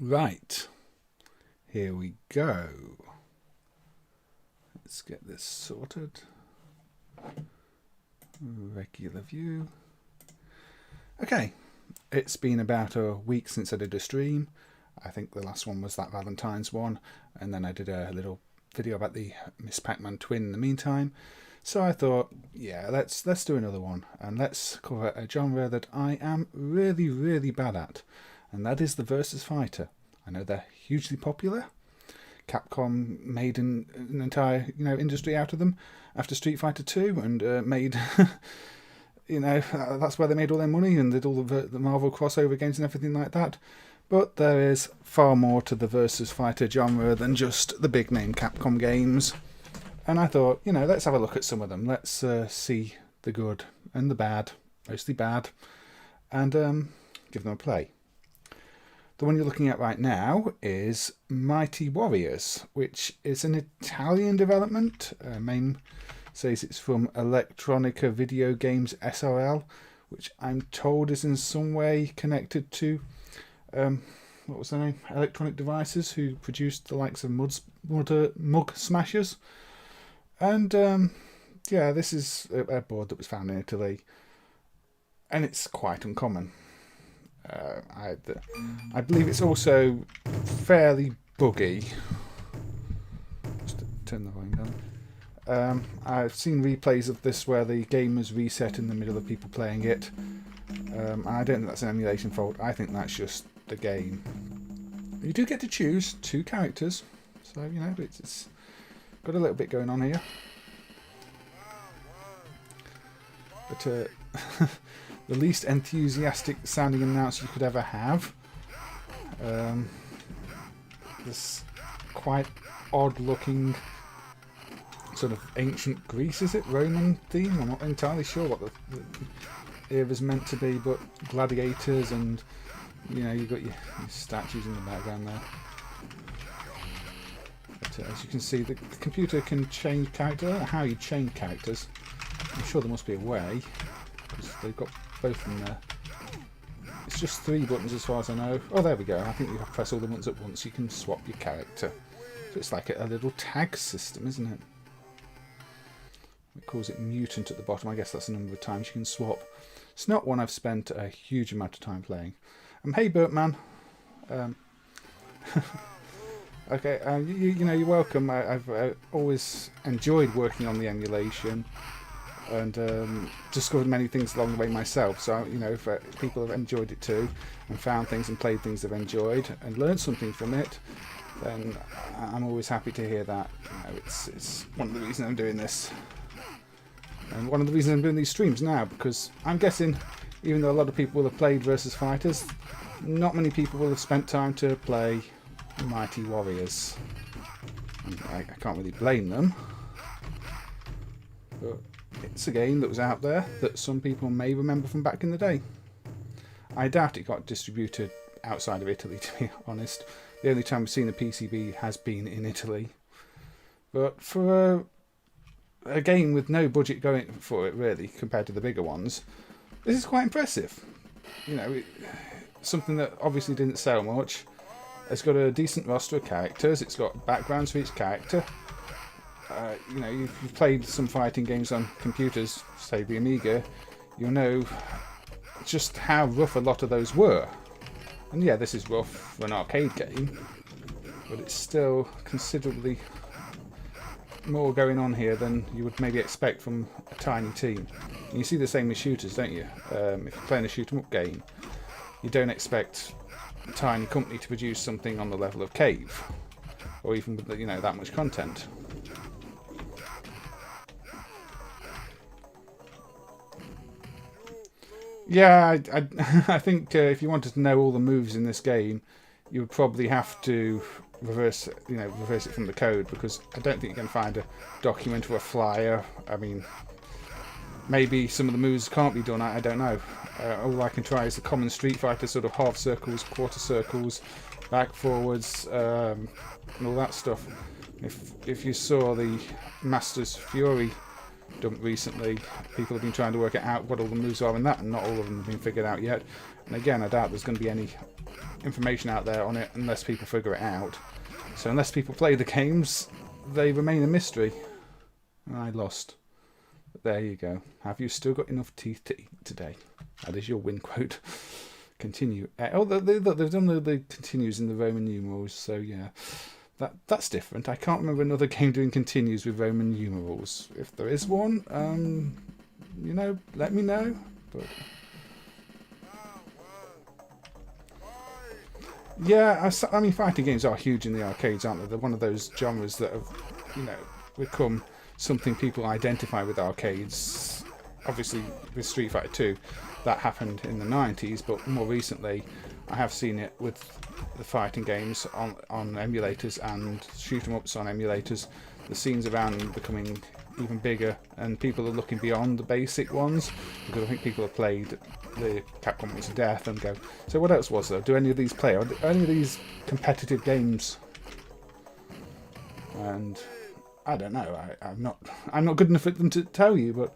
Right, here we go. Let's get this sorted. Regular view. Okay, it's been about a week since I did a stream. I think the last one was that Valentine's one, and then I did a little video about the Miss Pac-Man twin in the meantime. So I thought, yeah, let's do another one, and let's cover a genre that I am really bad at, and that is the versus fighter. I know they're hugely popular. Capcom made an entire industry out of them after Street Fighter 2, and made that's where they made all their money and did all the Marvel crossover games and everything like that. But there is far more to the versus fighter genre than just the big name Capcom games. And I thought, let's have a look at some of them. Let's see the good and the bad, mostly bad, and give them a play. The one you're looking at right now is Mighty Warriors, which is an Italian development. MAME says it's from Elettronica Video Games S.R.L, which I'm told is in some way connected to, what was their name? Electronic Devices, who produced the likes of Mug Smashers. And yeah, this is a board that was found in Italy, and it's quite uncommon. I believe it's also fairly buggy. Just turn the volume down. I've seen replays of this where the game was reset in the middle of people playing it. And I don't think that's an emulation fault. I think that's just the game. You do get to choose 2 characters, so it's got a little bit going on here. But the least enthusiastic sounding announcer you could ever have. This quite odd looking sort of ancient Greece, is it? Roman theme? I'm not entirely sure what the era's meant to be, but gladiators and you've got your statues in the background there. But as you can see, the computer can change character. I don't know how you change characters. I'm sure there must be a way, because they've got both in there. It's just 3 buttons as far as I know. Oh, there we go. I think you have to press all the buttons at once. You can swap your character. So it's like a little tag system, isn't it? It calls it mutant at the bottom. I guess that's the number of times you can swap. It's not one I've spent a huge amount of time playing. Hey, Bertman. Okay, you're welcome. I've always enjoyed working on the emulation, and discovered many things along the way myself. So if people have enjoyed it too, and found things and played things they've enjoyed and learned something from it, then I'm always happy to hear that. It's one of the reasons I'm doing this, and one of the reasons I'm doing these streams now, because I'm guessing, even though a lot of people will have played versus fighters, not many people will have spent time to play Mighty Warriors. And I can't really blame them, but it's a game that was out there that some people may remember from back in the day. I doubt it got distributed outside of Italy, to be honest. The only time I've seen a PCB has been in Italy. But for a game with no budget going for it, really, compared to the bigger ones, this is quite impressive. Something that obviously didn't sell much. It's got a decent roster of characters. It's got backgrounds for each character. You've played some fighting games on computers, say the Amiga, you'll know just how rough a lot of those were. And yeah, this is rough for an arcade game, but it's still considerably more going on here than you would maybe expect from a tiny team. And you see the same with shooters, don't you? If you're playing a shoot-'em-up game, you don't expect a tiny company to produce something on the level of Cave, or even with that much content. Yeah, I think if you wanted to know all the moves in this game, you would probably have to reverse it from the code, because I don't think you can find a document or a flyer. I mean, maybe some of the moves can't be done. I don't know. All I can try is the common Street Fighter sort of half circles, quarter circles, back forwards, and all that stuff. If you saw the Master's Fury dumped recently. People have been trying to work it out what all the moves are in that, and not all of them have been figured out yet. And again, I doubt there's going to be any information out there on it unless people figure it out. So unless people play the games, they remain a mystery. And I lost. But there you go. Have you still got enough teeth to eat today? That is your win quote. Continue. Oh, they've done the continues in the Roman numerals, so yeah. That's different. I can't remember another game doing continues with Roman numerals. If there is one, you know, let me know. But yeah, I mean, fighting games are huge in the arcades, aren't they? They're one of those genres that have, you know, become something people identify with arcades. Obviously, with Street Fighter 2, that happened in the 90s, but more recently, I have seen it with the fighting games on emulators and shoot 'em ups on emulators. The scenes around becoming even bigger, and people are looking beyond the basic ones, because I think people have played the Capcom ones to death and go, so what else was there? Do any of these play? Are any of these competitive games? And I don't know. I'm not good enough at them to tell you, but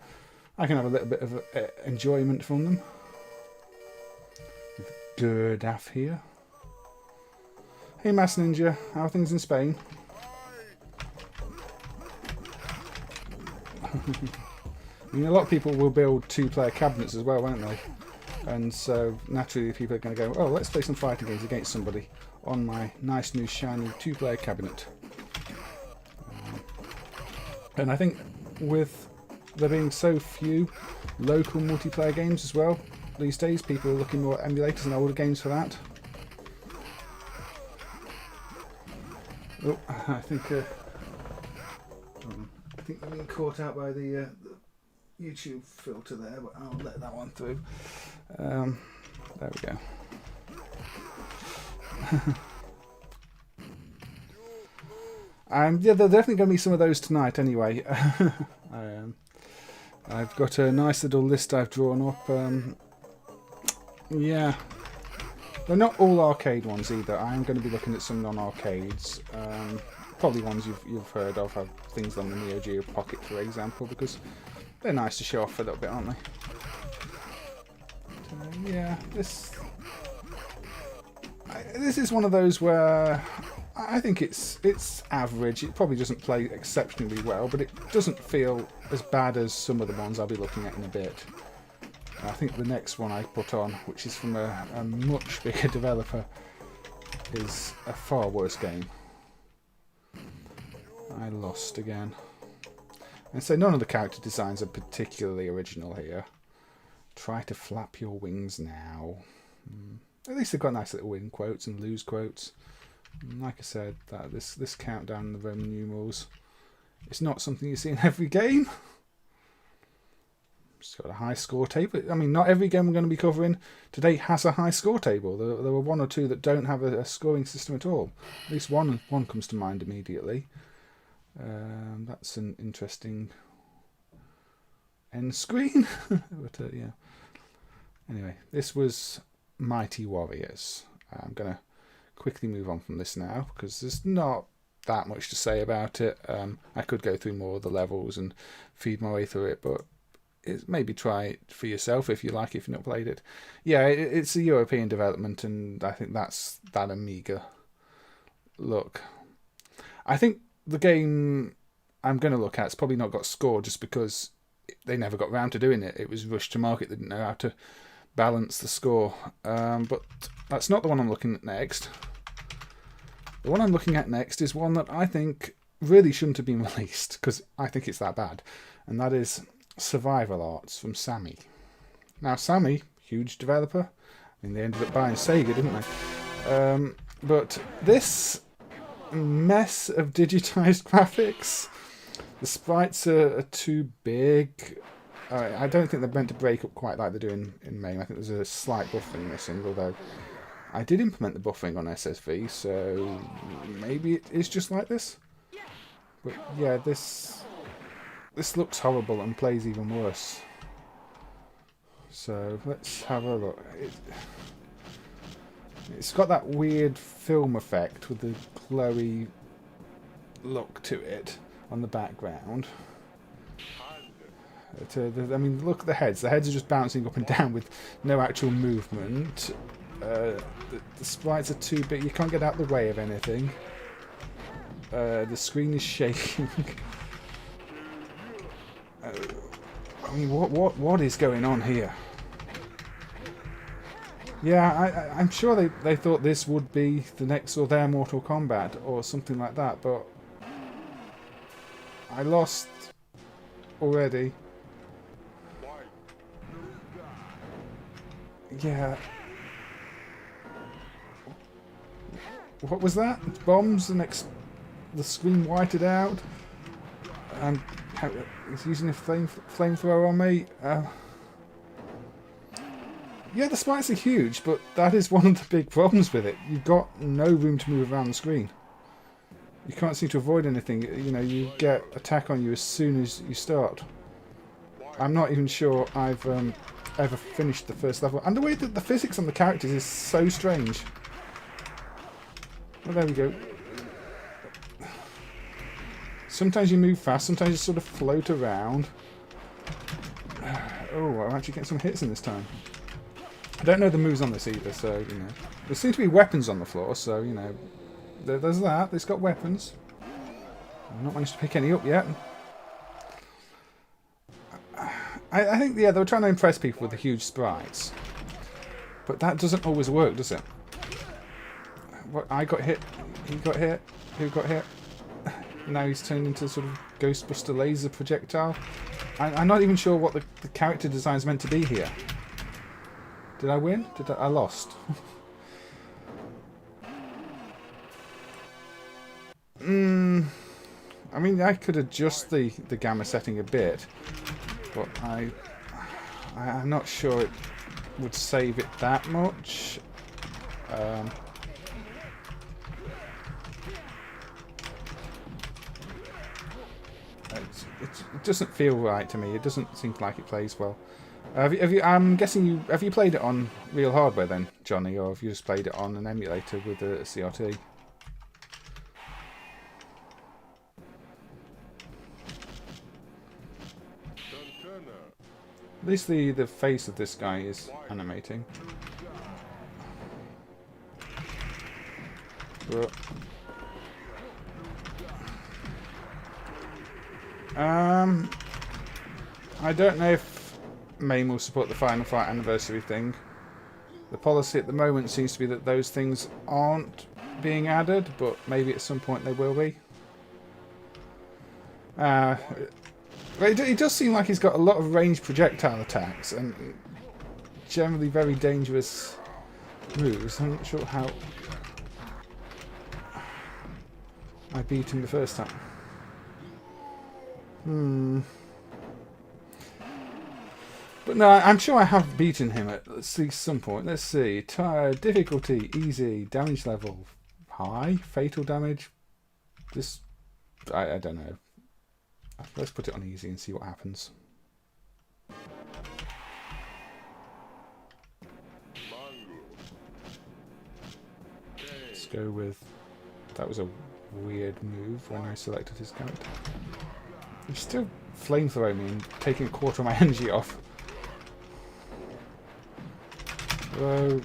I can have a little bit of enjoyment from them. Good af here. Hey Mass Ninja, how are things in Spain? I mean, a lot of people will build two-player cabinets as well, won't they? And so naturally people are going to go, oh, let's play some fighting games against somebody on my nice new shiny two-player cabinet. And I think with there being so few local multiplayer games as well these days, people are looking more at emulators and older games for that. Oh, I think I'm being caught out by the YouTube filter there, but I'll let that one through. There we go. Yeah, there's definitely going to be some of those tonight anyway. I've got a nice little list I've drawn up. Yeah. They're not all arcade ones either. I am going to be looking at some non-arcades. Probably ones you've heard of. Have things on the Neo Geo Pocket, for example, because they're nice to show off a little bit, aren't they? Yeah, this is one of those where I think it's average. It probably doesn't play exceptionally well, but it doesn't feel as bad as some of the ones I'll be looking at in a bit. I think the next one I put on, which is from a much bigger developer, is a far worse game. I lost again. And so none of the character designs are particularly original here. Try to flap your wings now. At least they've got nice little win quotes and lose quotes. And like I said, this countdown in the Roman numerals, it's not something you see in every game. It's got a high score table. I mean, not every game we're going to be covering today has a high score table. There were one or two that don't have a scoring system at all. At least one comes to mind immediately. That's an interesting end screen. But yeah. Anyway, this was Mighty Warriors. I'm going to quickly move on from this now because there's not that much to say about it. I could go through more of the levels and feed my way through it, but maybe try it for yourself if you like, if you've not played it. Yeah, it's a European development, and I think that's that Amiga look. I think the game I'm going to look at has probably not got score just because they never got round to doing it. It was rushed to market. They didn't know how to balance the score. But that's not the one I'm looking at next. The one I'm looking at next is one that I think really shouldn't have been released because I think it's that bad. And that is Survival Arts from Sammy. Now, Sammy, huge developer. I mean, they ended up buying Sega, didn't they? But this mess of digitized graphics, the sprites are too big. I don't think they're meant to break up quite like they do in MAME. I think there's a slight buffering missing, although I did implement the buffering on SSV, so maybe it is just like this. But yeah, this looks horrible and plays even worse. So let's have a look. It's got that weird film effect with the glowy look to it on the background. I mean, look at the heads. The heads are just bouncing up and down with no actual movement. The sprites are too big. You can't get out the way of anything. The screen is shaking. I mean, what is going on here? Yeah, I'm sure they thought this would be the next or their Mortal Kombat or something like that, but I lost already. Yeah. What was that? Bombs? The screen whited out. And he's using a flamethrower on me. Yeah, the sprites are huge, but that is one of the big problems with it. You've got no room to move around the screen. You can't seem to avoid anything. You know, you get attack on you as soon as you start. I'm not even sure I've ever finished the first level. And the way that the physics on the characters is so strange. Well, there we go. Sometimes you move fast, sometimes you sort of float around. Oh, I'm actually getting some hits in this time. I don't know the moves on this either, so, you know. There seem to be weapons on the floor, so, you know. There's that. It's got weapons. I've not managed to pick any up yet. I think, yeah, they were trying to impress people with the huge sprites. But that doesn't always work, does it? What, I got hit. He got hit. Who got hit? Now he's turned into sort of Ghostbuster laser projectile. I'm not even sure what the character design is meant to be here. Did I win? I lost. I mean, I could adjust the gamma setting a bit, but I'm not sure it would save it that much. It doesn't feel right to me. It doesn't seem like it plays well. I'm guessing have you played it on real hardware then, Johnny, or have you just played it on an emulator with a CRT? At least the face of this guy is animating. But I don't know if MAME will support the Final Fight anniversary thing. The policy at the moment seems to be that those things aren't being added, but maybe at some point they will be. It does seem like he's got a lot of ranged projectile attacks and generally very dangerous moves. I'm not sure how I beat him the first time. But no, I'm sure I have beaten him at some point. Let's see. Difficulty, easy. Damage level, high. Fatal damage. This, I don't know. Let's put it on easy and see what happens. Let's go with... That was a weird move when I selected his character. He's still flamethrowing me and taking a quarter of my energy off. Hello.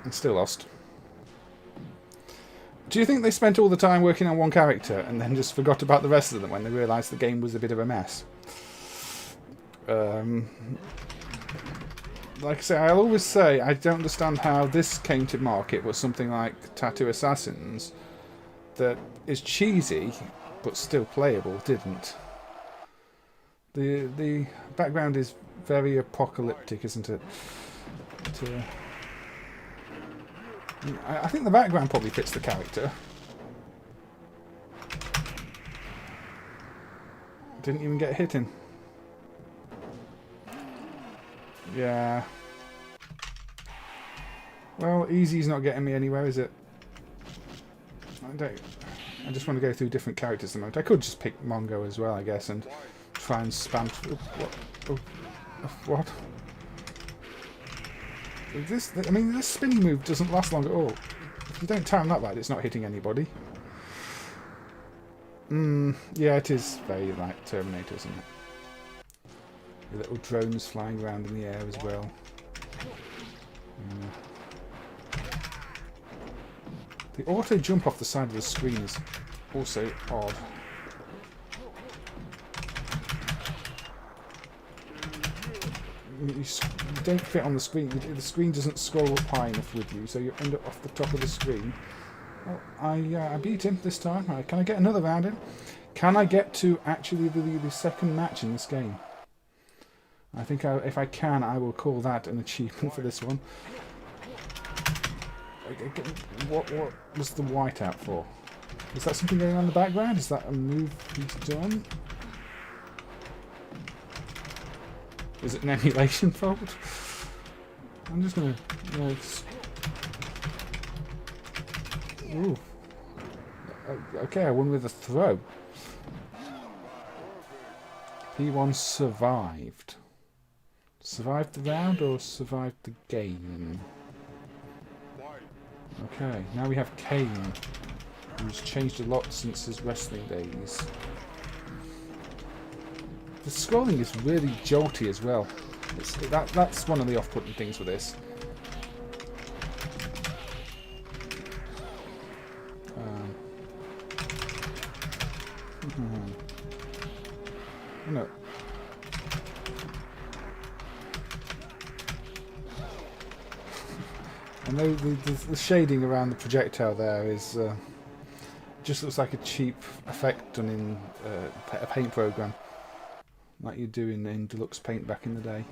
And still lost. Do you think they spent all the time working on one character and then just forgot about the rest of them when they realised the game was a bit of a mess? Like I say, I'll always say I don't understand how this came to market, but something like Tattoo Assassins that is cheesy but still playable didn't. The background is very apocalyptic, isn't it? I think the background probably fits the character. Didn't even get hit in. Yeah. Well, easy's not getting me anywhere, is it? I just want to go through different characters at the moment. I could just pick Mongo as well, I guess, and try and spam. What? This spinning move doesn't last long at all. If you don't time that right, it's not hitting anybody. Yeah, it is very like Terminator, isn't it? The little drones flying around in the air as well. The auto jump off the side of the screen is also odd. You don't fit on the screen. The screen doesn't scroll up high enough with you, so you end up off the top of the screen. Well, I beat him this time. Can I get another round in? Can I get to actually the second match in this game? I think if I can, I will call that an achievement for this one. What was the white out for? Is that something going on in the background? Is that a move he's done? Is it an emulation fault? I'm just gonna... Ooh. Okay, I won with a throw. P1 survived. Survived the round or survived the game? Okay, now we have Kane, who's changed a lot since his wrestling days. The scrolling is really jolty as well. That's one of the off-putting things with this. No. I know the shading around the projectile there is just looks like a cheap effect done in a paint program, like you do in Deluxe Paint back in the day.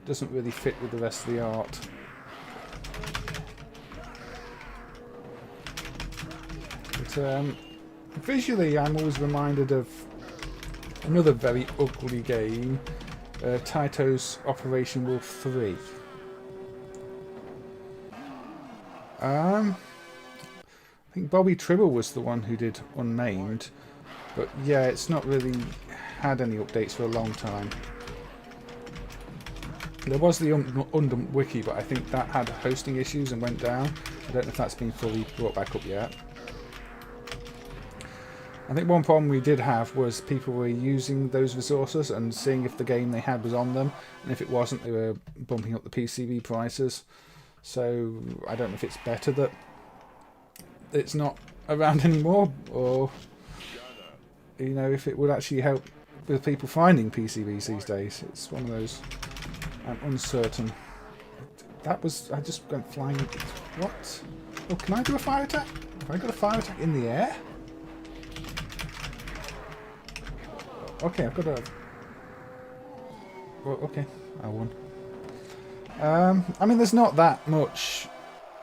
Doesn't really fit with the rest of the art. But visually, I'm always reminded of another very ugly game, Taito's Operation Wolf 3. I think Bobby Tribble was the one who did Unnamed, but yeah, it's not really had any updates for a long time. There was the Undum Wiki, but I think that had hosting issues and went down. I don't know if that's been fully brought back up yet. I think one problem we did have was people were using those resources and seeing if the game they had was on them, and if it wasn't, they were bumping up the PCB prices. So I don't know if it's better that it's not around anymore, or you know, if it would actually help with people finding PCBs these days. It's one of those. I'm uncertain. That was... I just went flying... What? Oh, can I do a fire attack? Have I got a fire attack in the air? Okay, I've got a... Well, okay, I won. I mean, there's not that much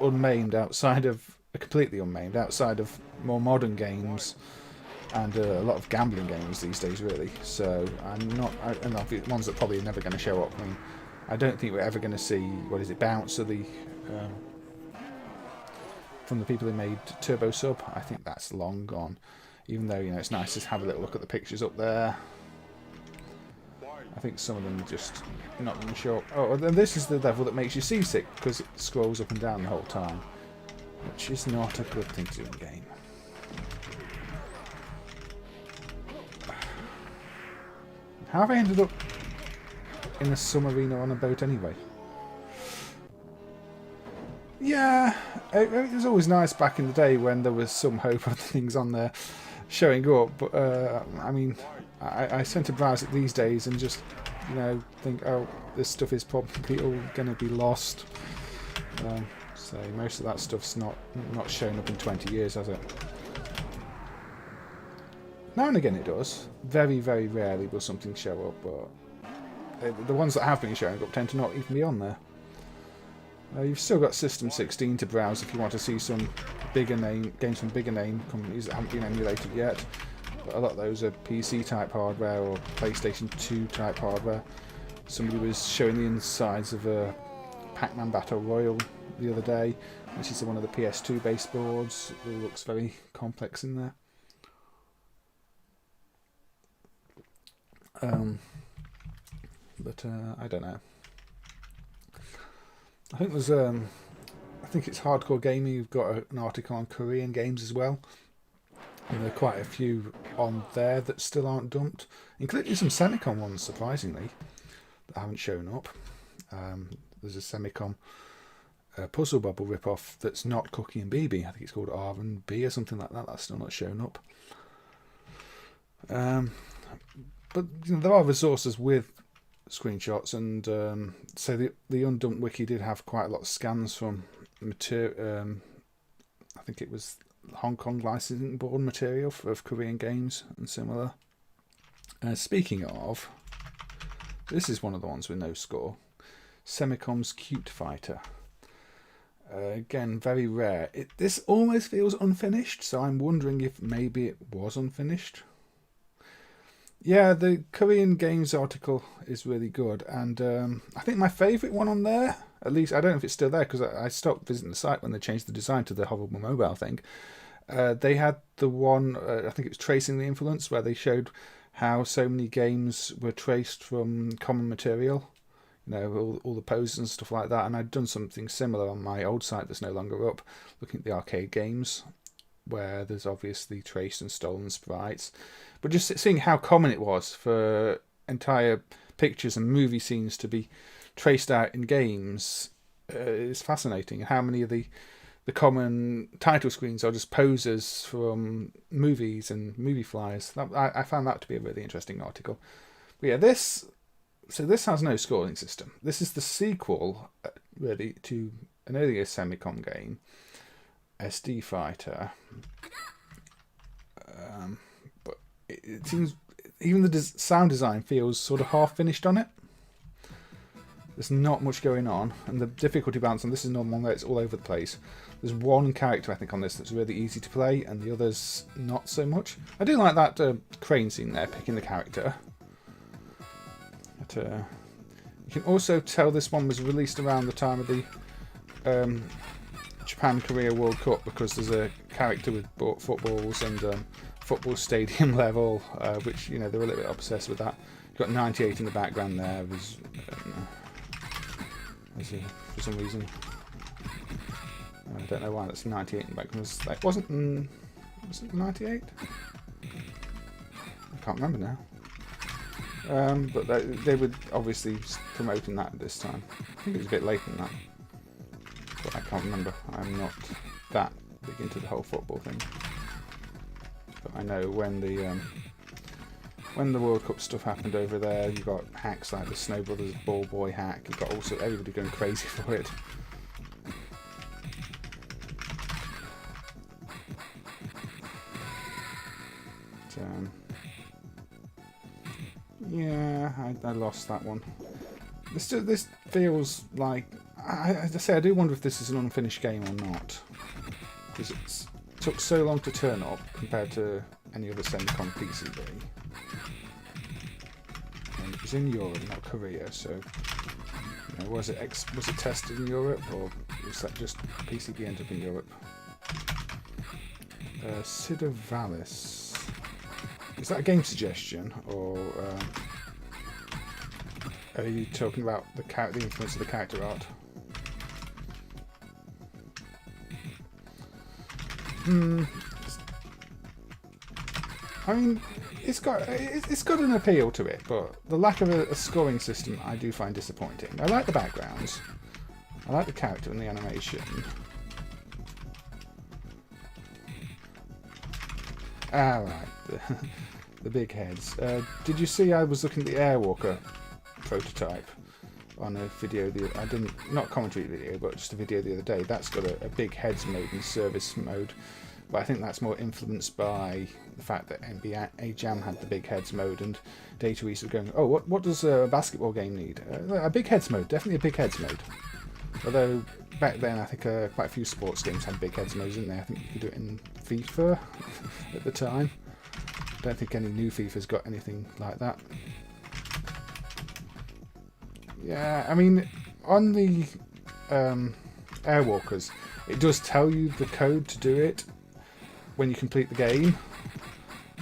unmaimed outside of... completely unmaimed outside of more modern games and a lot of gambling games these days, really. So I'm not... and the ones that probably are never going to show up. I mean, I don't think we're ever going to see... What is it? Bounce or the... from the people who made Turbo Sub. I think that's long gone. Even though, you know, it's nice to have a little look at the pictures up there. I think some of them are just not going to show up. Oh, and this is the level that makes you seasick, because it scrolls up and down the whole time. Which is not a good thing to do in the game. How have I ended up in a submarine on a boat anyway? Yeah, it was always nice back in the day when there was some hope of things on there showing up. But I mean, I tend to browse it these days and just, you know, think, oh, this stuff is probably all going to be lost. So most of that stuff's not shown up in 20 years, has it? Now and again it does. Very, very rarely will something show up, but the ones that have been showing up tend to not even be on there. You've still got System 16 to browse if you want to see some bigger name games from bigger name companies that haven't been emulated yet. But a lot of those are PC type hardware or PlayStation 2 type hardware. Somebody was showing the insides of a Pac-Man Battle Royale the other day, which is one of the PS2 base boards. It looks very complex in there. But I don't know. I think there's think it's Hardcore Gaming. You've got an article on Korean games as well. And there are quite a few on there that still aren't dumped, including some SemiCom ones, surprisingly, that haven't shown up. There's a SemiCom Puzzle Bubble ripoff that's not Cookie and BB. I think it's called R&B or something like that. That's still not shown up. But there are resources with screenshots, and so the undumped wiki did have quite a lot of scans from material. I think it was Hong Kong licensing board material of Korean games and similar. Speaking of, this is one of the ones with no score. SemiCom's Cute Fighter. Again, very rare. This almost feels unfinished, so I'm wondering if maybe it was unfinished. Yeah, the Korean games article is really good, and I think my favourite one on there, at least I don't know if it's still there because I stopped visiting the site when they changed the design to the horrible mobile thing. They had the one, I think it was Tracing the Influence, where they showed how so many games were traced from common material, all the poses and stuff like that. And I'd done something similar on my old site that's no longer up, looking at the arcade games, where there's obviously traced and stolen sprites. But just seeing how common it was for entire pictures and movie scenes to be traced out in games is fascinating. And how many of the common title screens are just poses from movies and movie flyers. I found that to be a really interesting article. But yeah, this has no scoring system. This is the sequel, really, to an earlier SemiCom game, SD Fighter. But it seems even the sound design feels sort of half finished on it. There's not much going on, and the difficulty balance on this is normal, where it's all over the place. There's one character, I think, on this that's really easy to play, and the others not so much. I do like that crane scene there, picking the character. But, you can also tell this one was released around the time of the Japan-Korea World Cup, because there's a character with footballs and football stadium level, which, they're a little bit obsessed with that. You've got 98 in the background there. For some reason, I don't know why that's 98 in the background. Was it 98? I can't remember now. But they were obviously promoting that at this time. I think it was a bit later than that, but I can't remember. I'm not that big into the whole football thing. But I know when the World Cup stuff happened over there, you got hacks like the Snow Brothers Ball Boy hack. You got also everybody going crazy for it. Yeah, I lost that one. This feels like, I do wonder if this is an unfinished game or not, because it took so long to turn up compared to any other SemiCom PCB. And it was in Europe, not Korea, so was it tested in Europe, or was that just PCB ended up in Europe? Sidavalis. Is that a game suggestion, or are you talking about the influence of the character art? I mean, it's got an appeal to it, but the lack of a scoring system I do find disappointing. I like the backgrounds, I like the character and the animation. Right, the big heads. Did you see I was looking at the Airwalker prototype on a video? Not commentary video, but just a video the other day. That's got a big heads mode and service mode. But I think that's more influenced by the fact that NBA Jam had the big heads mode, and Data East was going, oh, what does a basketball game need? A big heads mode, definitely a big heads mode. Although back then I think quite a few sports games had big heads modes, didn't they? I think you could do it in FIFA at the time. I don't think any new FIFA's got anything like that. Yeah, I mean, on the Airwalkers, it does tell you the code to do it when you complete the game,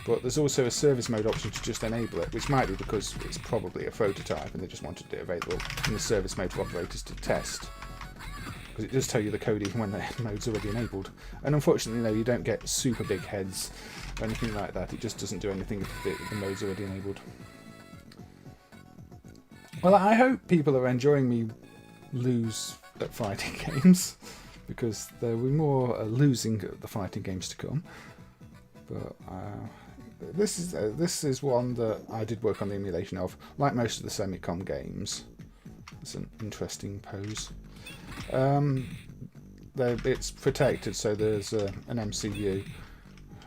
but there's also a service mode option to just enable it, which might be because it's probably a prototype and they just wanted it available in the service mode for operators to test. because it does tell you the code even when the mode's already enabled. And unfortunately, no, you don't get super big heads or anything like that. It just doesn't do anything if the mode's already enabled. Well, I hope people are enjoying me lose at fighting games, because there will be more losing at the fighting games to come. But this is one that I did work on the emulation of, like most of the SemiCom games. It's an interesting pose. It's protected, so there's an MCU,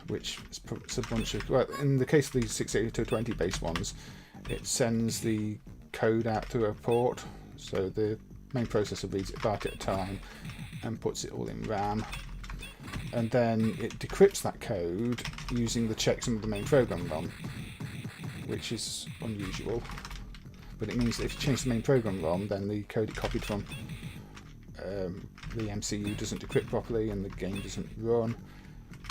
which is a bunch of... Well, in the case of these 68220 based ones, it sends the code out through a port, so the main processor reads it byte at a time and puts it all in RAM, and then it decrypts that code using the checksum of the main program ROM, which is unusual, but it means that if you change the main program ROM, then the code it copied from the MCU doesn't decrypt properly and the game doesn't run.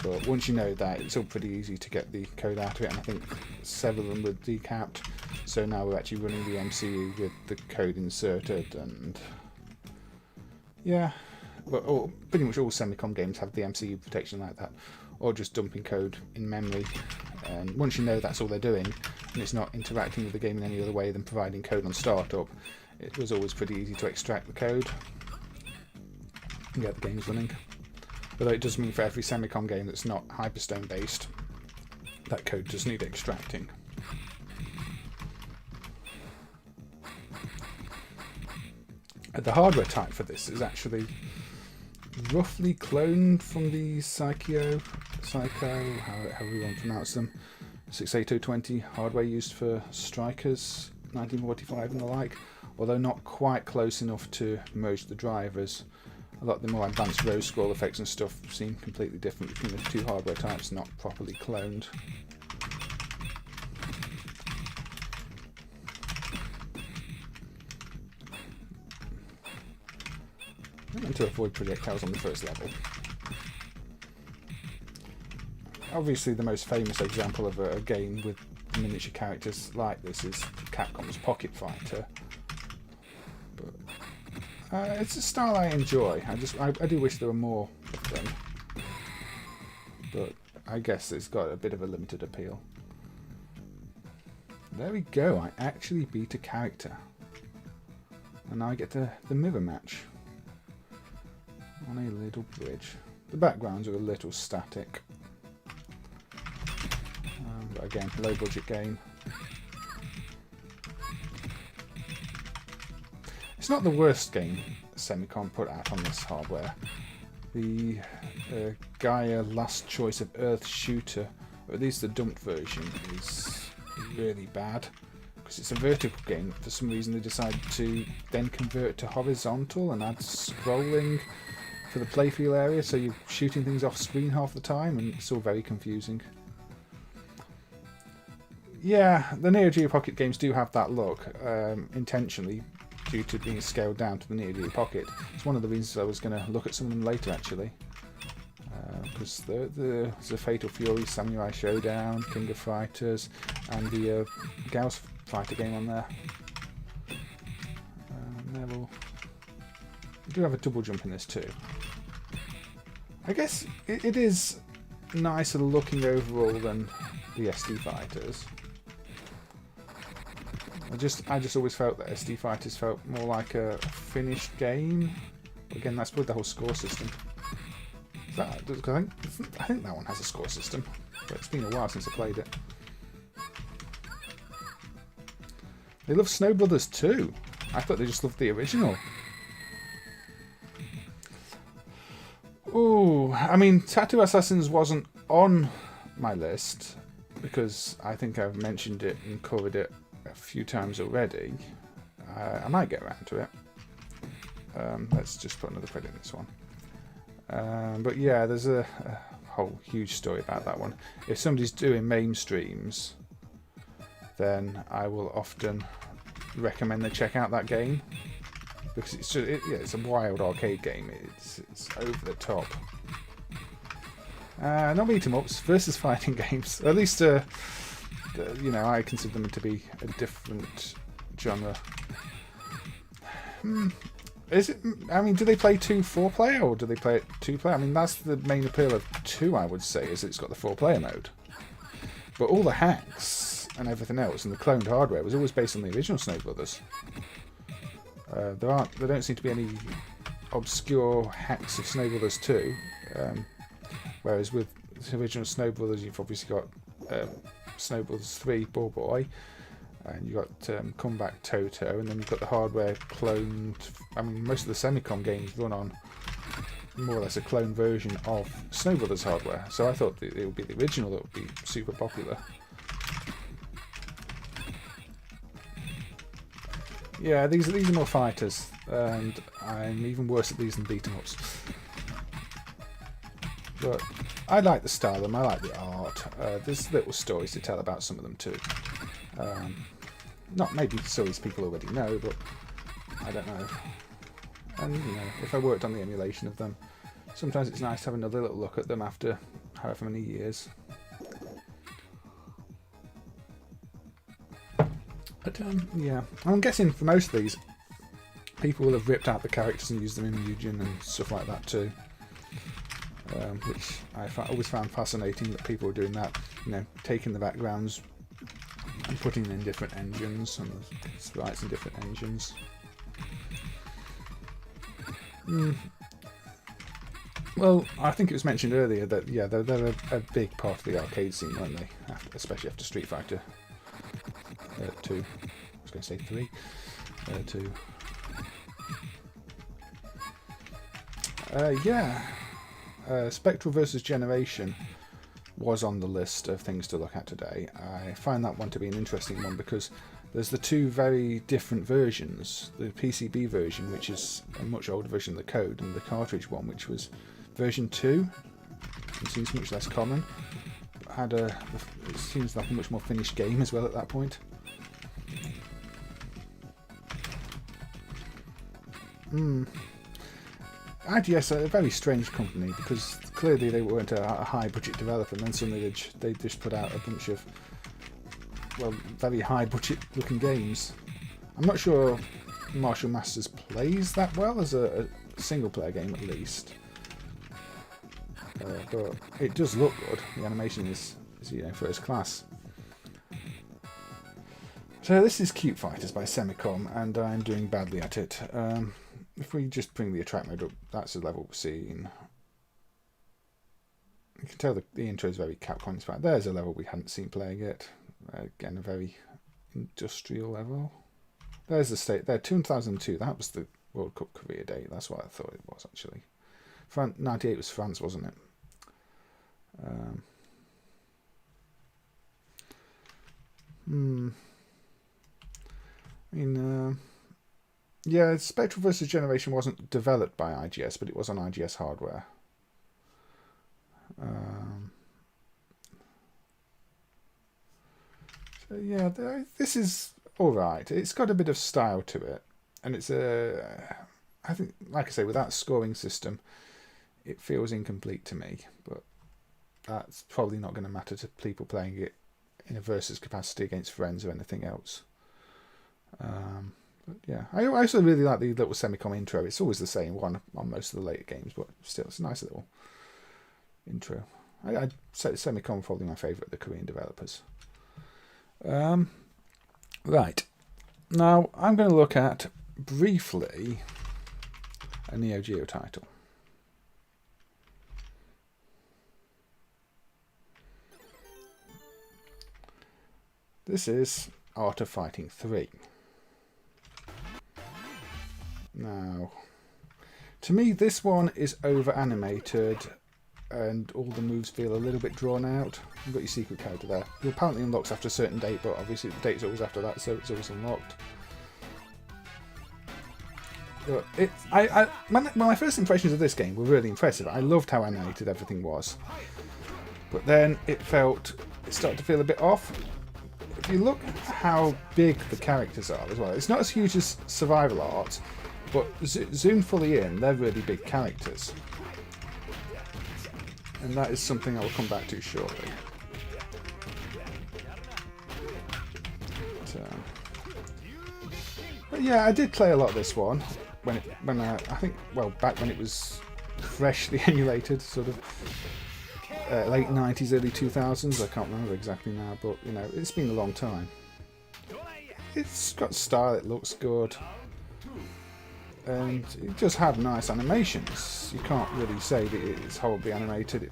But once you know that, it's all pretty easy to get the code out of it, and I think several of them were decapped, so now we're actually running the MCU with the code inserted. And yeah, well, pretty much all SemiCom games have the MCU protection like that, or just dumping code in memory. And once you know that's all they're doing, and it's not interacting with the game in any other way than providing code on startup, it was always pretty easy to extract the code and get the games running. Although it does mean for every SemiCom game that's not Hyperstone based, that code does need extracting. The hardware type for this is actually roughly cloned from the Psycho, however you want to pronounce them, 68220 hardware used for Strikers 1945 and the like, although not quite close enough to merge the drivers. A lot of the more advanced rose scroll effects and stuff seem completely different between the two hardware types, not properly cloned. I meant to avoid projectiles on the first level. Obviously the most famous example of a game with miniature characters like this is Capcom's Pocket Fighter. It's a style I enjoy. I do wish there were more of them, but I guess it's got a bit of a limited appeal. There we go, I actually beat a character. And I get the mirror match on a little bridge. The backgrounds are a little static. But again, low budget game. It's not the worst game SemiCom put out on this hardware. The Gaia Last Choice of Earth shooter, or at least the dumped version, is really bad, because it's a vertical game. For some reason they decided to then convert it to horizontal and add scrolling for the playfield area, so you're shooting things off screen half the time, and it's all very confusing. Yeah, the Neo Geo Pocket games do have that look, intentionally, due to being scaled down to the Neo Geo Pocket. It's one of the reasons I was going to look at some of them later, actually. Because there's a Fatal Fury, Samurai Showdown, King of Fighters, and the Gauss Fighter game on there. We do have a double jump in this too. I guess it is nicer looking overall than the SD Fighters. I just always felt that SD Fighters felt more like a finished game. Again, that's with the whole score system. I think that one has a score system, but it's been a while since I played it. They love Snow Brothers too. I thought they just loved the original. Ooh, I mean, Tattoo Assassins wasn't on my list because I think I've mentioned it and covered it a few times already. I might get around to it. Let's just put another credit in this one. But yeah, there's a whole huge story about that one. If somebody's doing MAME streams, then I will often recommend they check out that game, because it's a wild arcade game. It's over the top. Not beat 'em ups versus fighting games. At least I consider them to be a different genre. Is it? I mean, do they play 2 4-player or do they play it 2-player? I mean, that's the main appeal of 2, I would say, is it's got the 4-player mode. But all the hacks and everything else and the cloned hardware was always based on the original Snow Brothers. There don't seem to be any obscure hacks of Snow Brothers 2. Whereas with the original Snow Brothers, you've obviously got Snow Brothers 3 Ball Boy, and you've got Comeback Toto, and then you've got the hardware cloned. I mean, most of the SemiCom games run on more or less a clone version of Snow Brothers hardware, so I thought it would be the original that would be super popular. Yeah, these are more fighters, and I'm even worse at these than beat-em-ups. But I like the style of them, I like the art. There's little stories to tell about some of them too. Not maybe stories people already know, but I don't know. And you know, if I worked on the emulation of them, sometimes it's nice to have another little look at them after however many years. But yeah, I'm guessing for most of these, people will have ripped out the characters and used them in Mugen and stuff like that too. Which I always found fascinating that people were doing that, you know, taking the backgrounds and putting them in different engines and sprites in different engines. Well, I think it was mentioned earlier that yeah, they're a big part of the arcade scene, weren't they? Especially after Street Fighter 2. I was going to say 3. 2. Yeah. Spectral versus Generation was on the list of things to look at today. I find that one to be an interesting one because there's the 2 very different versions. The PCB version, which is a much older version of the code, and the cartridge one, which was version 2. It seems much less common. It seems like a much more finished game as well at that point. IGS are a very strange company because clearly they weren't a high budget developer, and then suddenly they just put out a bunch of, well, very high budget looking games. I'm not sure Martial Masters plays that well as a single player game at least, but it does look good. The animation is you know, first class. So this is Cute Fighters by SemiCom, and I'm doing badly at it. If we just bring the attract mode up, that's the level we're seeing. You can tell the intro is very Capcom inspired. There's a level we hadn't seen playing yet. Again, a very industrial level. There's the state there, 2002. That was the World Cup Korea date. That's what I thought it was actually. 98 was France, wasn't it? I mean, yeah, Spectral vs. Generation wasn't developed by IGS, but it was on IGS hardware. So yeah, this is alright. It's got a bit of style to it, and it's I think, like I say, with that scoring system, it feels incomplete to me, but that's probably not going to matter to people playing it in a versus capacity against friends or anything else. But yeah, I also really like the little SemiCom intro. It's always the same one on most of the later games, but still, it's a nice little intro. I'd say SemiCom probably my favourite of the Korean developers. Right, now I'm going to look at briefly a Neo Geo title. This is Art of Fighting 3. Now, to me, this one is over animated and all the moves feel a little bit drawn out. You've got your secret character there, who apparently unlocks after a certain date, but obviously the date's always after that, so it's always unlocked. But my first impressions of this game were really impressive. I loved how animated everything was. But then it started to feel a bit off. If you look at how big the characters are as well, it's not as huge as Survival Art, but zoomed fully in, they're really big characters. And that is something I will come back to shortly. But yeah, I did play a lot of this one. I think, well, back when it was freshly emulated, sort of late 90s, early 2000s. I can't remember exactly now, but you know, it's been a long time. It's got style, it looks good, and it just had nice animations. You can't really say that it's horribly animated,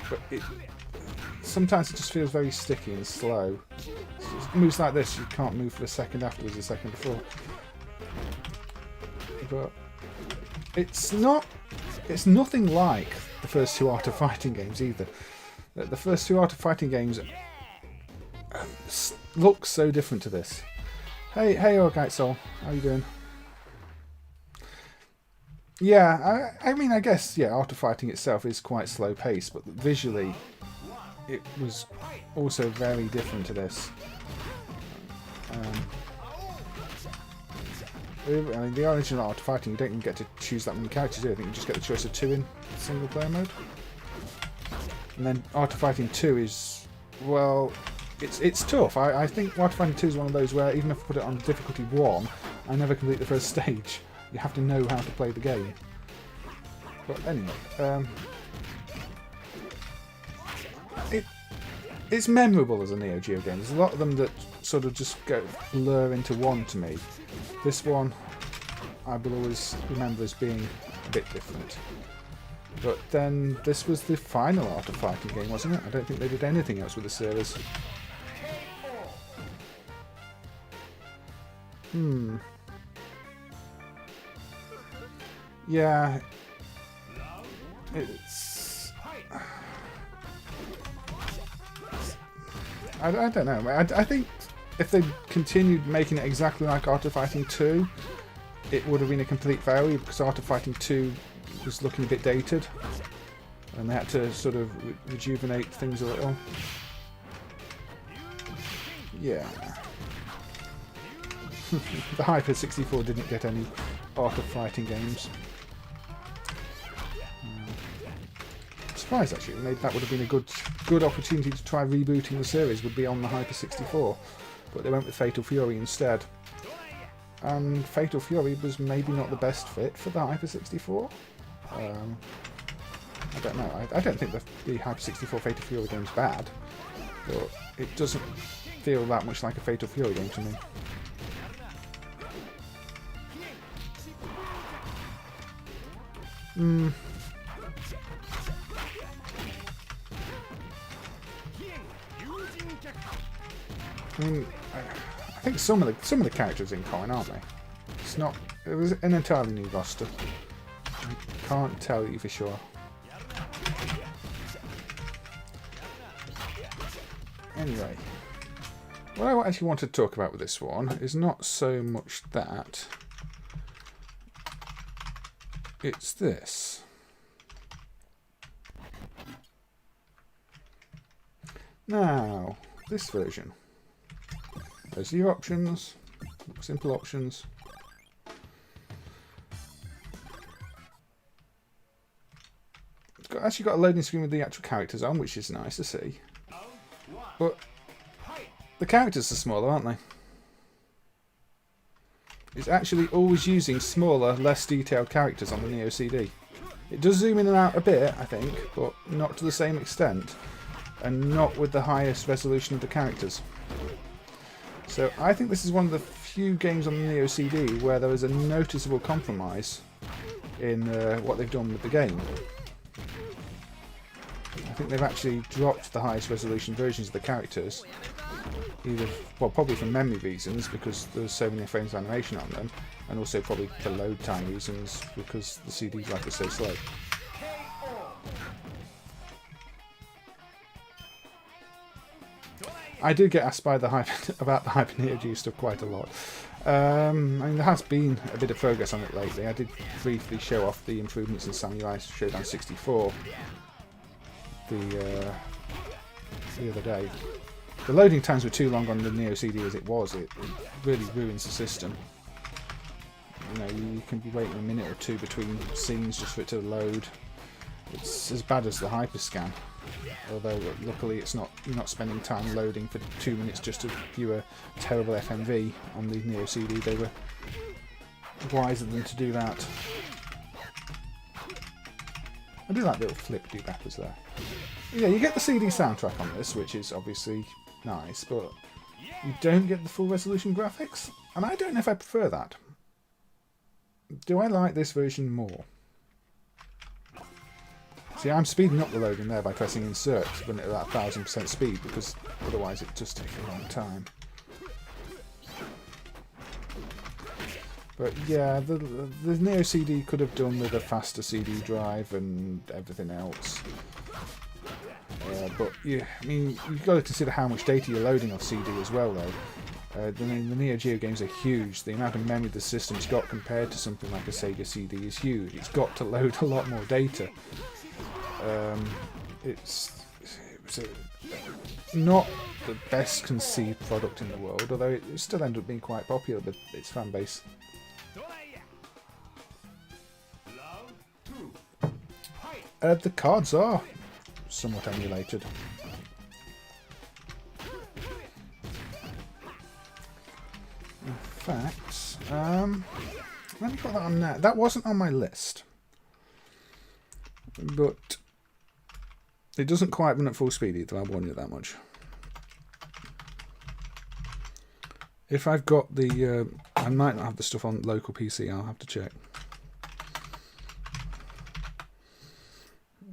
but sometimes it just feels very sticky and slow. It moves like this, you can't move for a second afterwards, a second before. But it's nothing like the first two Art of Fighting games either. The first two Art of Fighting games look so different to this. Hey, Orgite Soul, how you doing? Yeah, I mean, I guess, yeah, Art of Fighting itself is quite slow paced, but visually it was also very different to this. I mean, the original Art of Fighting, you don't even get to choose that many characters, do you? I think you just get the choice of 2 in single player mode. And then Art of Fighting 2 is, well, it's tough. I think Art of Fighting 2 is one of those where even if I put it on difficulty 1, I never complete the first stage. You have to know how to play the game. But anyway, it's memorable as a Neo Geo game. There's a lot of them that sort of just blur into one to me. This one I will always remember as being a bit different. But then this was the final Art of Fighting game, wasn't it? I don't think they did anything else with the series. Yeah, it's... I don't know. I think if they continued making it exactly like Art of Fighting 2, it would have been a complete failure, because Art of Fighting 2 was looking a bit dated, and they had to sort of rejuvenate things a little. Yeah. The Hyper 64 didn't get any Art of Fighting games. I'm surprised actually. Maybe that would have been a good opportunity to try rebooting the series, would be on the Hyper 64, but they went with Fatal Fury instead. And Fatal Fury was maybe not the best fit for the Hyper 64. I don't know. I don't think the Hyper 64 Fatal Fury game's bad, but it doesn't feel that much like a Fatal Fury game to me. I mean, I think some of the characters are in common, aren't they? It was an entirely new roster. I can't tell you for sure. Anyway, what I actually want to talk about with this one is not so much that. It's this. Now, this version. There's your options, simple options. It's actually got a loading screen with the actual characters on, which is nice to see. But the characters are smaller, aren't they? It's actually always using smaller, less detailed characters on the Neo CD. It does zoom in and out a bit, I think, but not to the same extent, and not with the highest resolution of the characters. So I think this is one of the few games on the Neo CD where there is a noticeable compromise in what they've done with the game. I think they've actually dropped the highest resolution versions of the characters, either, well, probably for memory reasons because there's so many frames of animation on them, and also probably for load time reasons because the CD drive is so slow. I do get asked by about the Hyper Neo Geo stuff quite a lot. I mean, there has been a bit of progress on it lately. I did briefly show off the improvements in Samurai Showdown 64 the other day. The loading times were too long on the Neo CD as it was. It really ruins the system. You know, you can be waiting a minute or two between scenes just for it to load. It's as bad as the Hyperscan. Although luckily it's not, you're not spending time loading for 2 minutes just to view a terrible FMV on the Neo CD. They were wiser than to do that. I do like the little flip-do-backwards there. Yeah, you get the CD soundtrack on this, which is obviously nice, but you don't get the full resolution graphics, and I don't know if I prefer that. Do I like this version more? See, I'm speeding up the loading there by pressing insert when it's at 1000% speed, because otherwise it just takes a long time. But yeah, the Neo CD could have done with a faster CD drive and everything else. But yeah, I mean, you've got to consider how much data you're loading off CD as well, though. The Neo Geo games are huge. The amount of memory the system's got compared to something like a Sega CD is huge. It's got to load a lot more data. It's not the best conceived product in the world, although it still ended up being quite popular with its fan base. The cards are somewhat emulated. In fact, let me put that on there. That wasn't on my list, but it doesn't quite run at full speed either, I'll warn you that much. If I've got the... I might not have the stuff on local PC, I'll have to check.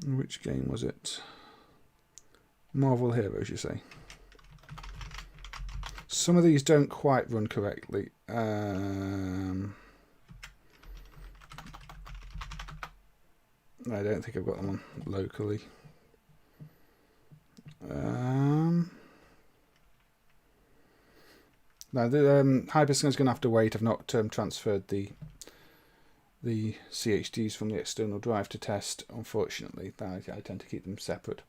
Which game was it? Marvel Heroes, you say? Some of these don't quite run correctly. I don't think I've got them on locally. No, the Hyperscan's going to have to wait. I've not transferred the CHDs from the external drive to test, unfortunately. I tend to keep them separate.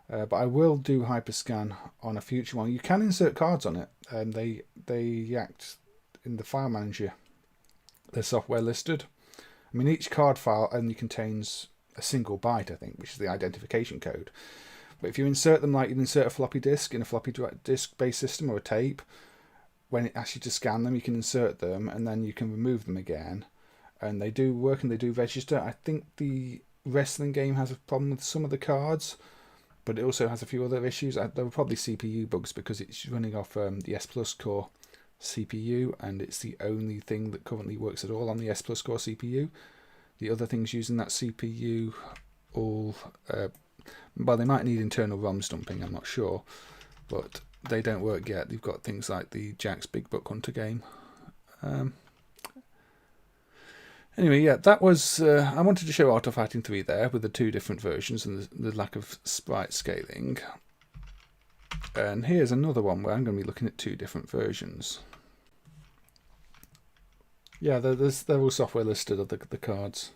But I will do Hyperscan on a future one. You can insert cards on it. They act in the file manager. They're software listed. I mean, each card file only contains a single byte, I think, which is the identification code. But if you insert them like you insert a floppy disk in a floppy disk-based system or a tape, when it asks you to scan them, you can insert them and then you can remove them again. And they do work and they do register. I think the wrestling game has a problem with some of the cards, but it also has a few other issues. There were probably CPU bugs because it's running off the S Plus core CPU, and it's the only thing that currently works at all on the S Plus core CPU. The other things using that CPU all... well, they might need internal ROMs dumping, I'm not sure, but they don't work yet. You've got things like the Jack's Big Buck Hunter game. Anyway, yeah, that was... I wanted to show Art of Fighting 3 there with the two different versions and the lack of sprite scaling. And here's another one where I'm going to be looking at two different versions. Yeah, they're all software listed of the cards.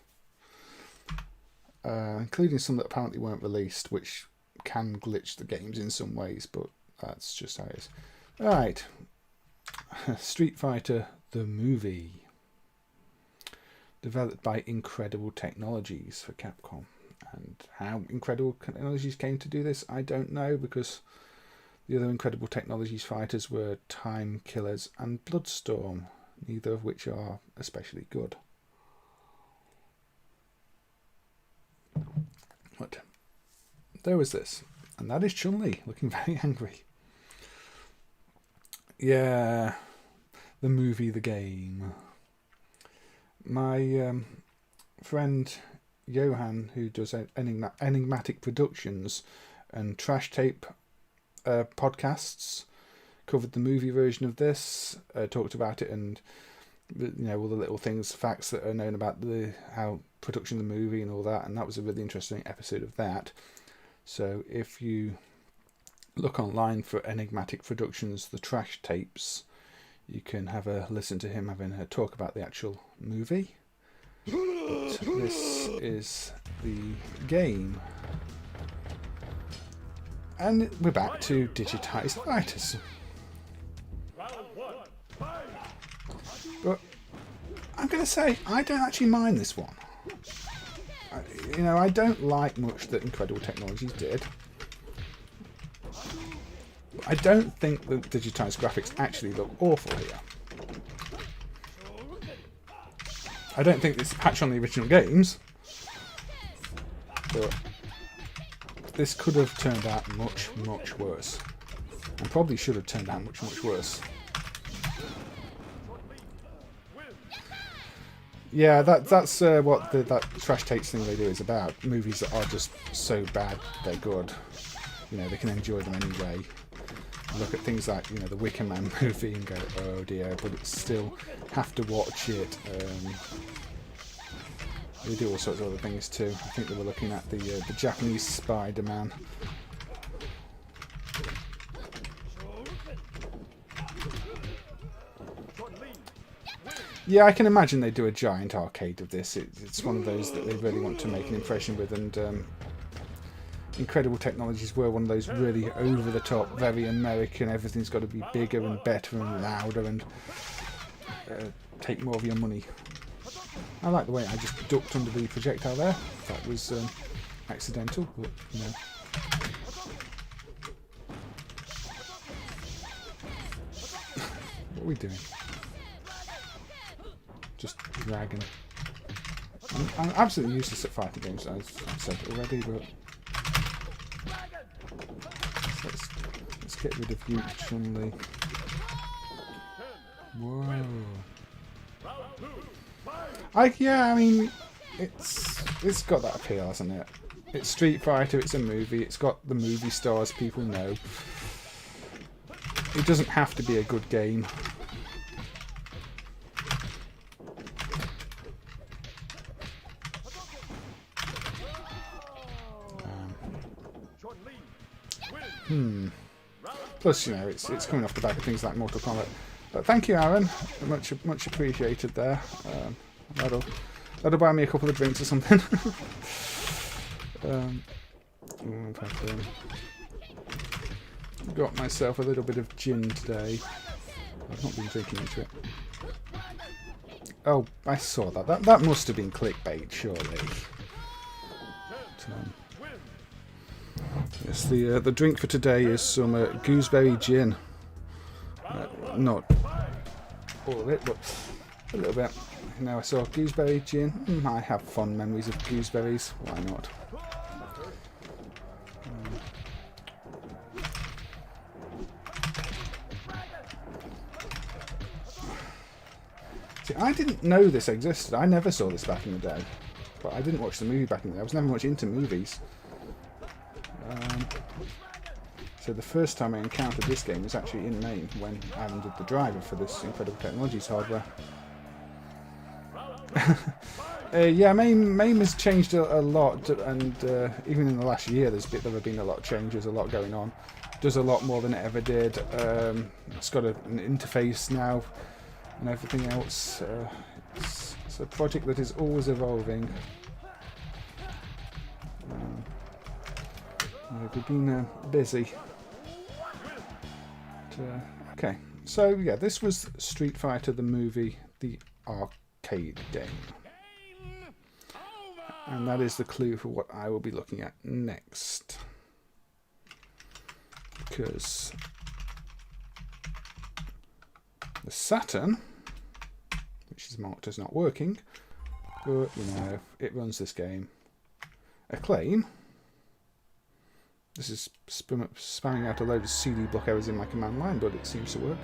Including some that apparently weren't released, which can glitch the games in some ways, but that's just how it is. Alright. Street Fighter the movie. Developed by Incredible Technologies for Capcom. And how Incredible Technologies came to do this, I don't know, because the other Incredible Technologies fighters were Time Killers and Bloodstorm, neither of which are especially good. But there was this, and that is Chun-Li looking very angry. Yeah, the movie, the game. My friend Johan, who does Enigmatic Productions and Trash Tape podcasts, covered the movie version of this, talked about it, and all the little things, facts that are known about how production of the movie and all that, and that was a really interesting episode of that. So if you look online for Enigmatic Productions, the Trash Tapes, you can have a listen to him having a talk about the actual movie. But this is the game. And we're back to digitized fighters. But I'm going to say, I don't actually mind this one. I don't like much that Incredible Technologies did. I don't think the digitized graphics actually look awful here. I don't think it's a patch on the original games, but this could have turned out much, much worse. And probably should have turned out much, much worse. Yeah, that's what that trash takes thing they do is about. Movies that are just so bad they're good. You know, they can enjoy them anyway. Look at things like, you know, the Wicker Man movie and go, oh dear, but it's still have to watch it. They do all sorts of other things too. I think they were looking at the Japanese Spider-Man. Yeah, I can imagine they do a giant arcade of this. It's one of those that they really want to make an impression with, and Incredible Technologies were one of those really over-the-top, very American, everything's got to be bigger and better and louder and take more of your money. I like the way I just ducked under the projectile there. That was accidental, but, you know. What are we doing? Just dragging. I'm absolutely useless at fighting games, as I've said already, but let's get rid of you, Chun-Li. Whoa. I mean, it's got that appeal, hasn't it? It's Street Fighter, it's a movie, it's got the movie stars people know. It doesn't have to be a good game. Plus, you know, it's coming off the back of things like Mortal Kombat. But thank you, Aaron. Much appreciated there. That'll buy me a couple of drinks or something. Got myself a little bit of gin today. I've not been drinking into it. Oh, I saw that. That must have been clickbait, surely. Yes, the drink for today is some gooseberry gin. Not all of it, but a little bit. Now I saw gooseberry gin. I have fond memories of gooseberries. Why not? See, I didn't know this existed. I never saw this back in the day. But I didn't watch the movie back in the day. I was never much into movies. So the first time I encountered this game was actually in MAME, when Aaron did the driver for this Incredible Technologies hardware. Yeah, MAME has changed a lot, and even in the last year there have been a lot of changes, a lot going on. Does a lot more than it ever did. It's got an interface now and everything else. It's a project that is always evolving. We've been busy. Okay, so yeah, this was Street Fighter the movie, the arcade game. And that is the clue for what I will be looking at next. Because the Saturn, which is marked as not working, but you know, it runs this game. Acclaim. This is spamming out a load of CD block errors in my command line, but it seems to work.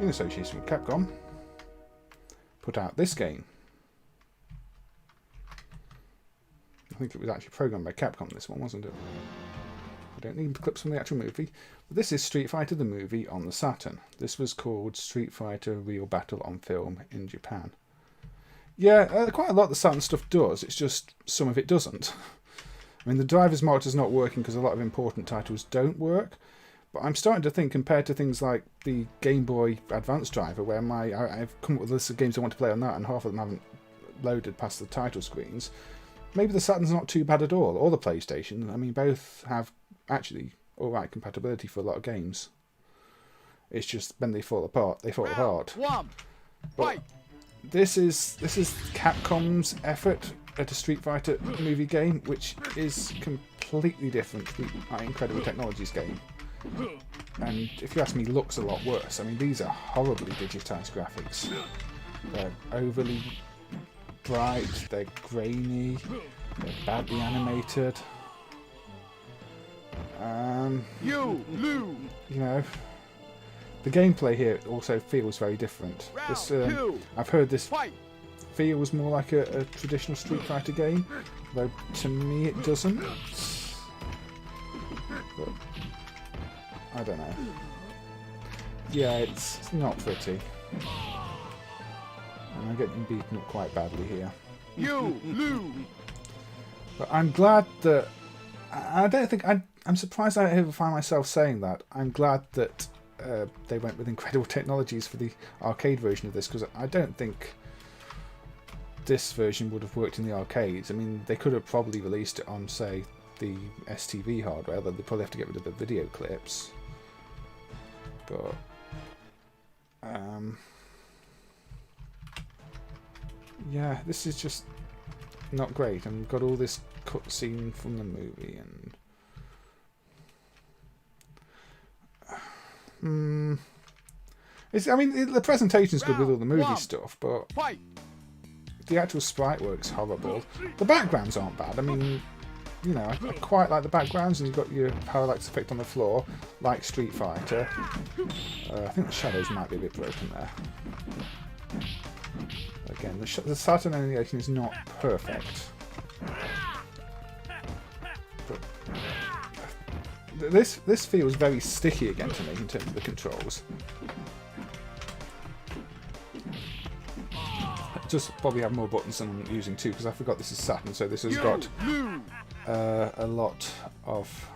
In association with Capcom, put out this game. I think it was actually programmed by Capcom, this one, wasn't it? I don't need clips from the actual movie. But this is Street Fighter the movie on the Saturn. This was called Street Fighter Real Battle on Film in Japan. Yeah, quite a lot of the Saturn stuff does, it's just some of it doesn't. I mean, the driver's marked as not working because a lot of important titles don't work, but I'm starting to think, compared to things like the Game Boy Advance driver, where I've come up with a list of games I want to play on that, and half of them haven't loaded past the title screens, maybe the Saturn's not too bad at all, or the PlayStation. I mean, both have actually alright compatibility for a lot of games. It's just when they fall apart, they fall apart. But this is Capcom's effort at a Street Fighter movie game, which is completely different to the Incredible Technologies game. and if you ask me, looks a lot worse. I mean, these are horribly digitised graphics. They're overly bright, they're grainy, they're badly animated. You know, the gameplay here also feels very different. This, I've heard this feels more like a traditional Street Fighter game, though to me it doesn't. But I don't know. Yeah, it's not pretty. And I'm getting beaten up quite badly here. But I'm glad that... I don't think... I'm surprised I ever find myself saying that. I'm glad that they went with incredible technologies for the arcade version of this, because I don't think this version would have worked in the arcades. I mean, they could have probably released it on, say, the STV hardware, though they probably have to get rid of the video clips. But... yeah, this is just not great. And we've got all this cutscene from the movie, and I mean, the presentation's good with all the movie stuff, but the actual sprite work's horrible. The backgrounds aren't bad. I mean, you know, I quite like the backgrounds, and you've got your parallax effect on the floor, like Street Fighter. I think the shadows might be a bit broken there. Again, the Saturn animation is not perfect. But this feels very sticky again to me in terms of the controls. Just probably have more buttons than I'm using too, because I forgot this is Saturn, so this has got a lot of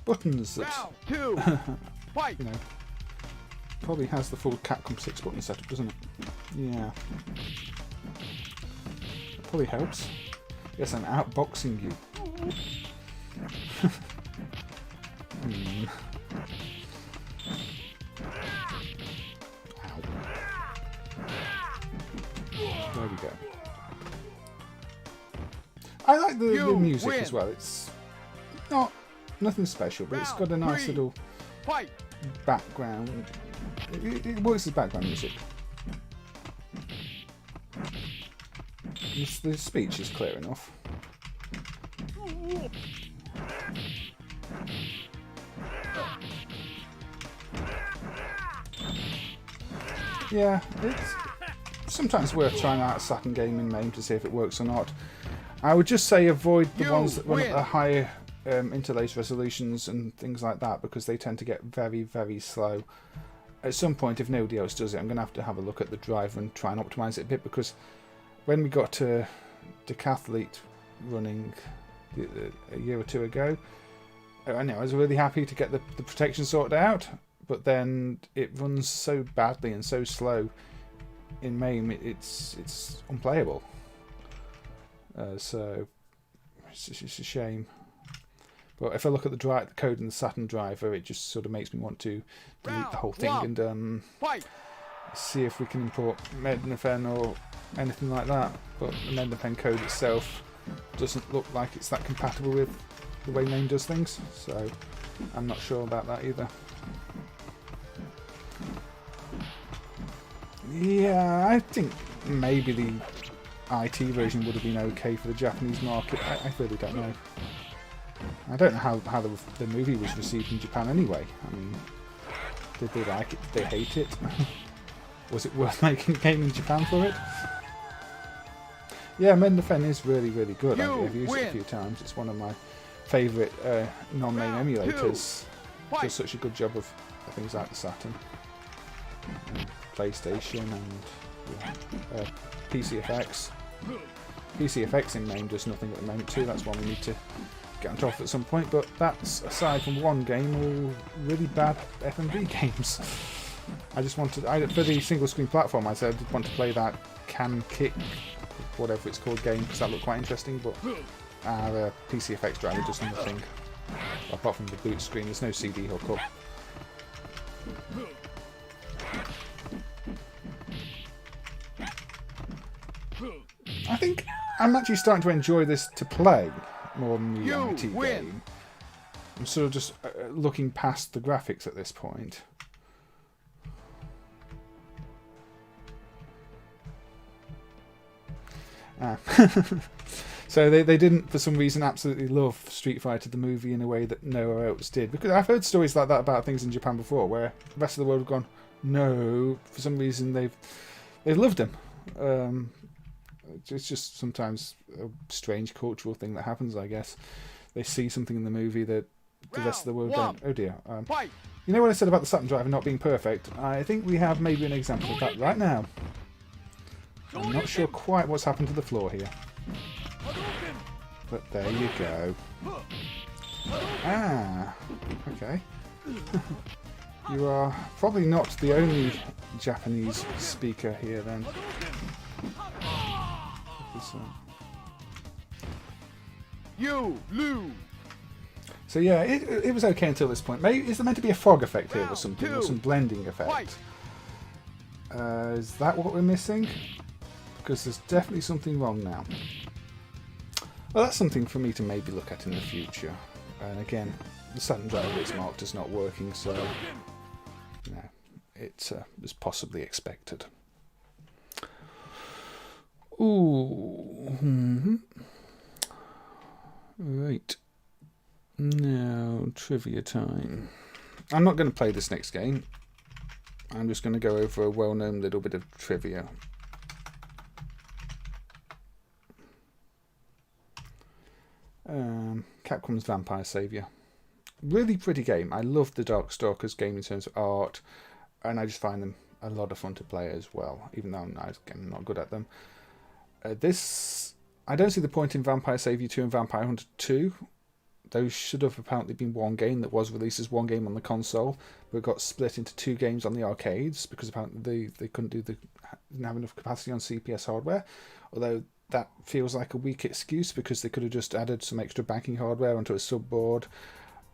buttons that you know, probably has the full Capcom 6 button setup, doesn't it? Yeah. It probably helps. Yes, I'm outboxing you. Ow. There we go. I like the music as well. It's nothing special, but it's got a nice little background. It works as background music. The speech is clear enough. Yeah, it's sometimes worth trying out a Saturn game in MAME to see if it works or not. I would just say avoid the ones that run at the higher interlace resolutions and things like that, because they tend to get very, very slow. At some point, if nobody else does it, I'm going to have a look at the driver and try and optimise it a bit, because when we got to Decathlete running a year or two ago, I know I was really happy to get the protection sorted out, but then it runs so badly and so slow in MAME, it's unplayable. So it's a shame. But if I look at the code in the Saturn driver, it just sort of makes me want to delete the whole thing and see if we can import Mednafen or anything like that. But the Mednafen code itself doesn't look like it's that compatible with the way MAME does things, so I'm not sure about that either. Yeah, I think maybe the IT version would have been okay for the Japanese market. I really don't know. I don't know how the movie was received in Japan anyway. I mean, did they like it? Did they hate it? Was it worth making a game in Japan for it? Yeah, Mednafen is really, really good. I've used it a few times. It's one of my favourite non-MAME emulators. It does such a good job of things like the Saturn, and PlayStation, and PCFX. PCFX in MAME does nothing at the moment too. That's one we need to get on top of at some point. But that's, aside from one game, all really bad FMV games. I just wanted, for the single screen platform, I said I did want to play that Can Kick, whatever it's called, game, because that looked quite interesting, but our PCFX driver does nothing. Apart from the boot screen, there's no CD hookup. I think I'm actually starting to enjoy this to play more than the IT game. I'm sort of just looking past the graphics at this point. So they didn't, for some reason, absolutely love Street Fighter the movie in a way that nowhere else did. Because I've heard stories like that about things in Japan before, where the rest of the world have gone, no, for some reason they've loved him. It's just sometimes a strange cultural thing that happens, I guess. They see something in the movie that the rest of the world don't. Oh dear. You know what I said about the Saturn driver not being perfect? I think we have maybe an example of that right now. I'm not sure quite what's happened to the floor here. But there you go. Ah, okay. You are probably not the only Japanese speaker here then. You lose. So yeah, it was okay until this point. Maybe is there meant to be a fog effect here or something, or some blending effect? Is that what we're missing? Because there's definitely something wrong now. Well, that's something for me to maybe look at in the future. And again, the Saturn driver is marked as not working, so no, it was possibly expected. Ooh. Right. Now, trivia time. I'm not going to play this next game. I'm just going to go over a well-known little bit of trivia. Capcom's Vampire Savior. Really pretty game. I love the Darkstalkers game in terms of art, and I just find them a lot of fun to play as well, even though I'm not good at them. I don't see the point in Vampire Savior 2 and Vampire Hunter 2. Those should have apparently been one game that was released as one game on the console, but got split into two games on the arcades because apparently they didn't have enough capacity on CPS hardware. Although that feels like a weak excuse because they could have just added some extra banking hardware onto a subboard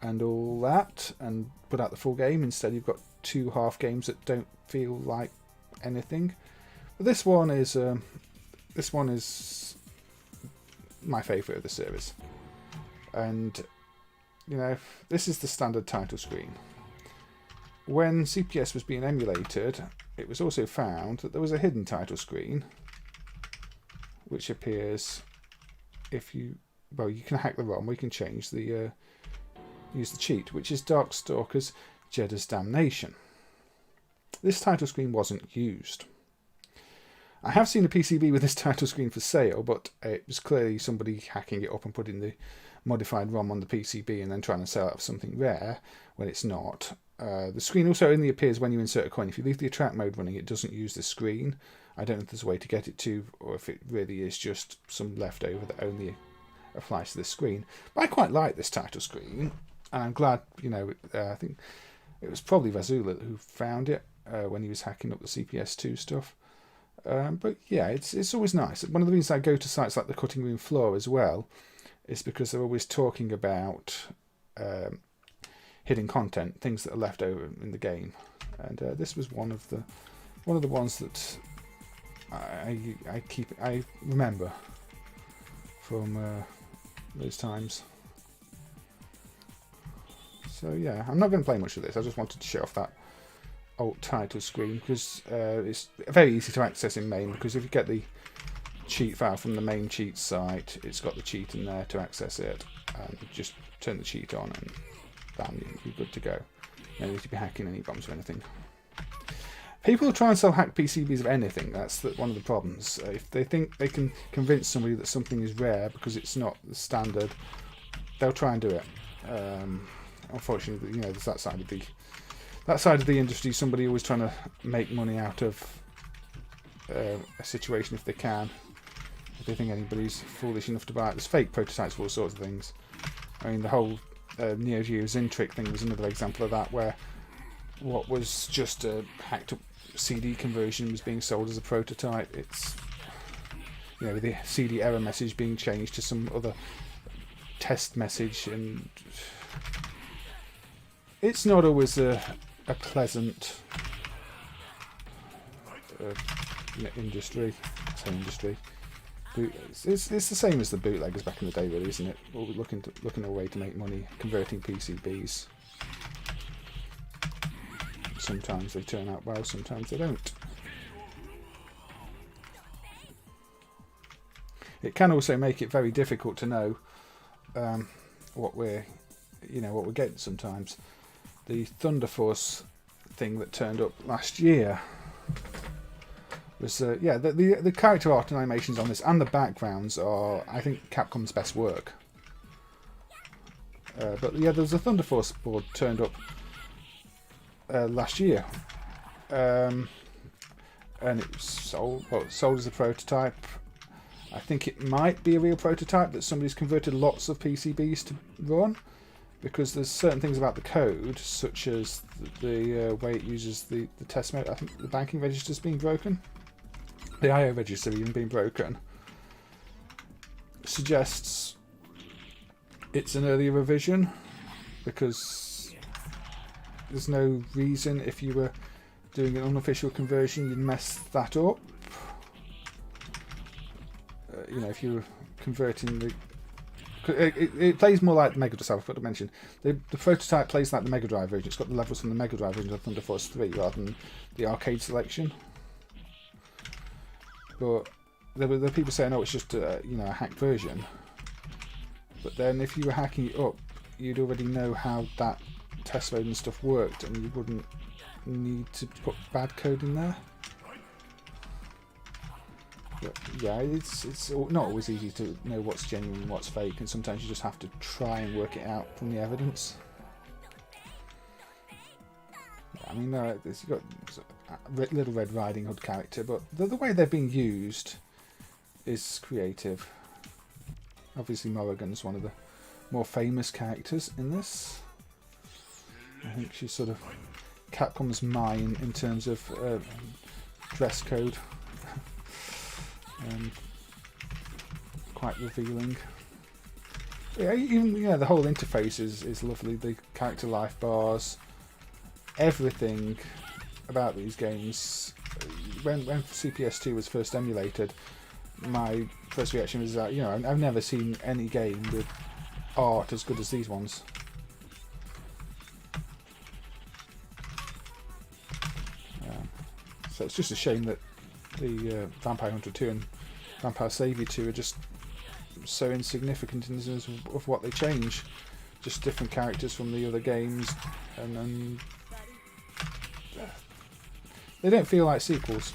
and all that and put out the full game. Instead, you've got two half games that don't feel like anything. But this one is my favourite of the series. And, you know, this is the standard title screen. When CPS was being emulated, it was also found that there was a hidden title screen, which appears if you can hack the ROM, we can change the, use the cheat, which is Darkstalkers Jedda's Damnation. This title screen wasn't used. I have seen a PCB with this title screen for sale, but it was clearly somebody hacking it up and putting the modified ROM on the PCB and then trying to sell it for something rare when it's not. The screen also only appears when you insert a coin. If you leave the attract mode running, it doesn't use the screen. I don't know if there's a way to get it to, or if it really is just some leftover that only applies to this screen. But I quite like this title screen, and I'm glad, you know, I think it was probably Razula who found it when he was hacking up the CPS2 stuff. But yeah, it's always nice. One of the reasons I go to sites like the Cutting Room Floor as well is because they're always talking about hidden content, things that are left over in the game, and this was one of the ones that I remember from those times. So yeah, I'm not going to play much of this. I just wanted to show off that alt title screen because it's very easy to access in MAME, because if you get the cheat file from the MAME cheat site, it's got the cheat in there to access it, and you just turn the cheat on and bam, you're good to go. You don't need to be hacking any bombs or anything. People who try and sell hacked PCBs of anything, that's one of the problems. If they think they can convince somebody that something is rare because it's not the standard, they'll try and do it. Unfortunately, you know, there's that side of the industry, somebody always trying to make money out of a situation if they can. If they think anybody's foolish enough to buy it. There's fake prototypes for all sorts of things. I mean, the whole Neo Geo Zintric thing was another example of that, where what was just a hacked up CD conversion was being sold as a prototype. It's, you know, the CD error message being changed to some other test message, and it's not always a pleasant industry. It's the same as the bootleggers back in the day, really, isn't it? All looking a way to make money converting PCBs. Sometimes they turn out well, sometimes they don't. It can also make it very difficult to know what we're getting sometimes. The Thunder Force thing that turned up last year was the character art and animations on this and the backgrounds are, I think, Capcom's best work. But yeah, there was a Thunder Force board turned up last year, and it was sold as a prototype. I think it might be a real prototype that somebody's converted lots of PCBs to run, because there's certain things about the code, such as the way it uses the test mode. I think the banking register's been broken. The IO register even being broken. Suggests it's an earlier revision, because there's no reason if you were doing an unofficial conversion you'd mess that up. If you were converting the... It plays more like the Mega Drive. I forgot to mention. The prototype plays like the Mega Drive version. It's got the levels from the Mega Drive version of Thunder Force 3 rather than the arcade selection. But there were people saying, "Oh, it's just a hacked version." But then, if you were hacking it up, you'd already know how that test mode and stuff worked, and you wouldn't need to put bad code in there. But yeah, it's not always easy to know what's genuine and what's fake, and sometimes you just have to try and work it out from the evidence. I mean, you've got Little Red Riding Hood character, but the way they're being used is creative. Obviously, Morrigan's one of the more famous characters in this. I think she's sort of Capcom's mine in terms of dress code. Quite revealing. Yeah, even the whole interface is lovely. The character life bars, everything about these games. When CPS2 was first emulated, my first reaction was that I've never seen any game with art as good as these ones. So it's just a shame that the Vampire Hunter 2 and Vampire Savior 2 are just so insignificant in terms of what they change. Just different characters from the other games, and then they don't feel like sequels.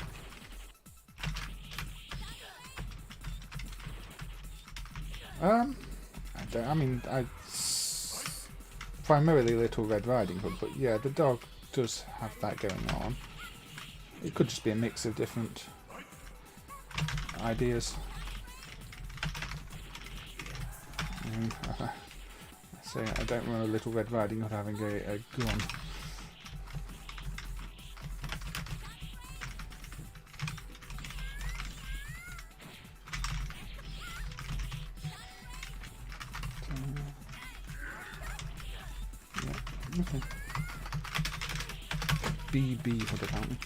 Primarily Little Red Riding Hood, but yeah, the dog does have that going on. It could just be a mix of different ideas. I don't remember Little Red Riding Hood having a gun. Okay. BB Hood apparently.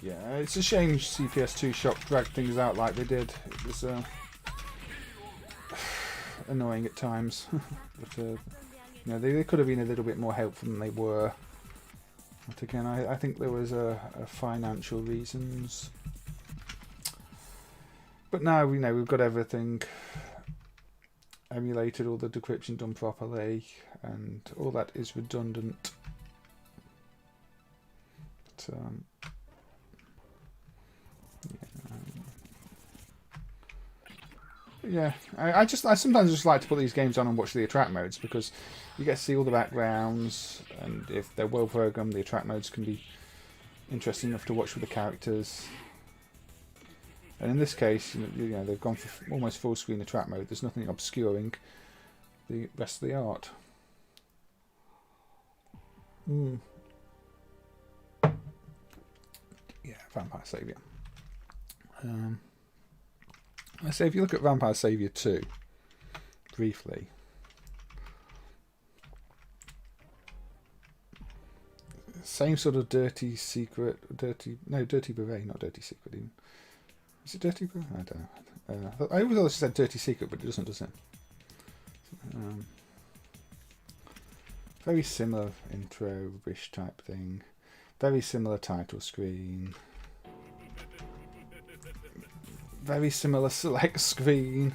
Yeah, it's a shame CPS2 Shop dragged things out like they did. It was annoying at times. But they could have been a little bit more helpful than they were. But again, I think there was a financial reasons. But now we've got everything emulated, all the decryption done properly, and all that is redundant. But, yeah, I sometimes just like to put these games on and watch the attract modes, because you get to see all the backgrounds, and if they're well programmed, the attract modes can be interesting enough to watch with the characters. And in this case, they've gone for almost full screen attract mode. There's nothing obscuring the rest of the art. Yeah, Vampire Savior. I say if you look at Vampire Savior 2 briefly, same sort of dirty beret, not dirty secret even. Is it dirty beret? I don't know. I always thought it said dirty secret, but it doesn't, does it? Very similar intro-ish type thing. Very similar title screen. Very similar select screen.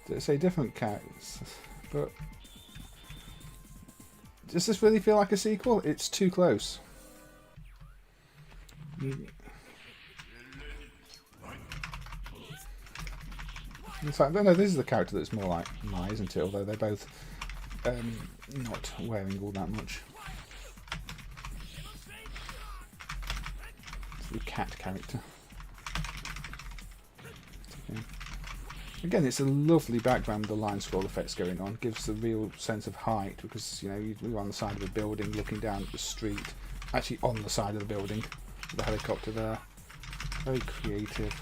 It's a different characters, but does this really feel like a sequel? It's too close. In fact, no, this is the character that's more like Mai, isn't it? Although they're both not wearing all that much. It's the cat character. Okay. Again, it's a lovely background with the line scroll effects going on. Gives the real sense of height because you're on the side of a building looking down at the street. Actually, on the side of the building, with the helicopter there. Very creative.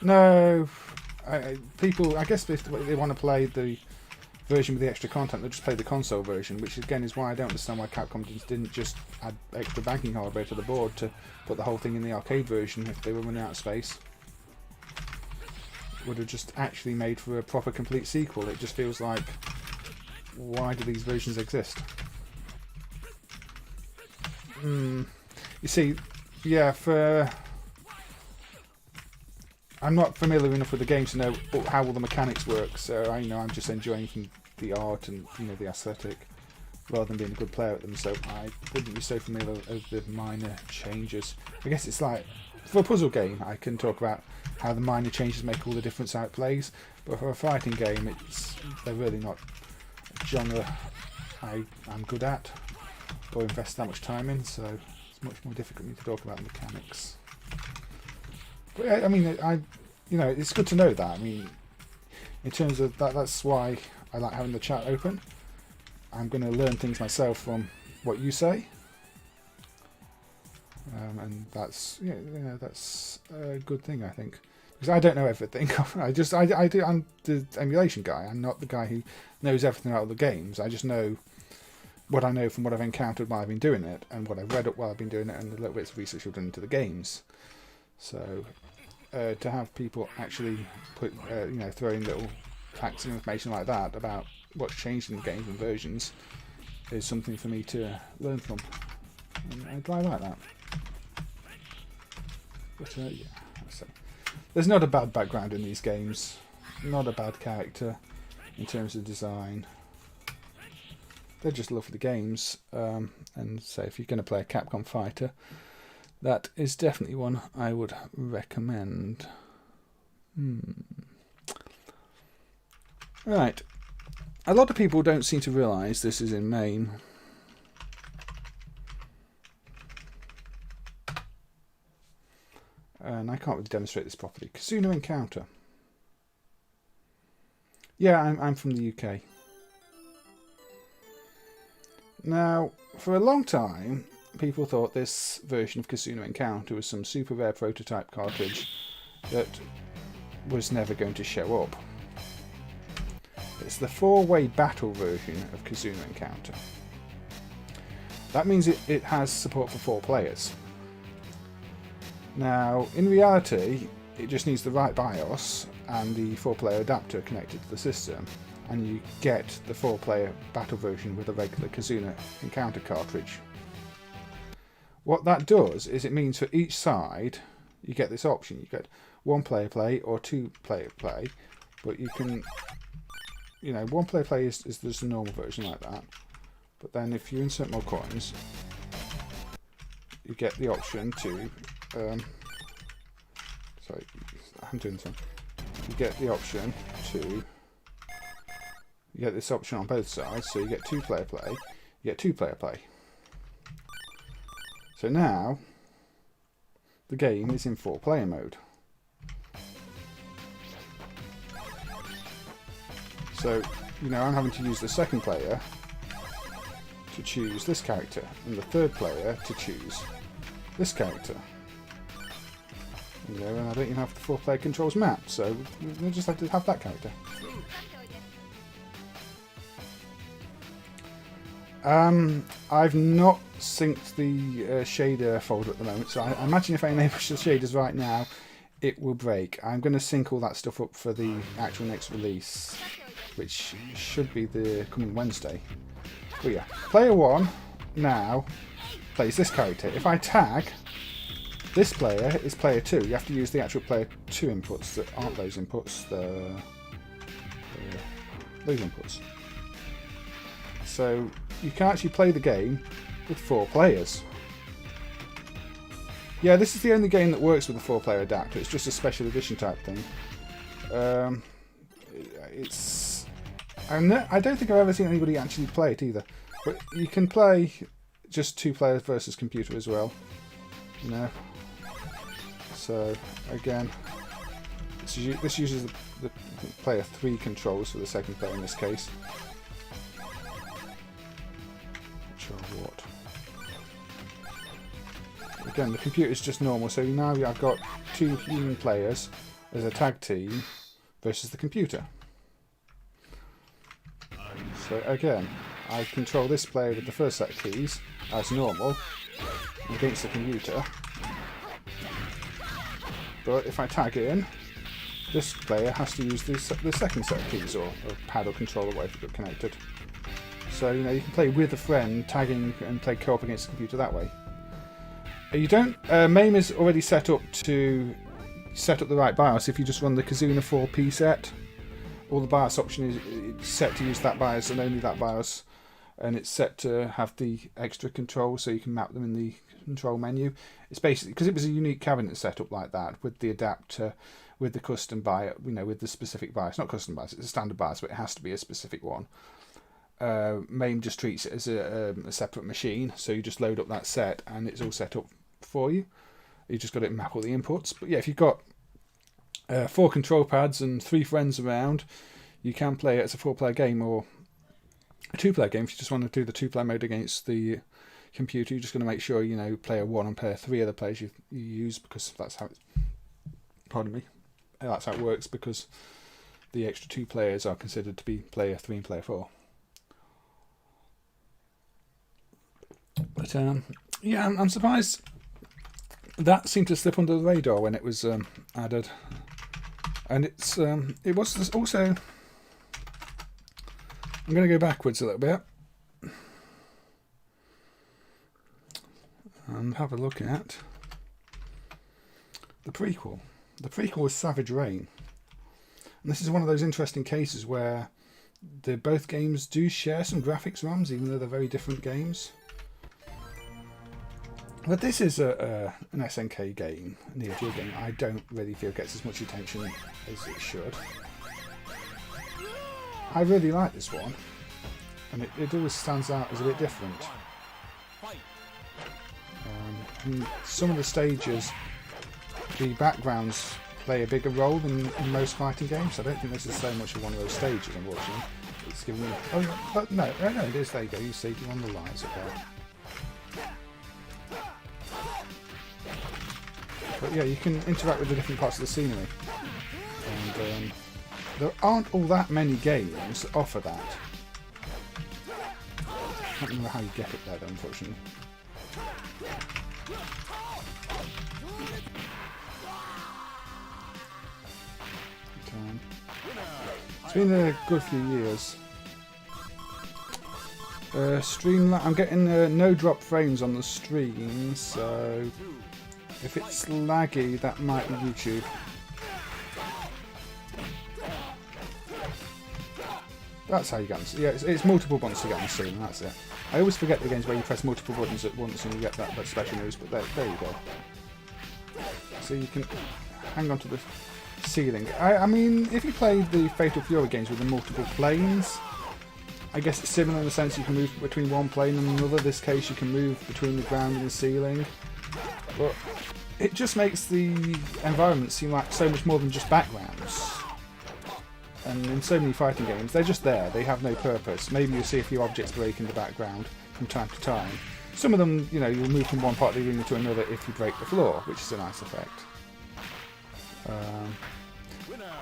No, people. I guess if they want to play the version with the extra content, they'll just play the console version, which again is why I don't understand why Capcom didn't just add extra banking hardware to the board to put the whole thing in the arcade version if they were running out of space. Would have just actually made for a proper complete sequel. It just feels like, why do these versions exist? You see, yeah, I'm not familiar enough with the game to know how all the mechanics work, so I'm just enjoying from the art and the aesthetic rather than being a good player at them, so I wouldn't be so familiar with the minor changes. I guess it's like, for a puzzle game, I can talk about how the minor changes make all the difference how it plays, but for a fighting game, they're really not a genre I'm good at or invest that much time in, so it's much more difficult for me to talk about the mechanics. But I mean, it's good to know that. I mean, in terms of that's why I like having the chat open. I'm going to learn things myself from what you say, and that's that's a good thing, I think, because I don't know everything. I'm the emulation guy. I'm not the guy who knows everything about the games. I just know what I know from what I've encountered while I've been doing it, and what I've read up while I've been doing it, and the little bits of research I've done into the games. So to have people actually put, throwing little facts and information like that about what's changed in the games and versions is something for me to learn from. And I like that. But yeah, so there's not a bad background in these games, not a bad character in terms of design. They're just lovely games, and so if you're going to play a Capcom fighter, that is definitely one I would recommend. Right. A lot of people don't seem to realise this is in MAME. And I can't really demonstrate this properly. Kizuna Encounter. Yeah, I'm from the UK. Now, for a long time, people thought this version of Kizuna Encounter was some super rare prototype cartridge that was never going to show up. It's the 4-way battle version of Kizuna Encounter. That means it has support for 4 players. Now, in reality, it just needs the right BIOS and the 4-player adapter connected to the system, and you get the 4-player battle version with a regular Kizuna Encounter cartridge. What that does is it means for each side you get this option. You get 1-player play or 2-player play, but you can, 1-player play is just a normal version like that. But then if you insert more coins, you get the option to, sorry, I'm doing this one. You get the option to, you get this option on both sides, so you get 2-player play, you get 2-player play. So now, the game is in 4-player mode. So, I'm having to use the 2nd player to choose this character, and the 3rd player to choose this character. And I don't even have the 4-player controls mapped, so we just have to have that character. I've not synced the shader folder at the moment, so I imagine if I enable the shaders right now, it will break. I'm going to sync all that stuff up for the actual next release. which should be the coming Wednesday. But yeah, player 1 now plays this character. If I tag, this player is player 2. You have to use the actual player 2 inputs that aren't those inputs, those inputs. So you can actually play the game with 4 players. Yeah, this is the only game that works with a 4-player adapter. It's just a special edition type thing. I don't think I've ever seen anybody actually play it either. But you can play just 2 players versus computer as well. You know. So again, this uses the player 3 controls for the second player in this case. Not sure what. Again, the computer is just normal, so now I've got 2 human players as a tag team versus the computer. So again, I control this player with the first set of keys as normal against the computer. But if I tag in, this player has to use the second set of keys or pad or controller, whatever you've got connected. So you know you can play with a friend, tagging and play co-op against the computer that way. You don't. MAME is already set up to set up the right BIOS. If you just run the Kizuna 4P set, all the BIOS option is set to use that BIOS and only that BIOS, and it's set to have the extra controls so you can map them in the control menu. It's basically because it was a unique cabinet setup like that with the adapter, with the custom BIOS, you know, with the specific BIOS. Not custom BIOS, it's a standard BIOS, but it has to be a specific one. MAME just treats it as a separate machine, so you just load up that set and it's all set up for you. You just got to map all the inputs. But yeah, if you've got 4 control pads and 3 friends around, you can play it as a 4-player game or a 2-player game. If you just want to do the 2-player mode against the computer, you're just going to make sure you know player 1 and player 3 are the players you use, because that's how it's. Pardon me. That's how it works, because the extra 2 players are considered to be player 3 and player 4. But yeah, I'm surprised that seemed to slip under the radar when it was added, and it was also. I'm going to go backwards a little bit and have a look at the prequel. The prequel was Savage Rain, and this is one of those interesting cases where both games do share some graphics ROMs, even though they're very different games. But this is an SNK game, a Neo Geo game. I don't really feel gets as much attention as it should. I really like this one, and it always stands out as a bit different. In some of the stages, the backgrounds play a bigger role than in most fighting games. I don't think this is so much of one of those stages, unfortunately. It's giving me. Oh, but no, it is. There you go. You see, you on the lines up there. But yeah, you can interact with the different parts of the scenery, and there aren't all that many games that offer that. I can't remember how you get it there, though, unfortunately. It's been a good few years. I'm getting no drop frames on the stream, so if it's laggy, that might be YouTube. That's how you get on. Yeah, it's multiple buttons to get on the scene, and that's it. I always forget the games where you press multiple buttons at once and you get that special news, but there you go. So you can hang on to the ceiling. I mean, if you play the Fatal Fury games with the multiple planes, I guess it's similar in the sense you can move between one plane and another. In this case, you can move between the ground and the ceiling. But it just makes the environment seem like so much more than just backgrounds. And in so many fighting games, they're just there. They have no purpose. Maybe you'll see a few objects break in the background from time to time. Some of them, you know, you'll move from one part of the arena to another if you break the floor, which is a nice effect.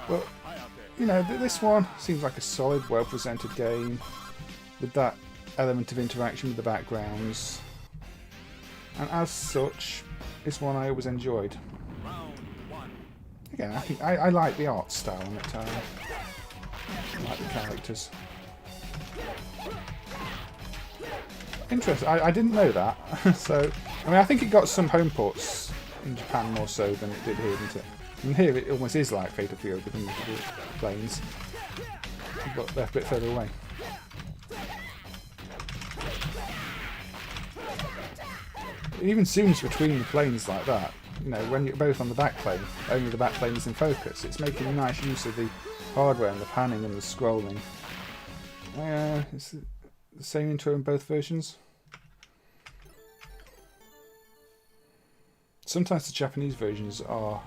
Well, you know, this one seems like a solid, well-presented game with that element of interaction with the backgrounds. And as such, it's one I always enjoyed. Again, I think I like the art style on it. like the characters. Interesting. I didn't know that. So, I mean, I think it got some home ports in Japan more so than it did here, didn't it? And here it almost is like Fatal Fury within the planes, but they're a bit further away. It even zooms between the planes like that. You know, when you're both on the back plane, only the back plane is in focus. It's making a nice use of the hardware and the panning and the scrolling. It's the same intro in both versions. Sometimes the Japanese versions are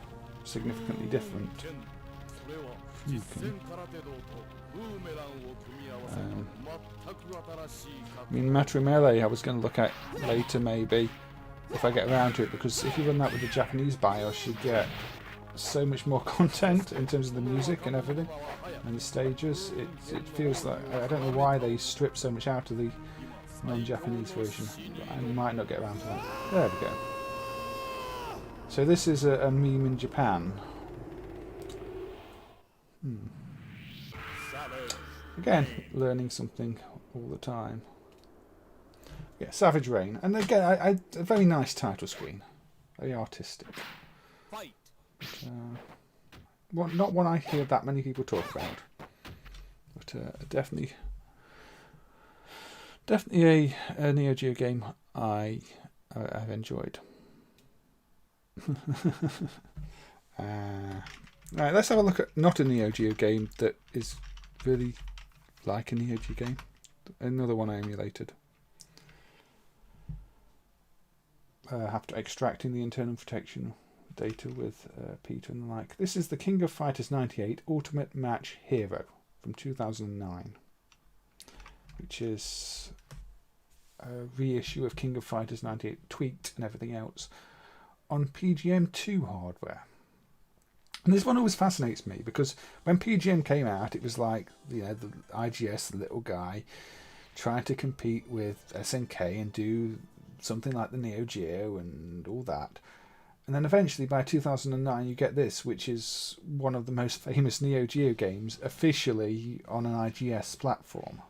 significantly different. I mean, Matru Melee I was going to look at later maybe, if I get around to it, because if you run that with the Japanese BIOS you get so much more content in terms of the music and everything, and the stages. It feels like, I don't know why they strip so much out of the non-Japanese version, and you might not get around to that. There we go. So this is a meme in Japan. Again, learning something all the time. Yeah, Savage Rain. And again, a very nice title screen. Very artistic. But, not one I hear that many people talk about. But definitely a Neo Geo game I've enjoyed. Right, let's have a look at not a Neo Geo game that is really like a Neo Geo game. Another one I emulated. After extracting the internal protection data with Peter and the like. This is the King of Fighters 98 Ultimate Match Hero from 2009, which is a reissue of King of Fighters 98 tweaked and everything else on PGM2 hardware. And this one always fascinates me because when PGM came out, it was like, you know, the IGS, the little guy, trying to compete with SNK and do something like the Neo Geo and all that. And then eventually by 2009 you get this, which is one of the most famous Neo Geo games officially on an IGS platform.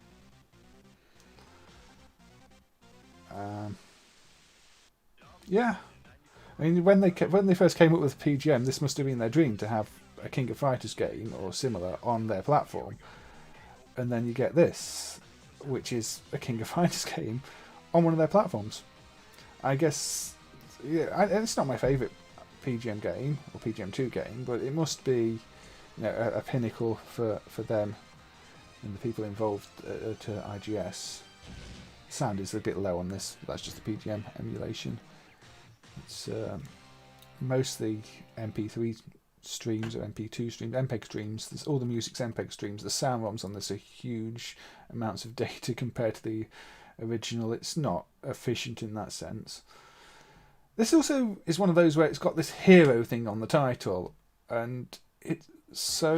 Yeah. I mean, when they first came up with PGM, this must have been their dream to have a King of Fighters game or similar on their platform. And then you get this, which is a King of Fighters game on one of their platforms. I guess, yeah, it's not my favourite PGM game or PGM2 game, but it must be, you know, a pinnacle for them and the people involved at IGS. Sound is a bit low on this. That's just the PGM emulation. It's mostly MP3 streams or MP2 streams, MPEG streams. There's all the music's MPEG streams. The sound ROMs on this are huge amounts of data compared to the original. It's not efficient in that sense. This also is one of those where it's got this hero thing on the title, and it's so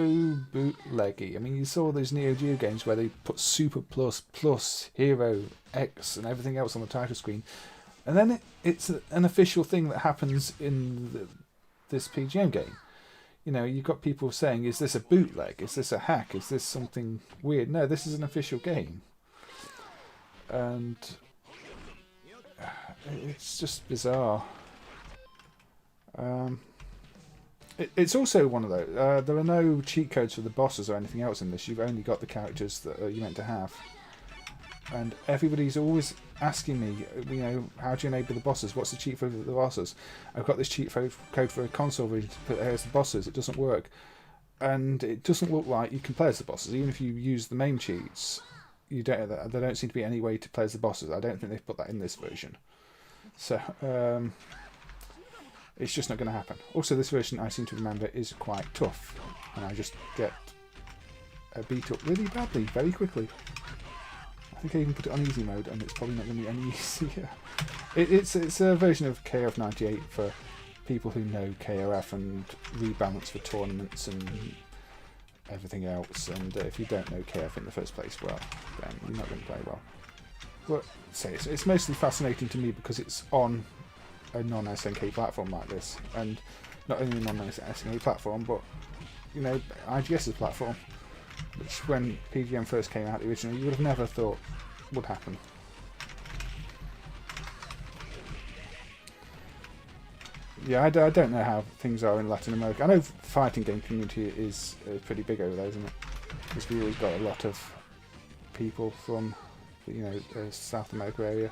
bootleggy. I mean, you saw those Neo Geo games where they put Super Plus, Hero X, and everything else on the title screen. And then it's an official thing that happens in this PGM game. You know, you've got people saying, is this a bootleg? Is this a hack? Is this something weird? No, this is an official game. And it's just bizarre. It's also one of those. There are no cheat codes for the bosses or anything else in this. You've only got the characters that you're meant to have. And everybody's always asking me, you know, how do you enable the bosses? What's the cheat code for the bosses? I've got this cheat code for a console where you put as the bosses. It doesn't work. And it doesn't look like you can play as the bosses. Even if you use the MAME cheats, there don't seem to be any way to play as the bosses. I don't think they've put that in this version. So, it's just not going to happen. Also, this version, I seem to remember, is quite tough. And I just get beat up really badly, very quickly. I think I even put it on easy mode, and it's probably not going to be any easier. It's a version of KOF 98 for people who know KOF and rebalance for tournaments and everything else. And if you don't know KOF in the first place, well, then you're not going to play well. But say it's mostly fascinating to me because it's on a non-SNK platform like this, and not only a non-SNK platform, but you know, IGS's platform. which when PGM first came out originally, you would have never thought would happen. Yeah, I don't know how things are in Latin America. I know the fighting game community is pretty big over there, isn't it? Because we always got a lot of people from, the South America area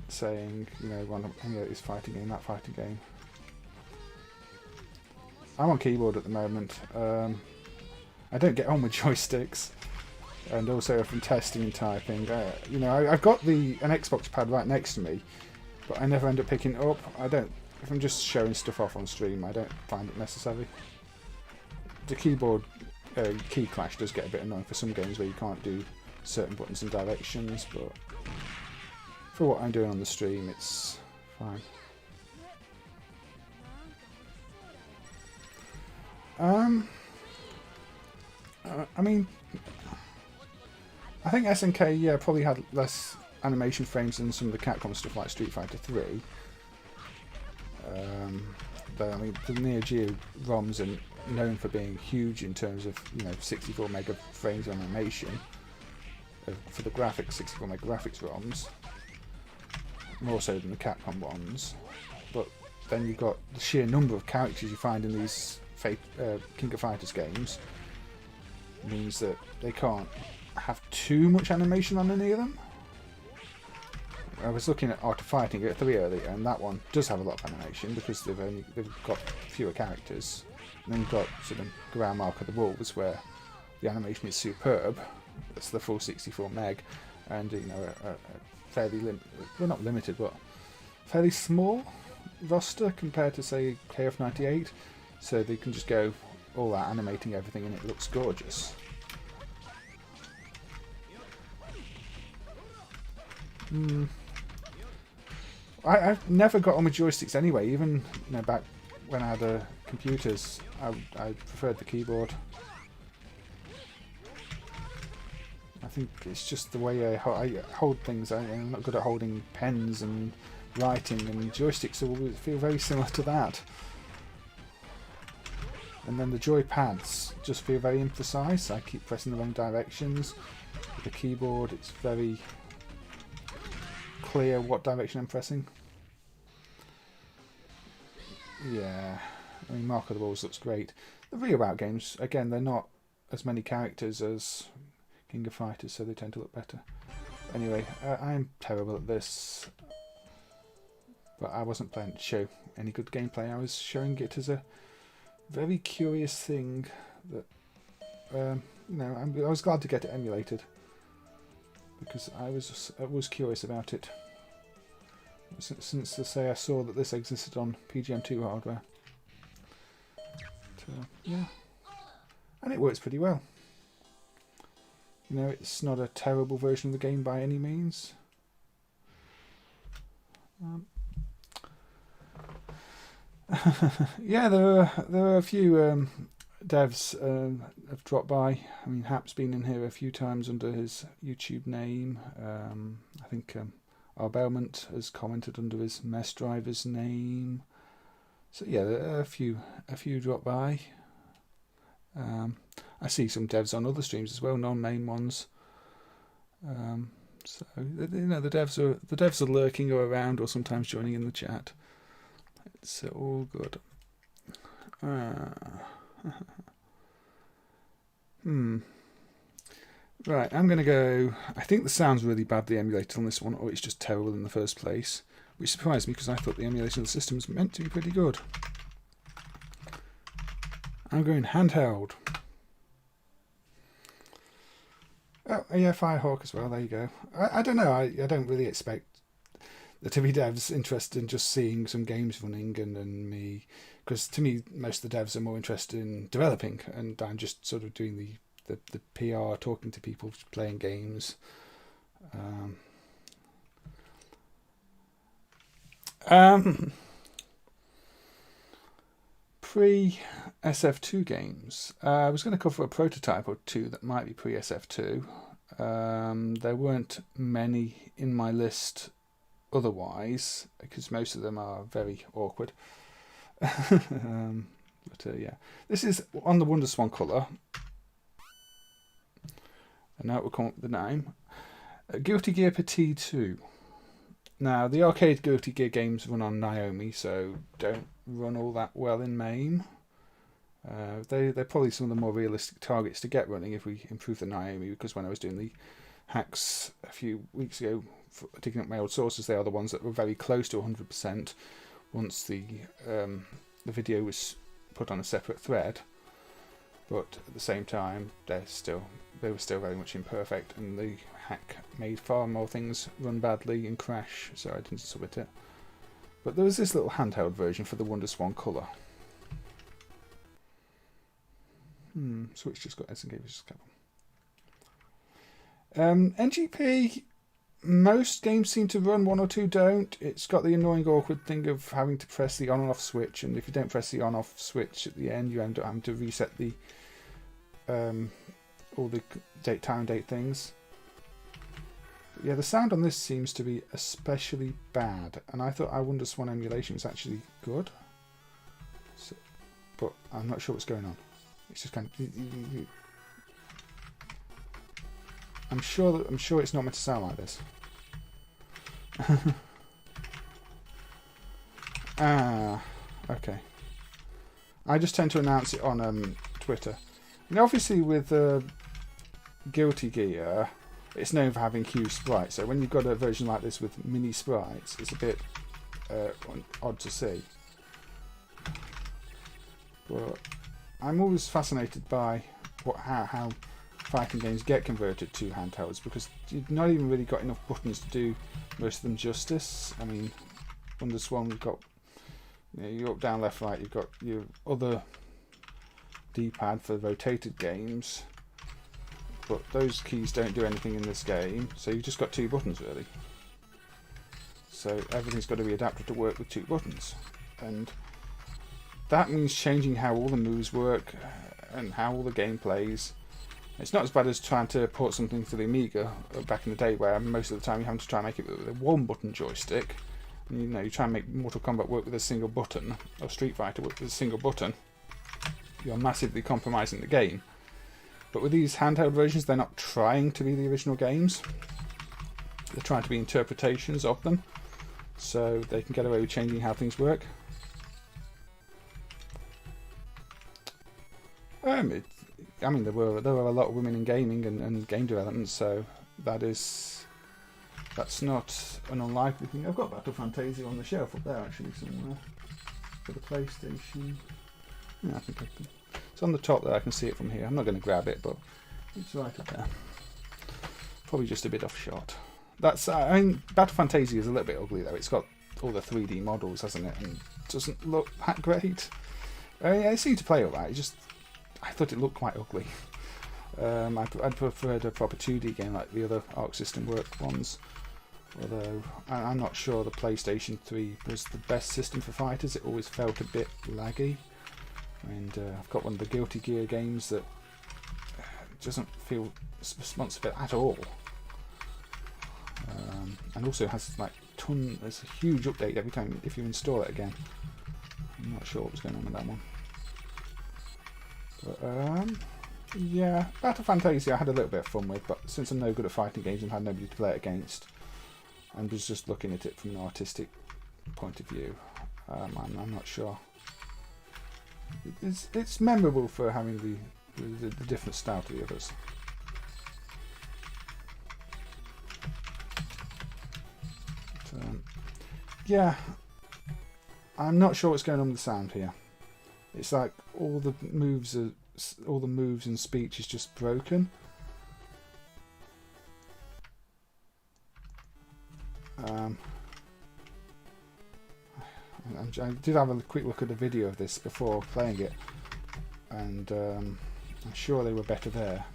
saying, one is fighting game, that fighting game. I'm on keyboard at the moment. I don't get on with joysticks, and also from testing and typing. I've got an Xbox pad right next to me, but I never end up picking it up. If I'm just showing stuff off on stream, I don't find it necessary. The keyboard key clash does get a bit annoying for some games where you can't do certain buttons and directions, but for what I'm doing on the stream, it's fine. I think SNK probably had less animation frames than some of the Capcom stuff like Street Fighter 3. The Neo Geo ROMs are known for being huge in terms of 64 mega frames of animation for the graphics, 64 mega graphics ROMs, more so than the Capcom ones. But then you've got the sheer number of characters you find in these King of Fighters games means that they can't have too much animation on any of them. I was looking at Art of Fighting at 3 earlier, and that one does have a lot of animation because they've got fewer characters. And then you've got sort of Ground Mark of the Wolves, where the animation is superb. That's the full 64 meg, and a fairly not limited, but fairly small roster compared to say KF98. So they can just go all out animating everything, and it looks gorgeous. I've never got on with joysticks anyway. Even back when I had computers, I preferred the keyboard. I think it's just the way I hold things. I'm not good at holding pens and writing, and joysticks will feel very similar to that. And then the joy pads just feel very imprecise. I keep pressing the wrong directions. With the keyboard, it's very clear what direction I'm pressing. Yeah, Mark of the Wolves looks great. The Ryuuko games, again, they're not as many characters as King of Fighters, so they tend to look better. Anyway, I'm terrible at this, but I wasn't planning to show any good gameplay. I was showing it as a very curious thing that, I was glad to get it emulated because I was curious about it since I saw that this existed on PGM2 hardware. Yeah, and it works pretty well. It's not a terrible version of the game by any means. Yeah, there are a few devs have dropped by. Hap's been in here a few times under his YouTube name. I think R. Belmont has commented under his Mess Driver's name. So yeah, there are a few drop by. I see some devs on other streams as well, non-main ones. So the devs are lurking or around, or sometimes joining in the chat. It's all good. Right, I'm going to go... I think the sound's really badly emulated on this one, or it's just terrible in the first place, which surprised me because I thought the emulation of the system was meant to be pretty good. I'm going handheld. Oh, yeah, Firehawk as well, there you go. I don't know, I don't really expect the TV devs interested in just seeing some games running and me, because to me most of the devs are more interested in developing, and I'm just sort of doing the PR, talking to people, playing games. Pre-SF2 games. I was going to cover a prototype or two that might be pre-SF2. There weren't many in my list otherwise, because most of them are very awkward. But yeah, this is on the Wonderswan colour. And now it will come up with the name. Guilty Gear Petit 2. Now, the arcade Guilty Gear games run on Naomi, so don't run all that well in MAME. They're probably some of the more realistic targets to get running if we improve the Naomi, because when I was doing the hacks a few weeks ago, digging up my old sources, they are the ones that were very close to 100% once the video was put on a separate thread. But at the same time, they were still very much imperfect, and the hack made far more things run badly and crash, so I didn't submit it. But there was this little handheld version for the Wonderswan colour. Switch just got S&G versus Capcom. NGP, most games seem to run, one or two don't. It's got the annoying awkward thing of having to press the on and off switch, and if you don't press the on off switch at the end, you end up having to reset the all the time and date things. But yeah, the sound on this seems to be especially bad, and I thought Wonderswan emulation was actually good, so, but I'm not sure what's going on. It's just kind of. I'm sure it's not meant to sound like this. Okay. I just tend to announce it on Twitter. And obviously with Guilty Gear, it's known for having huge sprites. So when you've got a version like this with mini sprites, it's a bit odd to see. But I'm always fascinated by how fighting games get converted to handhelds, because you've not even really got enough buttons to do most of them justice. I mean, Wonderswan, you've got your up, down, left, right. You've got your other D-pad for rotated games, but those keys don't do anything in this game. So you've just got two buttons really. So everything's got to be adapted to work with two buttons, and that means changing how all the moves work and how all the game plays. It's not as bad as trying to port something to the Amiga back in the day, where most of the time you have to try and make it with a one-button joystick. And, you try and make Mortal Kombat work with a single button, or Street Fighter work with a single button. You're massively compromising the game. But with these handheld versions, they're not trying to be the original games. They're trying to be interpretations of them, so they can get away with changing how things work. I mean, there were a lot of women in gaming and game development, so that's not an unlikely thing. I've got Battle Fantasia on the shelf up there actually somewhere for the PlayStation. Yeah, I think I can. It's on the top there. I can see it from here. I'm not going to grab it, but it's right up there. Probably just a bit off shot. I mean, Battle Fantasia is a little bit ugly though. It's got all the 3D models, hasn't it? And it doesn't look that great. Yeah, it seemed to play alright. I thought it looked quite ugly. I'd preferred a proper 2D game like the other Arc System Works ones. Although I'm not sure the PlayStation 3 was the best system for fighters. It always felt a bit laggy. And I've got one of the Guilty Gear games that doesn't feel responsive at all. And also has there's a huge update every time if you install it again. I'm not sure what was going on with that one. But, yeah, Battle Fantasia I had a little bit of fun with, but since I'm no good at fighting games and had nobody to play it against, and was just looking at it from an artistic point of view, I'm not sure. It's memorable for having the different style to the others. But, yeah, I'm not sure what's going on with the sound here. It's like all the moves and speech is just broken. I did have a quick look at the video of this before playing it, and I'm sure they were better there.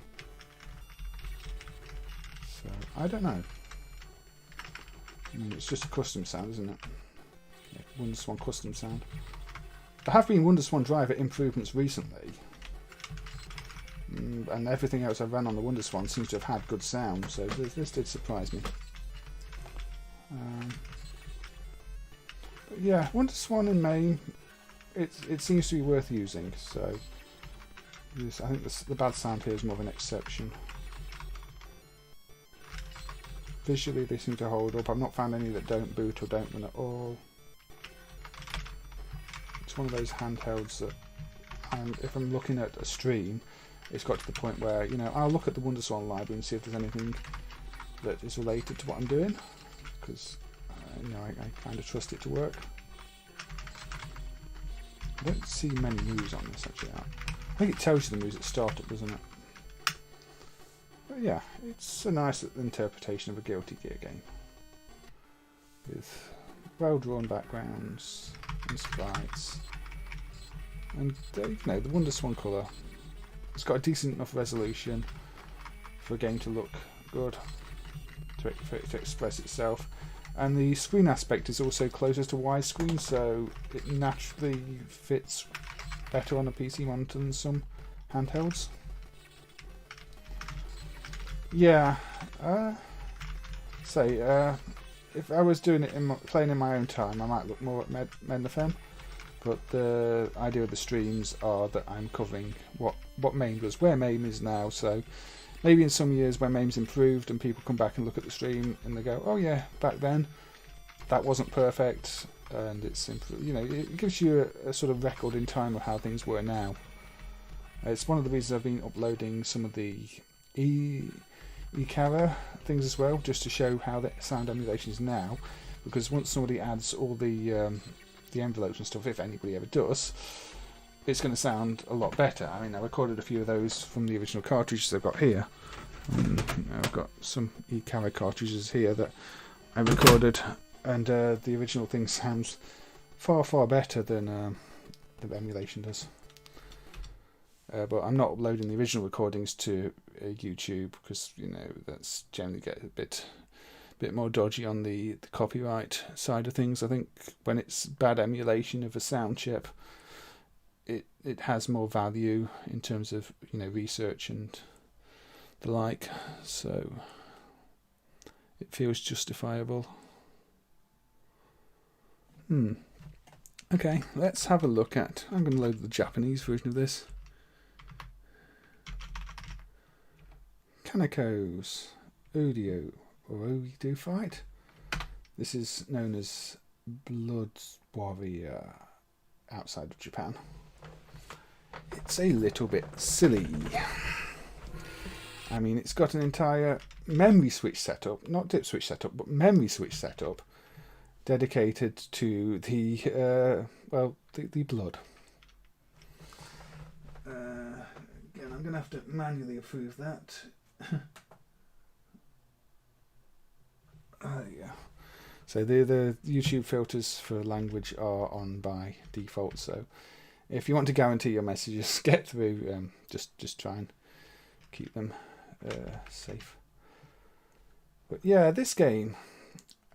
So I don't know. I mean, it's just a custom sound, isn't it? Yeah, Wonderswan custom sound. There have been Wonderswan driver improvements recently, and everything else I've run on the Wonderswan seems to have had good sound, so this did surprise me. But yeah, Wonderswan in MAME, it seems to be worth using, so I think the bad sound here is more of an exception. Visually they seem to hold up. I've not found any that don't boot or don't run at all. It's one of those handhelds that, and if I'm looking at a stream, it's got to the point where, you know, I'll look at the Wonderswan library and see if there's anything that is related to what I'm doing, because you know, I kind of trust it to work. I don't see many moves on this actually. I think it tells you the moves at startup, doesn't it? But yeah, it's a nice interpretation of a Guilty Gear game with well-drawn backgrounds and sprites, and you know, the Wonderswan colour. It's got a decent enough resolution for a game to look good, for it to express itself, and the screen aspect is also closest to widescreen, so it naturally fits better on a PC monitor than some handhelds. Yeah, if I was doing it playing in my own time, I might look more at MedNFM, but the idea of the streams are that I'm covering what MAME was, where MAME is now. So maybe in some years when MAME's improved and people come back and look at the stream and they go, oh yeah, back then that wasn't perfect, and it's improved. You know, it gives you a sort of record in time of how things were now. It's one of the reasons I've been uploading some of the eCara things as well, just to show how the sound emulation is now, because once somebody adds all the envelopes and stuff, if anybody ever does, it's going to sound a lot better. I mean, I recorded a few of those from the original cartridges I've got here. I've got some eCara cartridges here that I recorded, and the original thing sounds far better than the emulation does. But I'm not uploading the original recordings to YouTube, because you know that's generally get a bit more dodgy on the copyright side of things. I think when it's bad emulation of a sound chip, it has more value in terms of, you know, research and the like, so it feels justifiable. Okay, let's have a look at, I'm going to load the Japanese version of this. Kaneko's Oedo fight. This is known as Blood Warrior outside of Japan. It's a little bit silly. I mean, it's got an entire memory switch setup, not dip switch setup, but memory switch setup dedicated to the blood. Again, I'm going to have to manually approve that. Yeah. So the YouTube filters for language are on by default. So if you want to guarantee your messages get through, just try and keep them safe. But yeah, this game,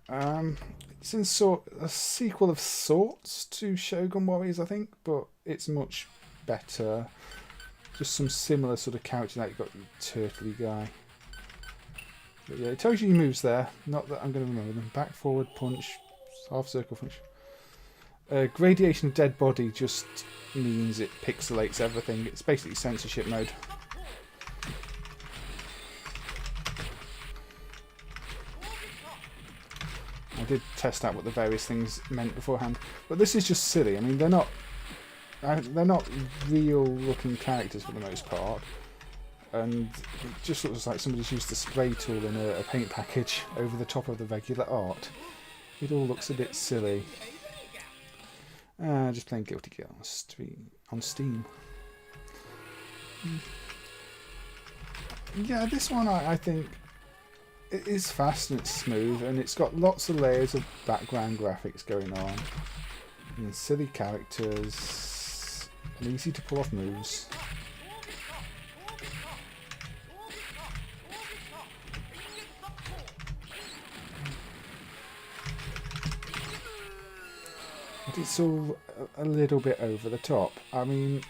it's in a sequel of sorts to Shogun Warriors, I think, but it's much better. Just some similar sort of character, like you've got the turtley guy. But yeah, it tells you your moves there. Not that I'm going to remember them. Back, forward, punch, half circle punch. Gradation of dead body just means it pixelates everything. It's basically censorship mode. I did test out what the various things meant beforehand, but this is just silly. I mean, they're not real looking characters for the most part, and it just looks like somebody's used a spray tool in a paint package over the top of the regular art. It all looks a bit silly. Just playing Guilty Gear on Steam. Yeah, this one I think it is fast and it's smooth, and it's got lots of layers of background graphics going on, and silly characters, and easy to pull off moves. But it's all a little bit over the top. I mean,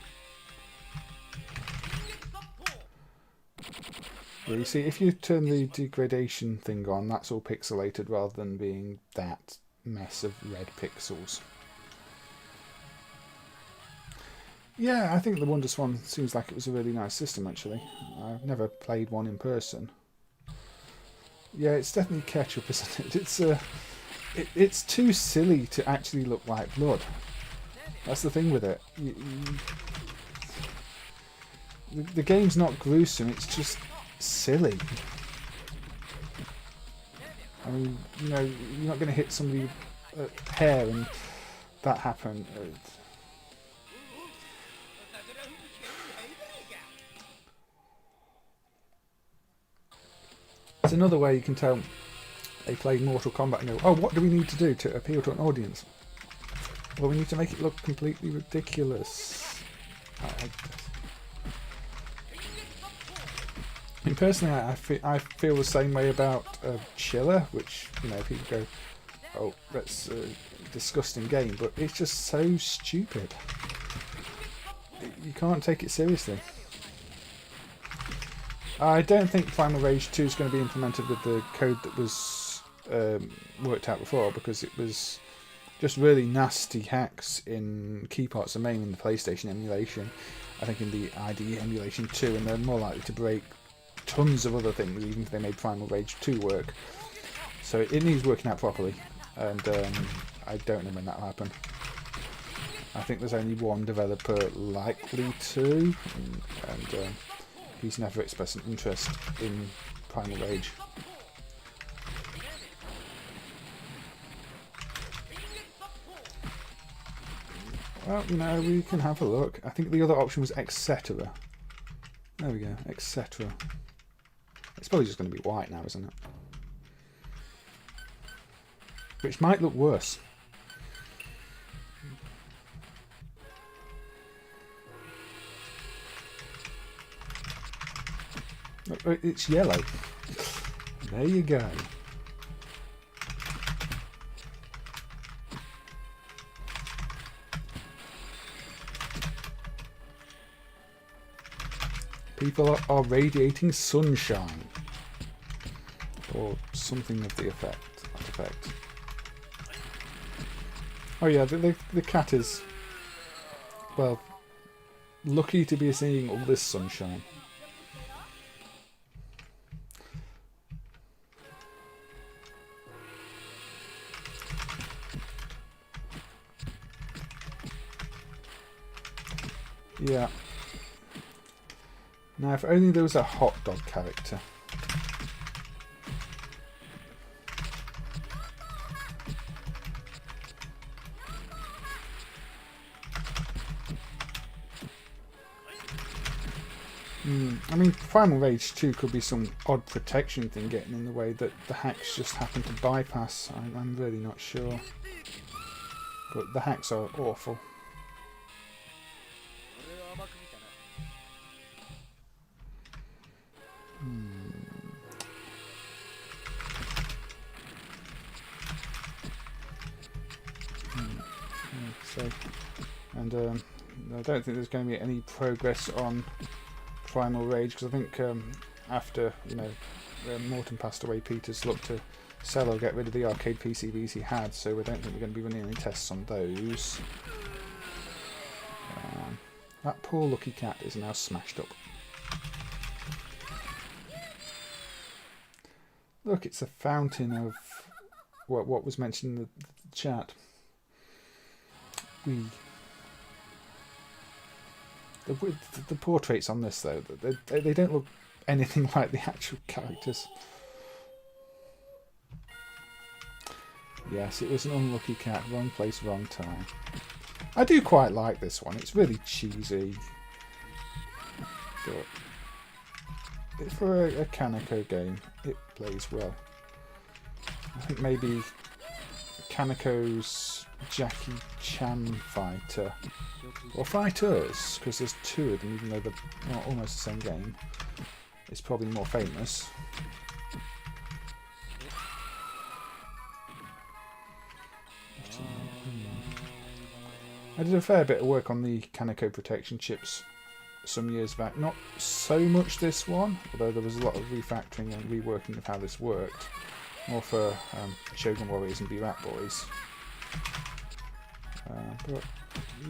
you see, if you turn the degradation thing on, that's all pixelated rather than being that mess of red pixels. Yeah, I think the Wonderswan seems like it was a really nice system, actually. I've never played one in person. Yeah, it's definitely ketchup, isn't it? It's too silly to actually look like blood. That's the thing with it. The game's not gruesome, it's just silly. I mean, you know, you're not going to hit somebody hair and that happen. It's another way you can tell they play Mortal Kombat and go, oh, what do we need to do to appeal to an audience? Well, we need to make it look completely ridiculous. I mean, personally, I feel the same way about Chiller, which, you know, people go, oh, that's a disgusting game, but it's just so stupid. You can't take it seriously. I don't think Primal Rage 2 is going to be implemented with the code that was worked out before, because it was just really nasty hacks in key parts of MAME in the PlayStation emulation. I think in the IDE emulation too, and they're more likely to break tons of other things, even if they made Primal Rage 2 work. So it needs working out properly, and I don't know when that'll happen. I think there's only one developer likely to, and he's never expressed an interest in Primal Rage. Well, you know, we can have a look. I think the other option was etc. There we go, etc. It's probably just going to be white now, isn't it? Which might look worse. It's yellow. There you go. People are radiating sunshine, or something of the effect. Oh yeah, the cat is, well, lucky to be seeing all this sunshine. Yeah. Now, if only there was a hot dog character. I mean, Primal Rage 2 could be some odd protection thing getting in the way that the hacks just happen to bypass. I'm really not sure. But the hacks are awful. And I don't think there's going to be any progress on Primal Rage, because I think after, you know, Morton passed away, Peter's looked to sell or get rid of the arcade PCBs he had, so I don't think we're going to be running any tests on those. That poor lucky cat is now smashed up. Look, it's a fountain of what was mentioned in the chat. The portraits on this, though, they don't look anything like the actual characters. Yes, it was an unlucky cat. Wrong place, wrong time. I do quite like this one. It's really cheesy. But for a Kaneko game, it plays well. I think maybe Kaneko's Jackie Chan fighter, or fighters, because there's two of them, even though they're not almost the same game, is probably more famous. I did a fair bit of work on the Kaneko protection chips some years back. Not so much this one, although there was a lot of refactoring and reworking of how this worked. More for Shogun Warriors and B-Rat Boys. But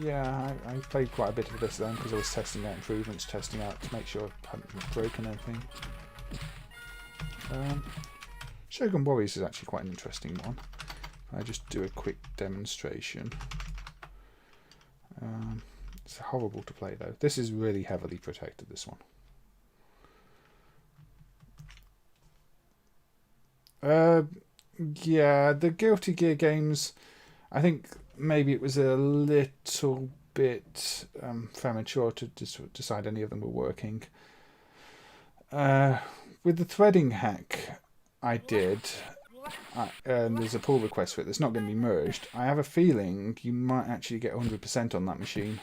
yeah, I played quite a bit of this then, because I was testing out improvements, testing out to make sure I hadn't broken anything. Shogun Warriors is actually quite an interesting one. I just do a quick demonstration. It's horrible to play though. This is really heavily protected, this one. Yeah, the Guilty Gear games, I think maybe it was a little bit premature to decide any of them were working. With the threading hack I did, there's a pull request for it that's not going to be merged. I have a feeling you might actually get 100% on that machine,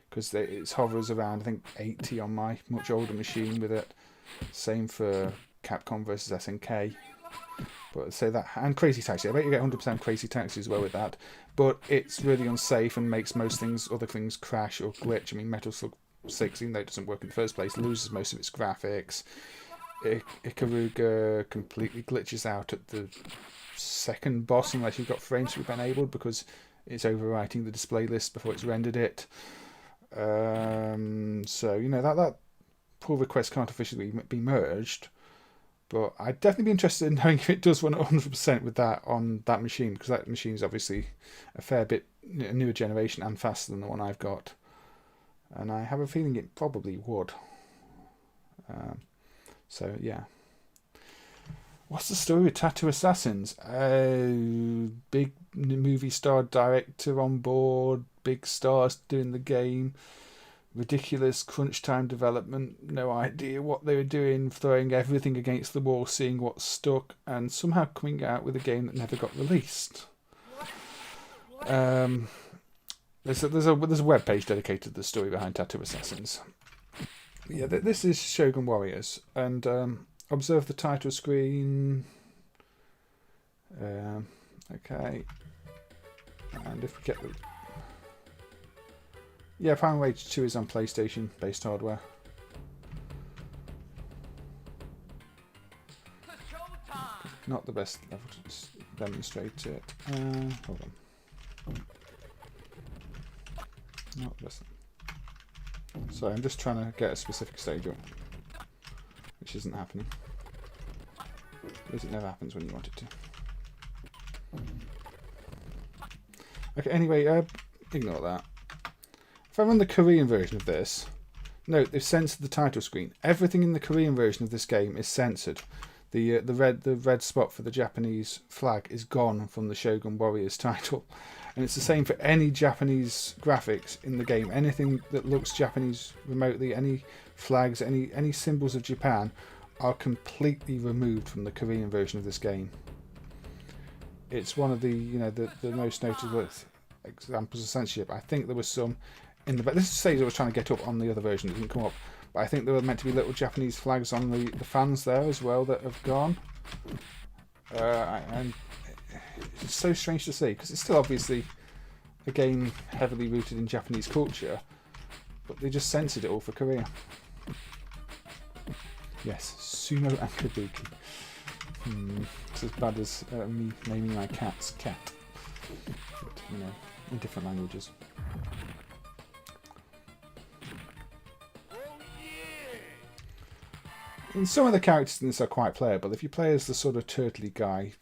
because it hovers around, I think, 80 on my much older machine with it. Same for Capcom versus SNK. But say that, and Crazy Taxi, I bet you get 100% Crazy Taxi as well with that. But it's really unsafe and makes most other things crash or glitch. I mean, Metal Slug 6, even though it doesn't work in the first place, loses most of its graphics. Ikaruga completely glitches out at the second boss unless you've got frame sweep enabled, because it's overwriting the display list before it's rendered it. So, you know, that pull request can't officially be merged. But I'd definitely be interested in knowing if it does run at 100% with that on that machine, because that machine is obviously a fair bit newer generation and faster than the one I've got. And I have a feeling it probably would. So, yeah. What's the story with Tattoo Assassins? Big movie star director on board, big stars doing the game. Ridiculous crunch time development, no idea what they were doing, throwing everything against the wall, seeing what stuck, and somehow coming out with a game that never got released. There's a web page dedicated to the story behind Tattoo Assassins. Yeah, this is Shogun Warriors, and observe the title screen. Okay, and if we get the Primal Rage 2 is on PlayStation-based hardware. Not the best level to demonstrate it. Hold on. Not the best. Sorry, I'm just trying to get a specific stage up, which isn't happening. Because it never happens when you want it to. Okay, anyway, ignore that. If I run the Korean version of this, note they've censored the title screen. Everything in the Korean version of this game is censored. The red spot for the Japanese flag is gone from the Shogun Warriors title, and it's the same for any Japanese graphics in the game. Anything that looks Japanese remotely, any flags, any symbols of Japan, are completely removed from the Korean version of this game. It's one of the the most notable examples of censorship. I think there was some. This stage I was trying to get up on the other version, it didn't come up, but I think there were meant to be little Japanese flags on the fans there as well that have gone. And it's so strange to see, because it's still obviously a game heavily rooted in Japanese culture, but they just censored it all for Korea. Yes, Sumo and Kabuki. It's as bad as me naming my cat's cat, but, in different languages. And some of the characters in this are quite playable. If you play as the sort of turtley guy,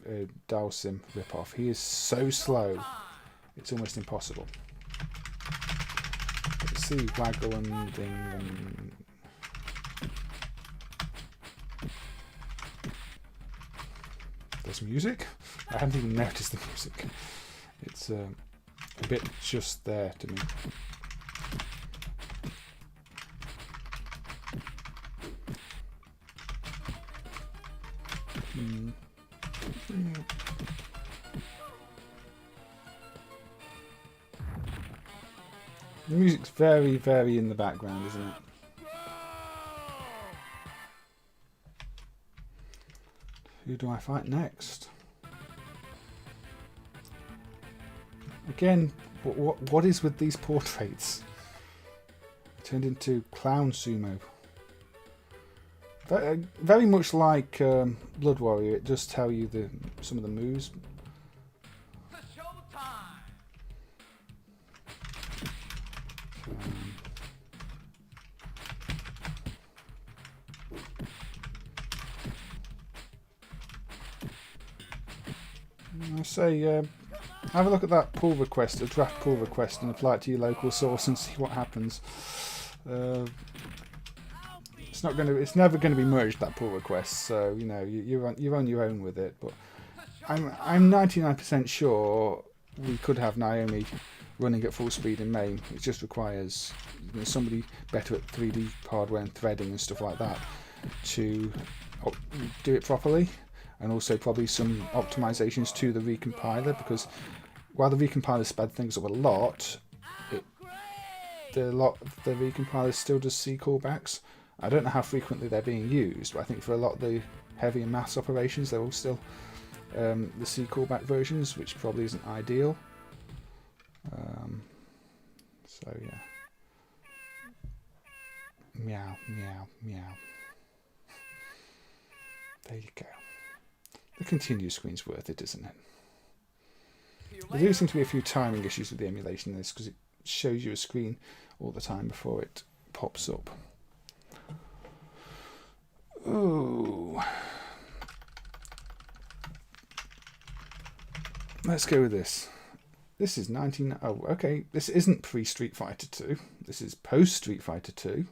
Dalsim ripoff, he is so slow, it's almost impossible. Let's see, waggle and ding and... There's music? I haven't even noticed the music. It's a bit just there to me. The music's very, very in the background, isn't it? Who do I fight next? Again, what is with these portraits? Turned into clown sumo. Very much like Blood Warrior, it does tell you some of the moves. I say, have a look at that pull request, a draft pull request, and apply it to your local source and see what happens. It's never going to be merged, that pull request. So you know you're on your own with it. But I'm 99% sure we could have Naomi running at full speed in MAME. It just requires somebody better at 3D hardware and threading and stuff like that to do it properly, and also probably some optimizations to the recompiler, because while the recompiler sped things up a lot, the recompiler still does C callbacks. I don't know how frequently they're being used, but I think for a lot of the heavy and mass operations they're all still the C callback versions, which probably isn't ideal. So yeah. Meow, meow, meow. There you go. The continue screen's worth it, isn't it? There do seem to be a few timing issues with the emulation in this, because it shows you a screen all the time before it pops up. Ooh. Let's go with this. This is 19... Oh, okay. This isn't pre-Street Fighter 2. This is post-Street Fighter 2.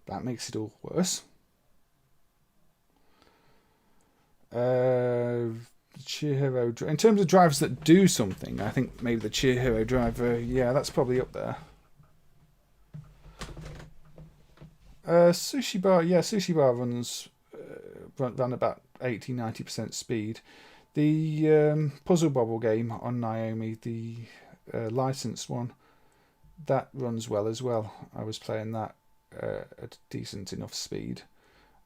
That makes it all worse. Chihiro... In terms of drivers that do something, I think maybe the Chihiro driver, yeah, that's probably up there. Sushi Bar, yeah, Sushi Bar runs run about 80-90% speed. The Puzzle Bobble game on Naomi, the licensed one, that runs well as well. I was playing that at decent enough speed.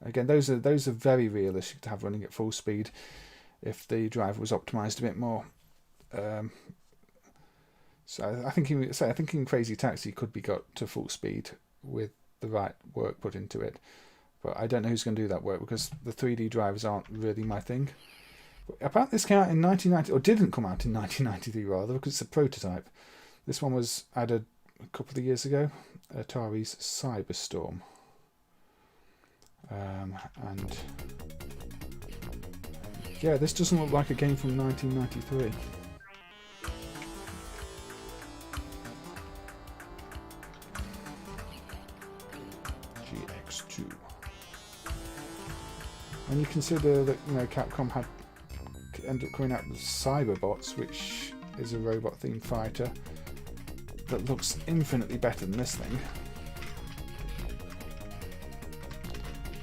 Again, those are very realistic to have running at full speed if the driver was optimized a bit more. So I think in Crazy Taxi could be got to full speed with the right work put into it, but I don't know who's going to do that work, because the 3D drivers aren't really my thing. But apparently this came out in 1990, or didn't come out in 1993 rather, because it's a prototype. This one was added a couple of years ago, Atari's Cyberstorm. And yeah, this doesn't look like a game from 1993. GX2. When you consider that, you know, Capcom had ended up coming out with Cyberbots, which is a robot-themed fighter that looks infinitely better than this thing.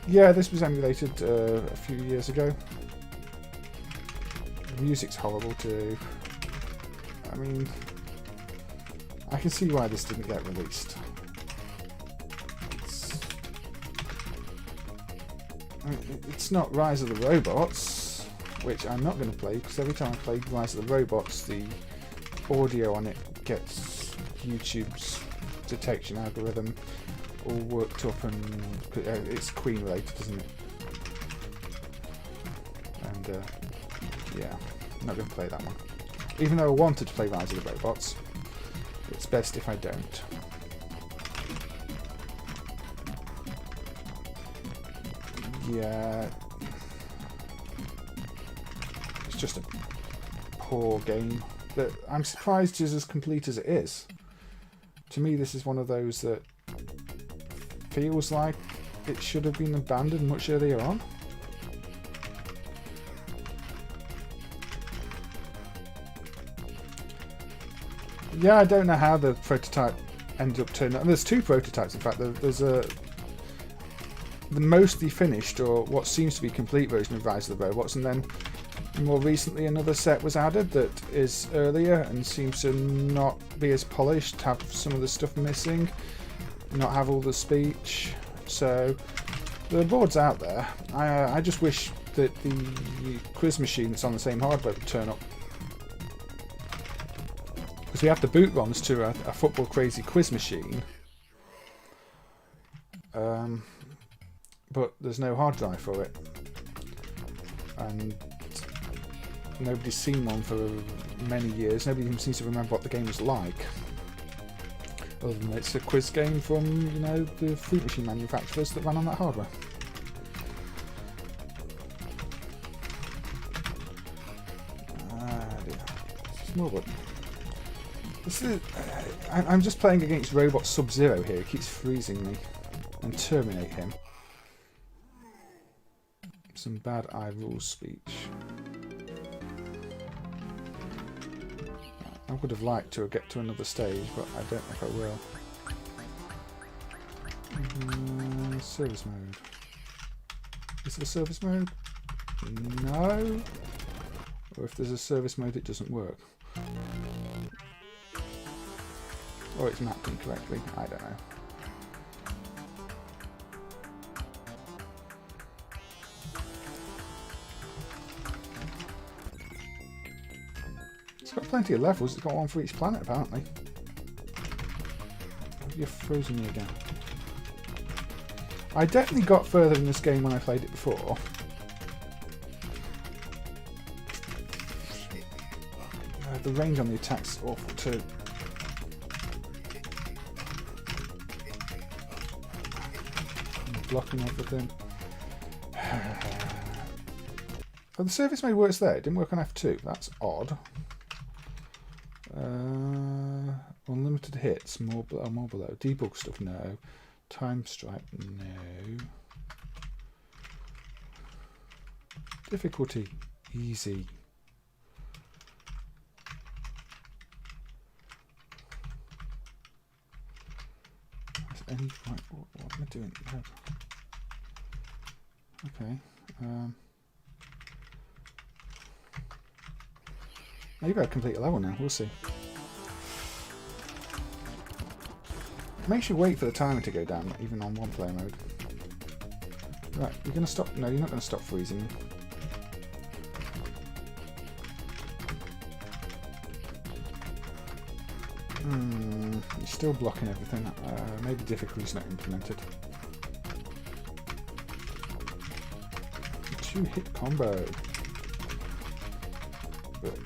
Yeah, this was emulated a few years ago. The music's horrible too. I mean, I can see why this didn't get released. It's not Rise of the Robots, which I'm not going to play, because every time I play Rise of the Robots, the audio on it gets YouTube's detection algorithm all worked up, and it's Queen related, isn't it? And yeah, I'm not going to play that one. Even though I wanted to play Rise of the Robots, it's best if I don't. Yeah, it's just a poor game that I'm surprised is as complete as it is. To me, this is one of those that feels like it should have been abandoned much earlier on. Yeah, I don't know how the prototype ended up turning out. There's two prototypes, in fact. There's the mostly finished, or what seems to be complete version of Rise of the Robots, and then more recently another set was added that is earlier and seems to not be as polished, have some of the stuff missing, not have all the speech. So the board's out there. I just wish that the quiz machine that's on the same hardware would turn up, because we have the boot ROMs to a football crazy quiz machine. But there's no hard drive for it, and nobody's seen one for many years. Nobody even seems to remember what the game was like, other than it's a quiz game from, you know, the fruit machine manufacturers that ran on that hardware. Small button. This is, I'm just playing against Robot Sub-Zero here. He keeps freezing me. And terminate him. Some bad eye rules speech. I would have liked to get to another stage, but I don't know if I will. Service mode. Is it a service mode? No. Or if there's a service mode, it doesn't work. Or it's mapped incorrectly. I don't know. It's got plenty of levels. It's got one for each planet, apparently. You've frozen me again. I definitely got further in this game when I played it before. The range on the attack's awful too. I'm blocking everything. Oh, the service mode works there. It didn't work on F2. That's odd. Unlimited hits. More below. Debug stuff. No. Time strike. No. Difficulty. Easy. Right, what am I doing? Okay. Maybe I'll complete a level now. We'll see. It makes you wait for the timer to go down, even on one player mode. Right, you're going to stop. No, you're not going to stop freezing. You're still blocking everything. Maybe difficulty's not implemented. 2-hit combo. But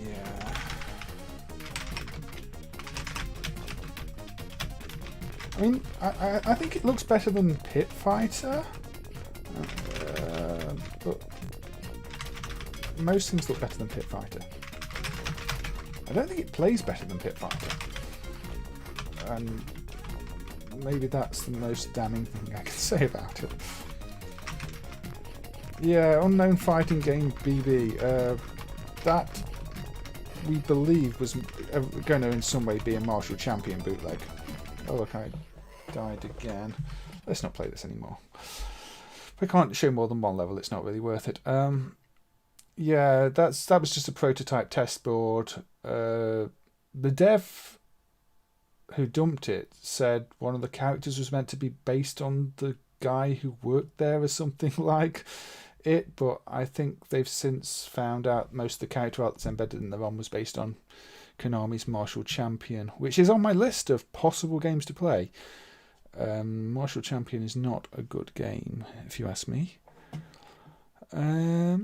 yeah. I mean, I think it looks better than Pit Fighter. But most things look better than Pit Fighter. I don't think it plays better than Pit Fighter. And maybe that's the most damning thing I can say about it. Yeah, unknown fighting game BB. That we believe was going to in some way be a Martial Champion bootleg. Oh look, I died again. Let's not play this anymore. If I can't show more than one level, it's not really worth it. Yeah, that was just a prototype test board. The dev who dumped it said one of the characters was meant to be based on the guy who worked there or something like it, but I think they've since found out most of the character art that's embedded in the ROM was based on Konami's Martial Champion, which is on my list of possible games to play. Martial Champion is not a good game, if you ask me. I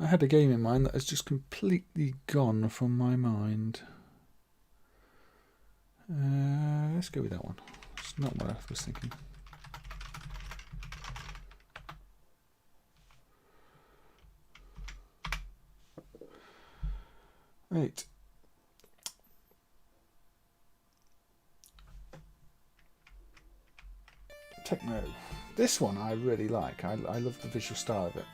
had a game in mind that has just completely gone from my mind. Let's go with that one. It's not what I was thinking. Right. Tecmo. This one I really like. I love the visual style of it.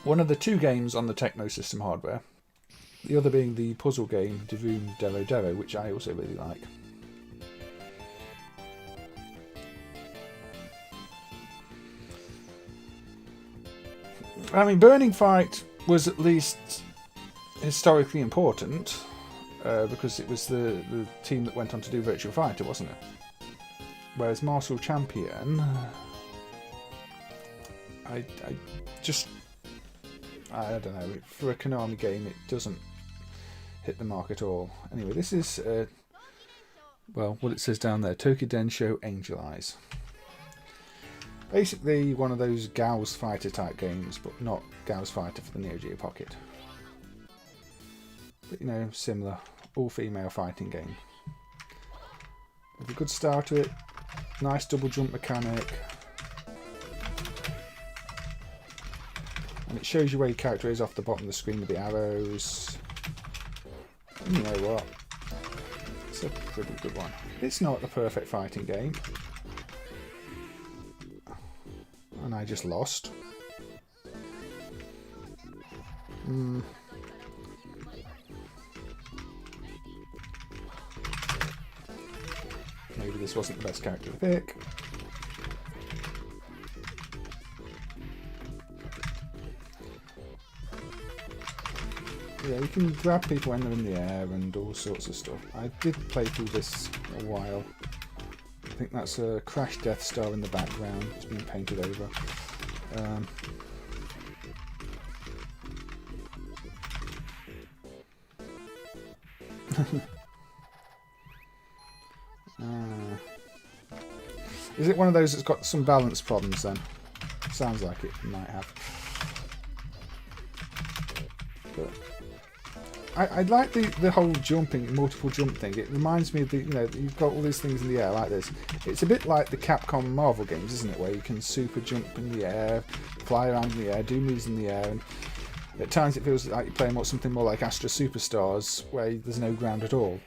One of the two games on the Tecmo system hardware, the other being the puzzle game Devum Dero Dero, which I also really like. I mean, Burning Fight was at least historically important because it was the team that went on to do Virtua Fighter, wasn't it? Whereas Martial Champion, I don't know, for a Konami game it doesn't hit the mark at all. Anyway, this is, well, what it says down there, Toukidenshou Angel Eyes. Basically one of those Gauss Fighter type games, but not Gauss Fighter for the Neo Geo Pocket. But you know, similar all-female fighting game. With a good start to it, nice double jump mechanic, and it shows you where your character is off the bottom of the screen with the arrows. And you know what? It's a pretty good one. It's not the perfect fighting game. And I just lost. Maybe this wasn't the best character to pick. Yeah, you can grab people when they're in the air and all sorts of stuff. I did play through this a while. I think that's a Crash Death Star in the background. It's been painted over. Is it one of those that's got some balance problems then? Sounds like it might have. But I like the whole jumping, multiple jump thing. It reminds me of the, you know, you've got all these things in the air like this. It's a bit like the Capcom Marvel games, isn't it? Where you can super jump in the air, fly around in the air, do moves in the air, and at times it feels like you're playing something more like Astro Superstars, where there's no ground at all.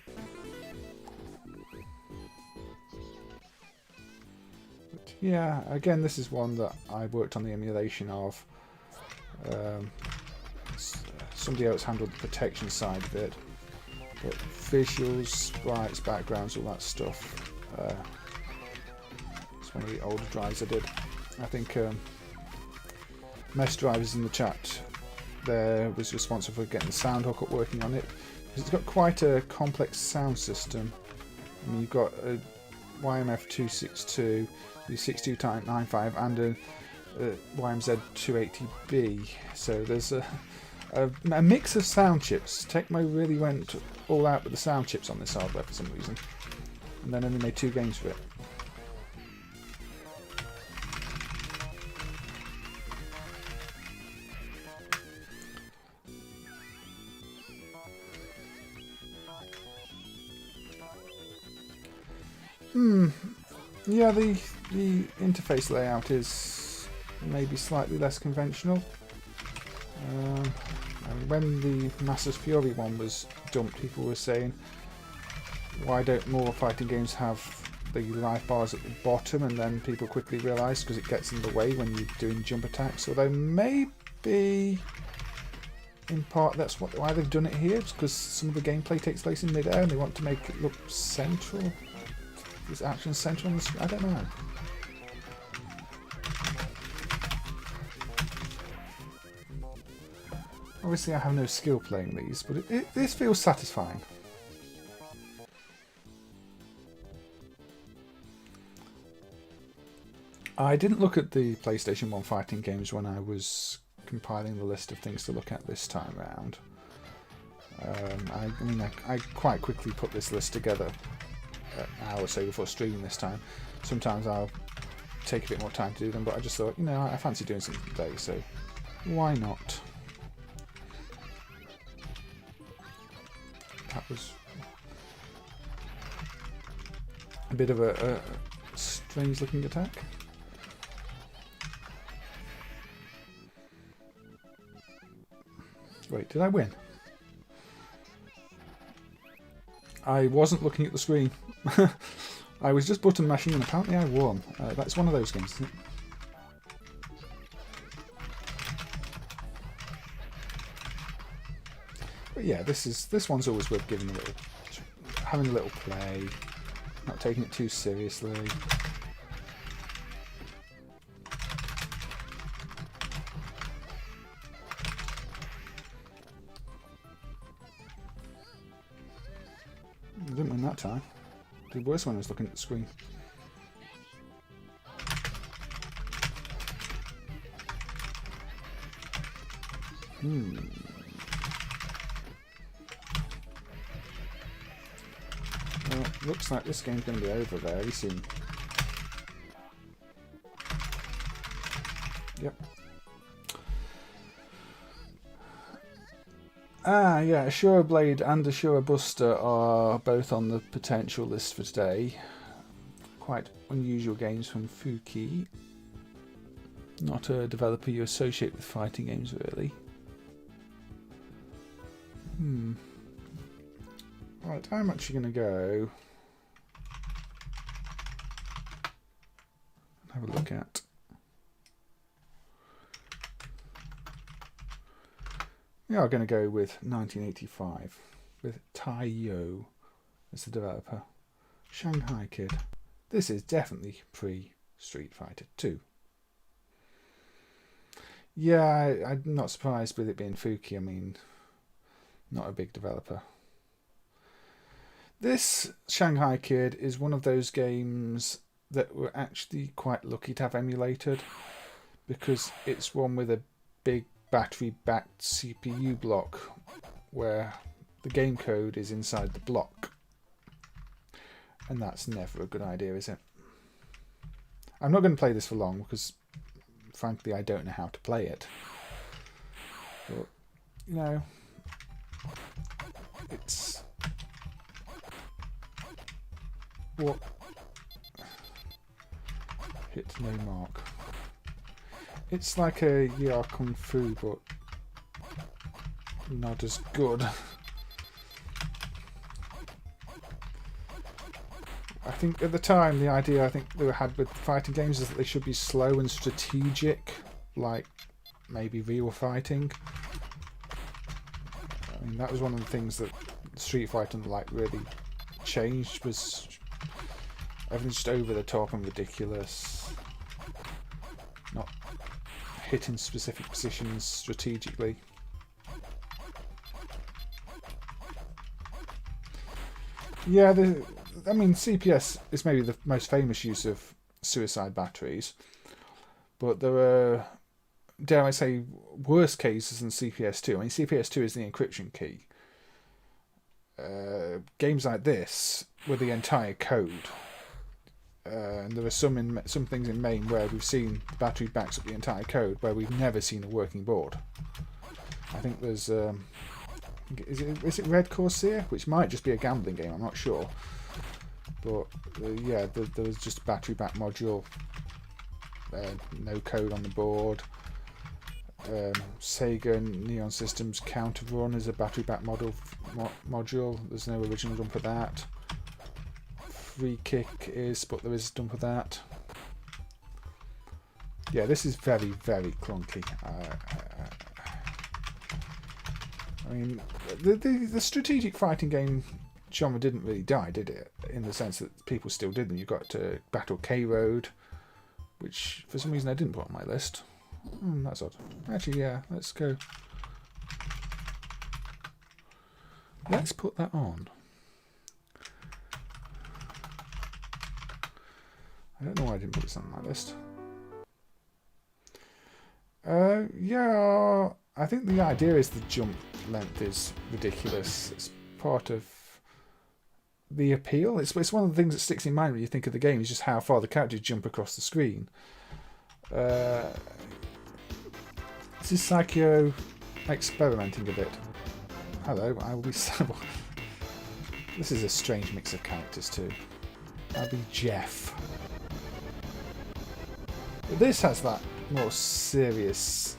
But yeah, again, this is one that I worked on the emulation of. Somebody else handled the protection side of it, but visuals, sprites, backgrounds, all that stuff. It's one of the older drives I did. I think Mesh Drivers in the chat there was responsible for getting the sound hookup working on it, because it's got quite a complex sound system. I mean, you've got a YMF 262, the 6295, and a YMZ 280B. So there's a mix of sound chips. Tecmo really went all out with the sound chips on this hardware for some reason, and then only made 2 games for it. Yeah, the interface layout is maybe slightly less conventional. And when the Masters Fury one was dumped, people were saying, why don't more fighting games have the life bars at the bottom? And then people quickly realised, because it gets in the way when you're doing jump attacks. Although maybe in part that's why they've done it here, because some of the gameplay takes place in mid-air and they want to make it look central. Is action central on the screen? I don't know. Obviously I have no skill playing these, but this feels satisfying. I didn't look at the PlayStation 1 fighting games when I was compiling the list of things to look at this time round. I quite quickly put this list together an hour or so before streaming this time. Sometimes I'll take a bit more time to do them, but I just thought, you know, I fancy doing something today, so why not? That was a bit of a strange looking attack. Wait, did I win? I wasn't looking at the screen. I was just button mashing and apparently I won. That's one of those games, isn't it? But yeah, this one's always worth having a little play, not taking it too seriously. I didn't win that time. Did worse when I was looking at the screen. Well, looks like this game's going to be over very soon. Yep. Ah, yeah, Ashura Blade and Ashura Buster are both on the potential list for today. Quite unusual games from Fuki. Not a developer you associate with fighting games, really. Right, how much are you going to go? Have a look at. We are going to go with 1985 with Taiyo as the developer. Shanghai Kid. This is definitely pre-Street Fighter 2. Yeah, I'm not surprised with it being Fuki. I mean, not a big developer. This Shanghai Kid is one of those games that we're actually quite lucky to have emulated, because it's one with a big battery-backed CPU block where the game code is inside the block. And that's never a good idea, is it? I'm not going to play this for long because, frankly, I don't know how to play it. But, you know, it's... what? Hit no mark. It's like a Ya Kung Fu, but not as good. I think at the time, the idea I think they had with fighting games is that they should be slow and strategic, like maybe real fighting. I mean, that was one of the things that Street Fighter like really changed, was everything's just over the top and ridiculous, not hitting specific positions strategically. Yeah, I mean, CPS is maybe the most famous use of suicide batteries, but there are, dare I say, worse cases than CPS2. I mean, CPS2 is the encryption key. Games like this were the entire code. And there are some things in MAME where we've seen the battery backs up the entire code, where we've never seen a working board. I think there's is it Red Corsair, which might just be a gambling game, I'm not sure, but yeah, there was just a battery back module, no code on the board. Sega Neon Systems Counter Run is a battery back module. There's no original done for that. Free Kick is, but there is done for that. Yeah, this is very, very clunky. I mean, the strategic fighting game genre didn't really die, did it? In the sense that people still did them. You've got Battle K Road, which for some reason I didn't put on my list. That's odd. Actually, yeah, let's go. Let's put that on. I don't know why I didn't put this on my list. Yeah, I think the idea is the jump length is ridiculous. It's part of the appeal. It's one of the things that sticks in mind when you think of the game, is just how far the characters jump across the screen. This is Psycho experimenting a bit. Hello, I will be Sable. This is a strange mix of characters too. I'll be Jeff. But this has that more serious,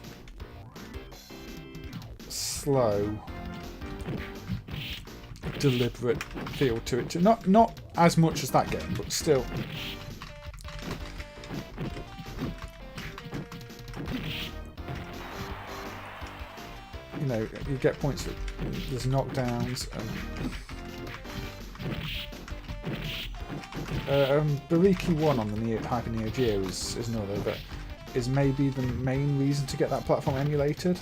slow, deliberate feel to it. Not as much as that game, but still. You know, you get points that there's knockdowns and Buriki One on the Hyper Neo Geo is another that is maybe the main reason to get that platform emulated,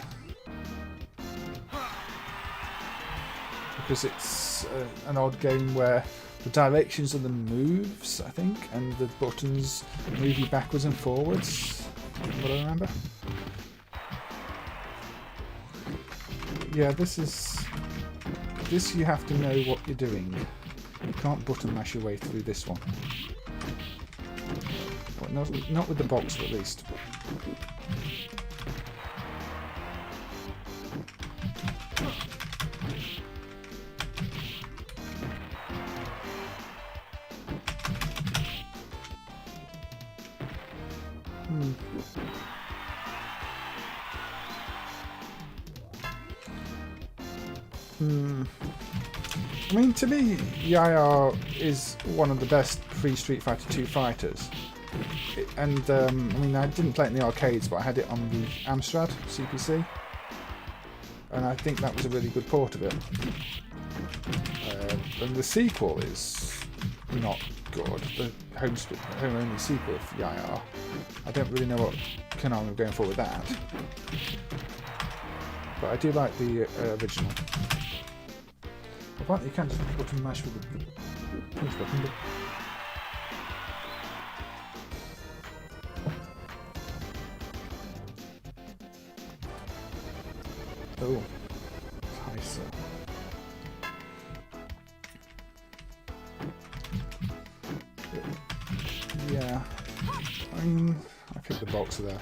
because it's an odd game where the directions of the moves, I think, and the buttons move you backwards and forwards, what I remember. Yeah, this you have to know what you're doing. You can't button mash your way through this one. Well, not with the box, at least. I mean, to me, Yaya is one of the best pre-Street Fighter 2 fighters. I mean, I didn't play it in the arcades, but I had it on the Amstrad CPC. And I think that was a really good port of it. And the sequel is not good. The home-only sequel of Yaya. I don't really know what Konami are going for with that. But I do like the original. Apparently you can't just button mash with the punch button, but... Oh, nice. Yeah, I mean, I picked the boxer there.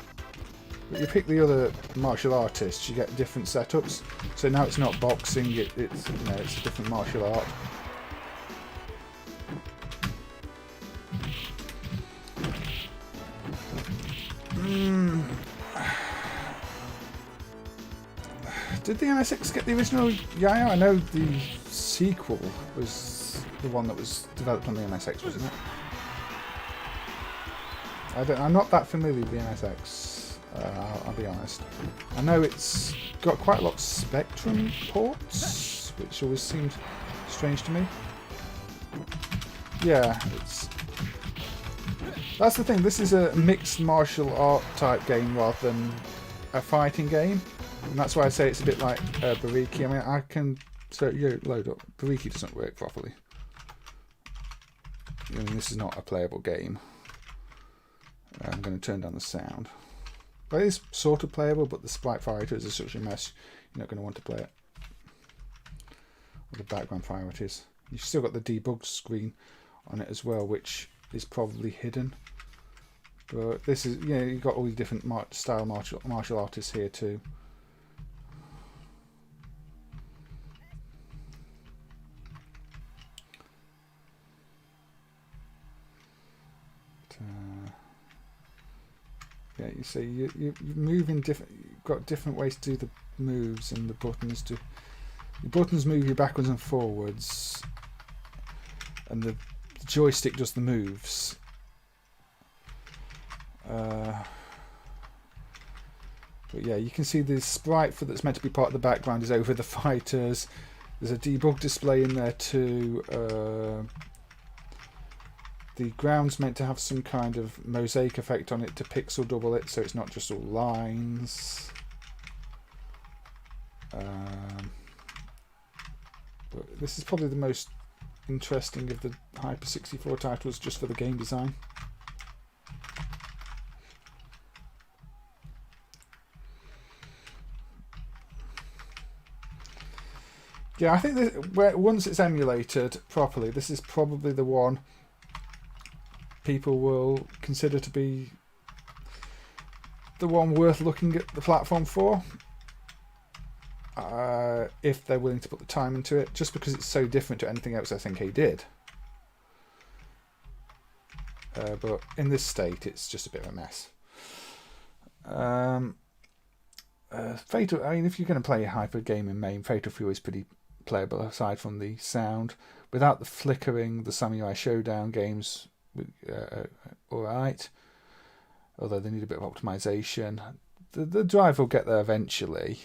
But you pick the other martial artists, you get different setups. So now it's not boxing; it's it's a different martial art. Did the NSX get the original Yaya? I know the sequel was the one that was developed on the NSX, wasn't it? I'm not that familiar with the NSX. I'll be honest. I know it's got quite a lot of Spectrum ports, which always seemed strange to me. Yeah, that's the thing. This is a mixed martial art type game rather than a fighting game, and that's why I say it's a bit like Buriki. I mean, I can load up. Buriki doesn't work properly. I mean, this is not a playable game. I'm going to turn down the sound. But it is sort of playable, but the sprite priorities are such a mess, you're not going to want to play it. Or the background priorities. You've still got the debug screen on it as well, which is probably hidden. But this is, you've got all these different style martial artists here too. Yeah, you see, you move in different. You've got different ways to do the moves, and the buttons do. The buttons move you backwards and forwards, and the joystick does the moves. But yeah, you can see the sprite that's meant to be part of the background is over the fighters. There's a debug display in there too. The ground's meant to have some kind of mosaic effect on it to pixel double it, so it's not just all lines. But this is probably the most interesting of the Hyper 64 titles, just for the game design. Yeah, I think that once it's emulated properly, this is probably the one people will consider to be the one worth looking at the platform for, if they're willing to put the time into it, just because it's so different to anything else I think he did. But in this state, it's just a bit of a mess. Fatal, I mean, if you're going to play a hyper game in MAME, Fatal Fury is pretty playable aside from the sound. Without the flickering, the Samurai Showdown games, alright, although they need a bit of optimization. The drive will get there eventually.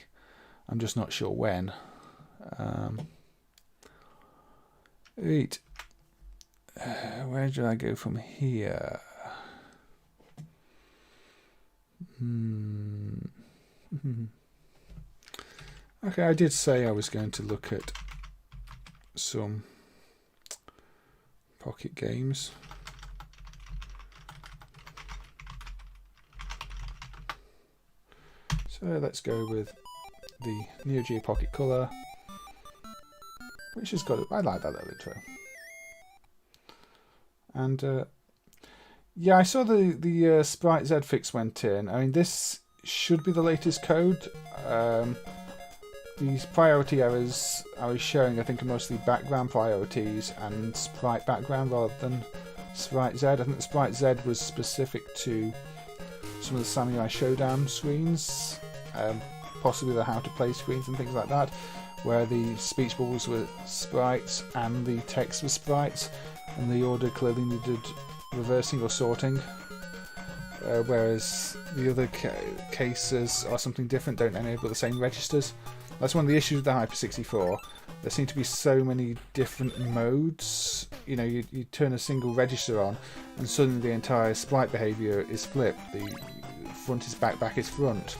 I'm just not sure when. Right. Where do I go from here? Okay, I did say I was going to look at some pocket games. So let's go with the Neo Geo Pocket Color, which has got, I like that little intro. And yeah, I saw the Sprite Z fix went in. I mean, this should be the latest code. These priority errors I was showing, I think, are mostly background priorities and sprite background rather than Sprite Z. I think the Sprite Z was specific to some of the Samurai Showdown screens, possibly the how to play screens and things like that, where the speech bubbles were sprites and the text was sprites, and the order clearly needed reversing or sorting, whereas the other cases are something different, don't enable the same registers. That's one of the issues with the Hyper 64. There seem to be so many different modes. You know, you turn a single register on and suddenly the entire sprite behaviour is flipped. The front is back, back is front.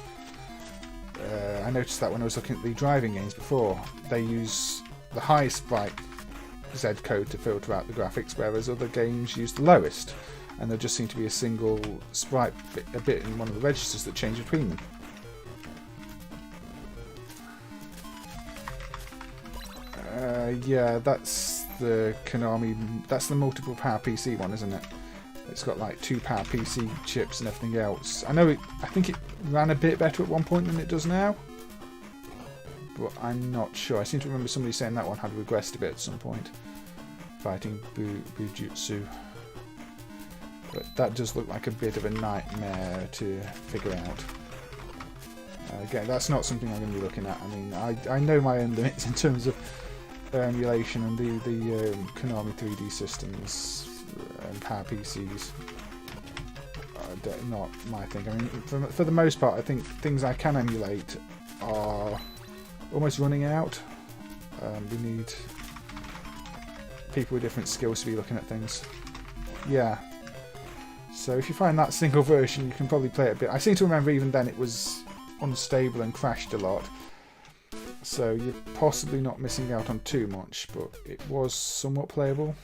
I noticed that when I was looking at the driving games before. They use the highest sprite Z code to filter out the graphics, whereas other games use the lowest. And there just seemed to be a single sprite a bit in one of the registers that changed between them. Yeah, that's the Konami, that's the multiple power PC one, isn't it? It's got like 2 power PC chips and everything else. I think it ran a bit better at one point than it does now, but I'm not sure. I seem to remember somebody saying that one had regressed a bit at some point, fighting Bujutsu. But that does look like a bit of a nightmare to figure out. Again, that's not something I'm going to be looking at. I mean, I know my own limits in terms of emulation and the Konami 3D systems and power PCs. Not my thing. I mean, for the most part, I think things I can emulate are almost running out. We need people with different skills to be looking at things. Yeah. So if you find that single version, you can probably play it a bit. I seem to remember even then it was unstable and crashed a lot. So you're possibly not missing out on too much, but it was somewhat playable.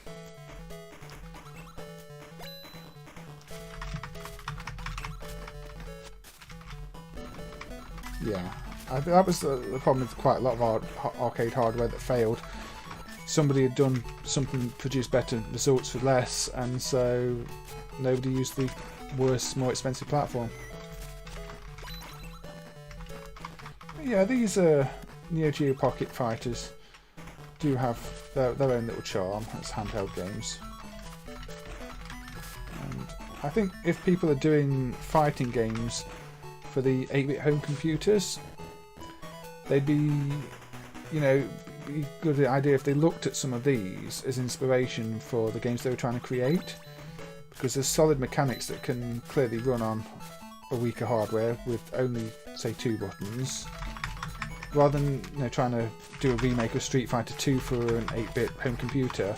Yeah, that was the problem with quite a lot of arcade hardware that failed. Somebody had done something, produced better results for less, and so nobody used the worse, more expensive platform. But yeah, these Neo Geo Pocket Fighters do have their own little charm as handheld games. And I think if people are doing fighting games for the 8-bit home computers, they'd be, you know, be a good idea if they looked at some of these as inspiration for the games they were trying to create, because there's solid mechanics that can clearly run on a weaker hardware with only, say, 2 buttons. Rather than, you know, trying to do a remake of Street Fighter 2 for an 8-bit home computer,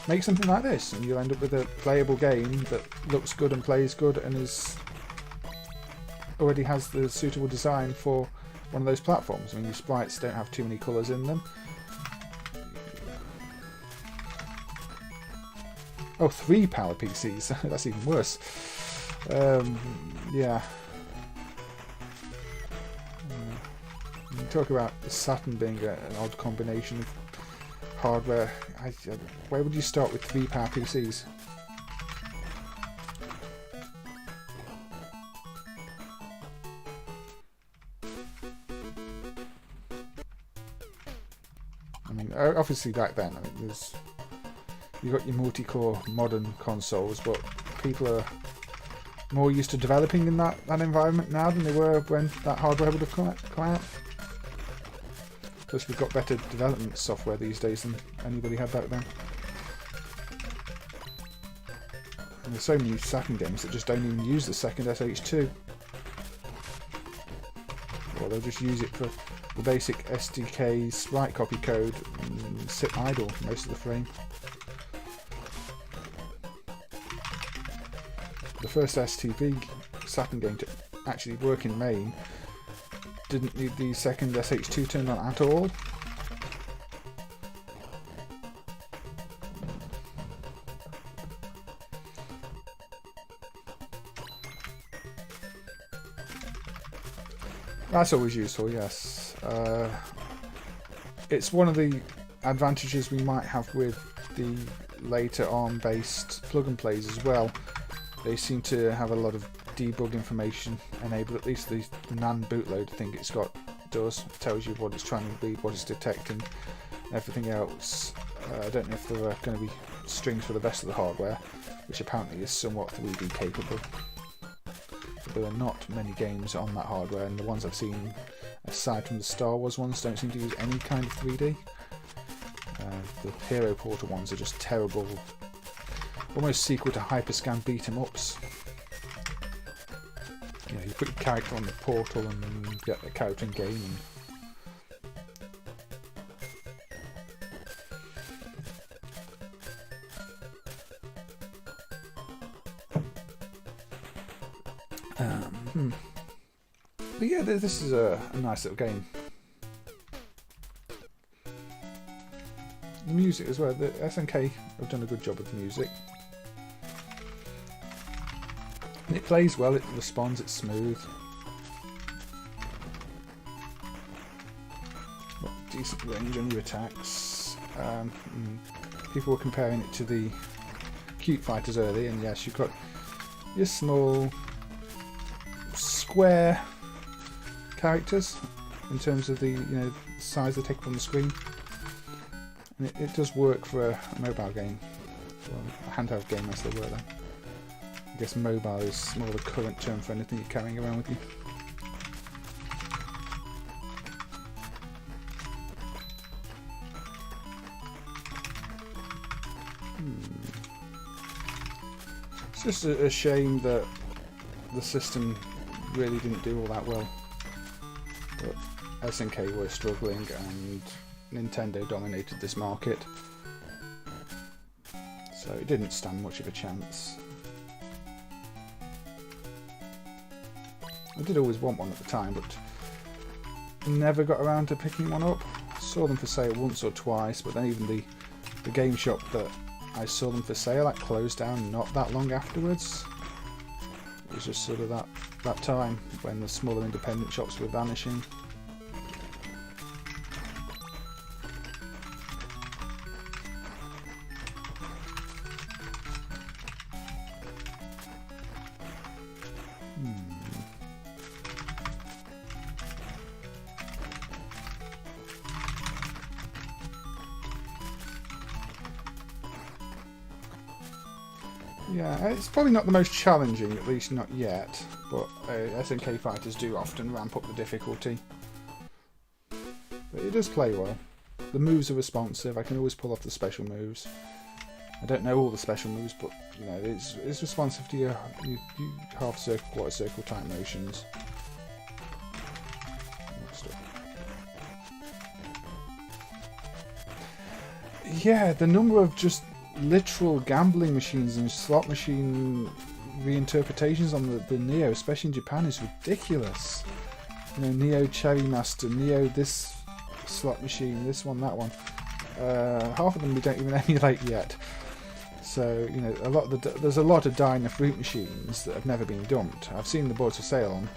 make something like this and you'll end up with a playable game that looks good and plays good and is already has the suitable design for one of those platforms. I mean, your sprites don't have too many colours in them. Oh, 3 power PCs. That's even worse. Yeah. You talk about the Saturn being an odd combination of hardware. Where would you start with 3 power PCs? I mean, obviously back then, I mean, you got your multi-core modern consoles, but people are more used to developing in that environment now than they were when that hardware would have come out. Plus, we've got better development software these days than anybody had back then. And there's so many Saturn games that just don't even use the second SH2. Or they'll just use it for the basic SDK sprite copy code and sit idle most of the frame. The first STV Saturn game to actually work in MAME didn't need the second SH2 turned on at all. That's always useful, yes. It's one of the advantages we might have with the later ARM-based plug-and-plays as well. They seem to have a lot of debug information enabled, at least the NAND bootloader thing it's got does. It tells you what it's trying to read, what it's detecting, and everything else. I don't know if there are going to be strings for the rest of the hardware, which apparently is somewhat 3D capable. For there are not many games on that hardware, and the ones I've seen, aside from the Star Wars ones, don't seem to use any kind of 3D. The Hero Portal ones are just terrible, almost sequel to Hyperscan beat-em-ups. You know, you put your character on the portal and get the character in game. But yeah, this is a nice little game. The music as well, the SNK have done a good job with the music. And it plays well, it responds, it's smooth. Got decent range on your attacks. People were comparing it to the Cute Fighters early, and yes, you've got your small square characters in terms of the size they take up on the screen. And it does work for a mobile game, well, a handheld game as they were then. I guess mobile is more the current term for anything you're carrying around with you. It's just a shame that the system really didn't do all that well. But SNK were struggling and Nintendo dominated this market, so it didn't stand much of a chance. I did always want one at the time, but never got around to picking one up. Saw them for sale once or twice, but then even the game shop that I saw them for sale at closed down not that long afterwards. It was just sort of that time when the smaller independent shops were vanishing. Yeah, it's probably not the most challenging, at least not yet, but SNK fighters do often ramp up the difficulty. But it does play well. The moves are responsive, I can always pull off the special moves. I don't know all the special moves, but it's responsive to your half circle, quarter circle type motions. Yeah, the number of just literal gambling machines and slot machine reinterpretations on the Neo, especially in Japan, is ridiculous. Neo Cherry Master, Neo this slot machine, this one, that one. Half of them we don't even emulate yet. So there's a lot of diner fruit machines that have never been dumped. I've seen the boards for sale on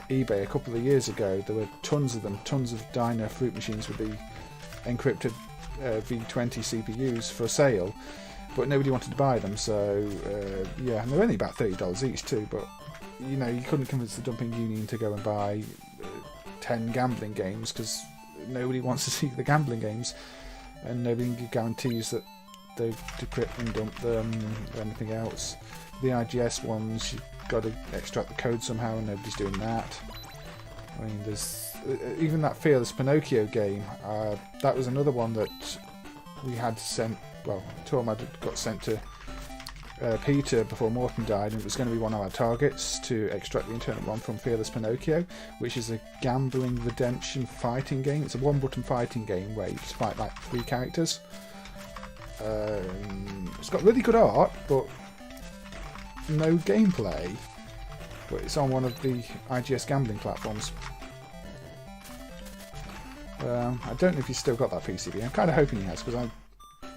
eBay a couple of years ago. There were tons of them, tons of diner fruit machines with the encrypted V20 CPUs for sale, but nobody wanted to buy them, so yeah, and they're only about $30 each too, but you couldn't convince the dumping union to go and buy 10 gambling games because nobody wants to see the gambling games, and nobody guarantees that they decrypt and dump them or anything else. The IGS ones, you've got to extract the code somehow, and nobody's doing that. I mean, there's even that Fearless Pinocchio game. That was another one that we had sent. Well, Tom had got sent to Peter before Morton died, and it was going to be one of our targets to extract the internal ROM from Fearless Pinocchio, which is a gambling redemption fighting game. It's a one-button fighting game where you just fight like 3 characters. It's got really good art, but no gameplay. But it's on one of the IGS gambling platforms. I don't know if he's still got that PCB. I'm kind of hoping he has, because it'd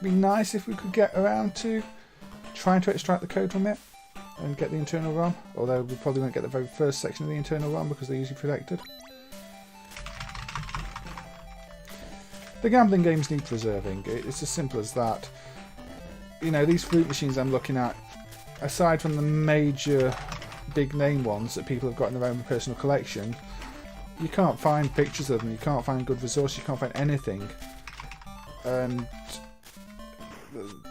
be nice if we could get around to trying to extract the code from it and get the internal ROM. Although we probably won't get the very first section of the internal ROM because they're usually protected. The gambling games need preserving. It's as simple as that. These fruit machines I'm looking at, aside from the major big name ones that people have got in their own personal collection, you can't find pictures of them, you can't find good resources, you can't find anything. And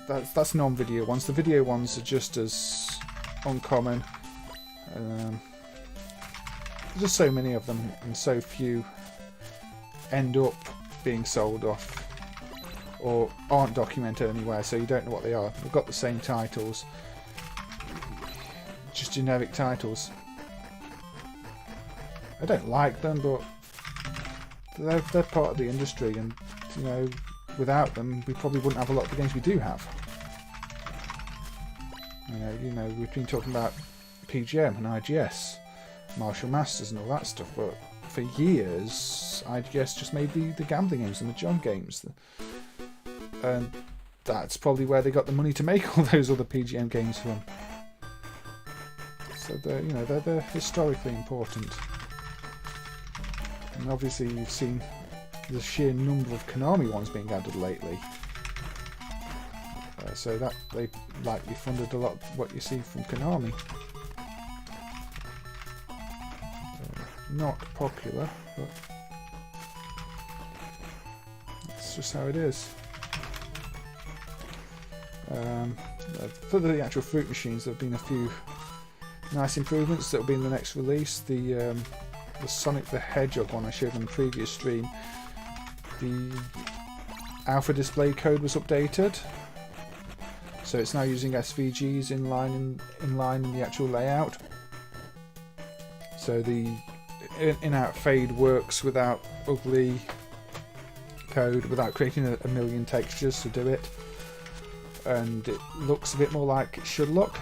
that's non-video ones. The video ones are just as uncommon. there's just so many of them, and so few end up being sold off or aren't documented anywhere, so you don't know what they are. We've got the same titles, just generic titles. I don't like them, but they're part of the industry, and you know, without them, we probably wouldn't have a lot of the games we do have. You know, we've been talking about PGM and IGS, Martial Masters and all that stuff, but for years, IGS just made the gambling games and the John games. And that's probably where they got the money to make all those other PGM games from. So they're historically important. And obviously you've seen the sheer number of Konami ones being added lately. So that they likely funded a lot of what you see from Konami. Not popular, but that's just how it is. For the actual fruit machines, there have been a few nice improvements that will be in the next release. The Sonic the Hedgehog one I showed on the previous stream, the alpha display code was updated, so it's now using SVGs in line in the actual layout. So the in-out fade works without ugly code, without creating a million textures to do it, and it looks a bit more like it should look.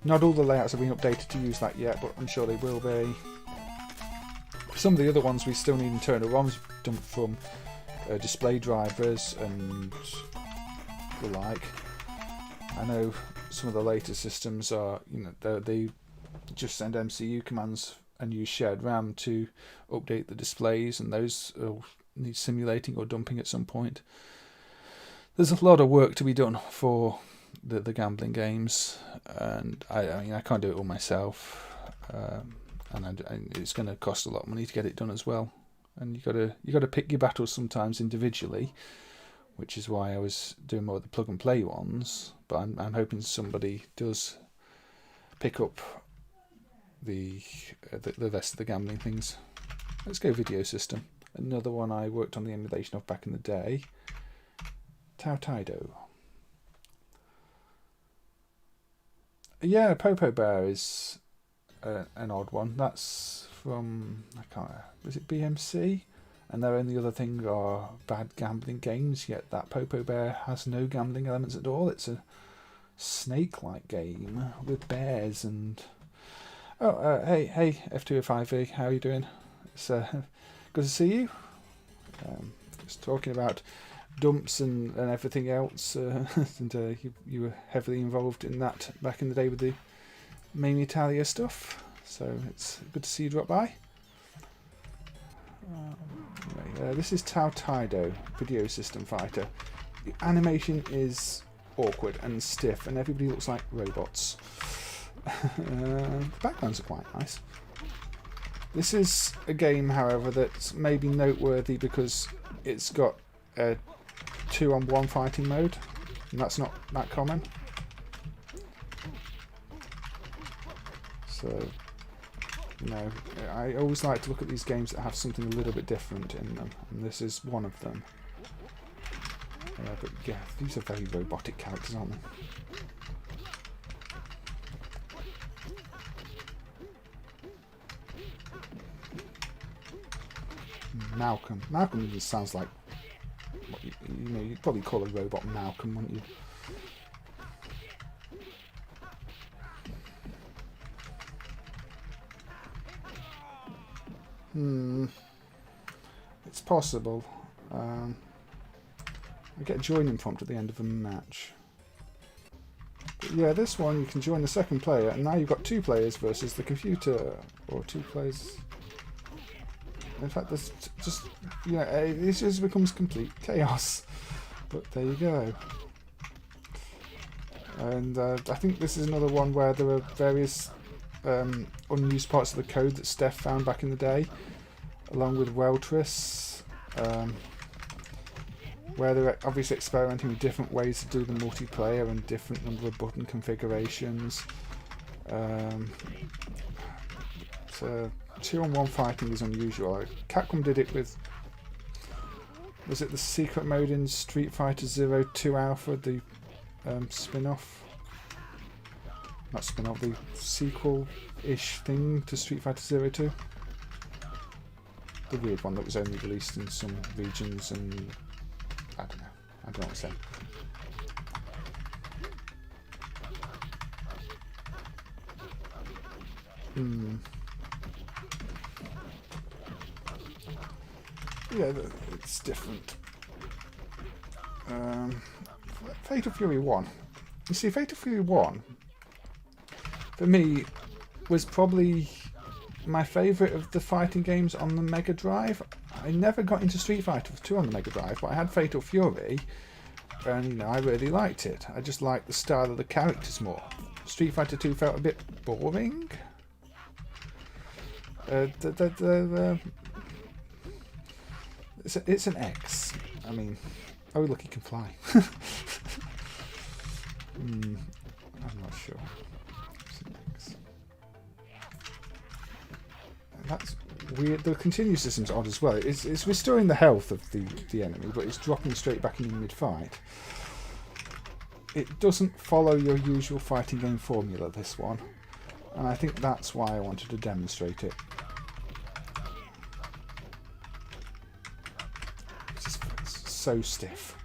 Not all the layouts have been updated to use that yet, but I'm sure they will be. Some of the other ones we still need internal ROMs dumped from display drivers and the like. I know some of the later systems are, they just send MCU commands and use shared RAM to update the displays, and those need simulating or dumping at some point. There's a lot of work to be done for the gambling games, and I can't do it all myself, and it's going to cost a lot of money to get it done as well. And you got to pick your battles sometimes individually, which is why I was doing more of the plug and play ones. But I'm hoping somebody does pick up the rest of the gambling things. Let's go video system. Another one I worked on the emulation of back in the day. Tao Taido. Yeah, Popo Bear is an odd one. That's from, was it BMC? And their only other thing are bad gambling games, yet that Popo Bear has no gambling elements at all. It's a snake-like game with bears and... hey, F205V, how are you doing? It's good to see you. Just talking about dumps and everything else, and you were heavily involved in that back in the day with the MAME Italia stuff, so it's good to see you drop by. Anyway, this is Tao Taido, video system fighter. The animation is awkward and stiff, and everybody looks like robots. The backgrounds are quite nice. This is a game, however, that's maybe noteworthy because it's got a 2-on-1 fighting mode, and that's not that common. So, I always like to look at these games that have something a little bit different in them, and this is one of them. But yeah, these are very robotic characters, aren't they? Malcolm. Malcolm just sounds like what you'd probably call a robot Malcolm, wouldn't you? It's possible. I get a joining prompt at the end of a match. But yeah, this one you can join the second player, and now you've got 2 players versus the computer, or 2 players. In fact, there's just, it just becomes complete chaos. But there you go. And I think this is another one where there are various unused parts of the code that Steph found back in the day, along with Weltris, where they're obviously experimenting with different ways to do the multiplayer and different number of button configurations. So 2-on-1 fighting is unusual. Capcom did it with, was it the secret mode in Street Fighter Zero 2 Alpha, the spin-off? Not spin-off, the sequel-ish thing to Street Fighter Zero 2. The weird one that was only released in some regions and I don't know what to say. Yeah, it's different. Fatal Fury 1. You see, Fatal Fury 1, for me, was probably my favourite of the fighting games on the Mega Drive. I never got into Street Fighter 2 on the Mega Drive, but I had Fatal Fury, and you know, I really liked it. I just liked the style of the characters more. Street Fighter 2 felt a bit boring. It's an X. I mean, oh look, he can fly. I'm not sure. It's an X. That's weird. The continue system's odd as well. It's restoring the health of the enemy, but it's dropping straight back in mid-fight. It doesn't follow your usual fighting game formula, this one. And I think that's why I wanted to demonstrate it. It's just so stiff.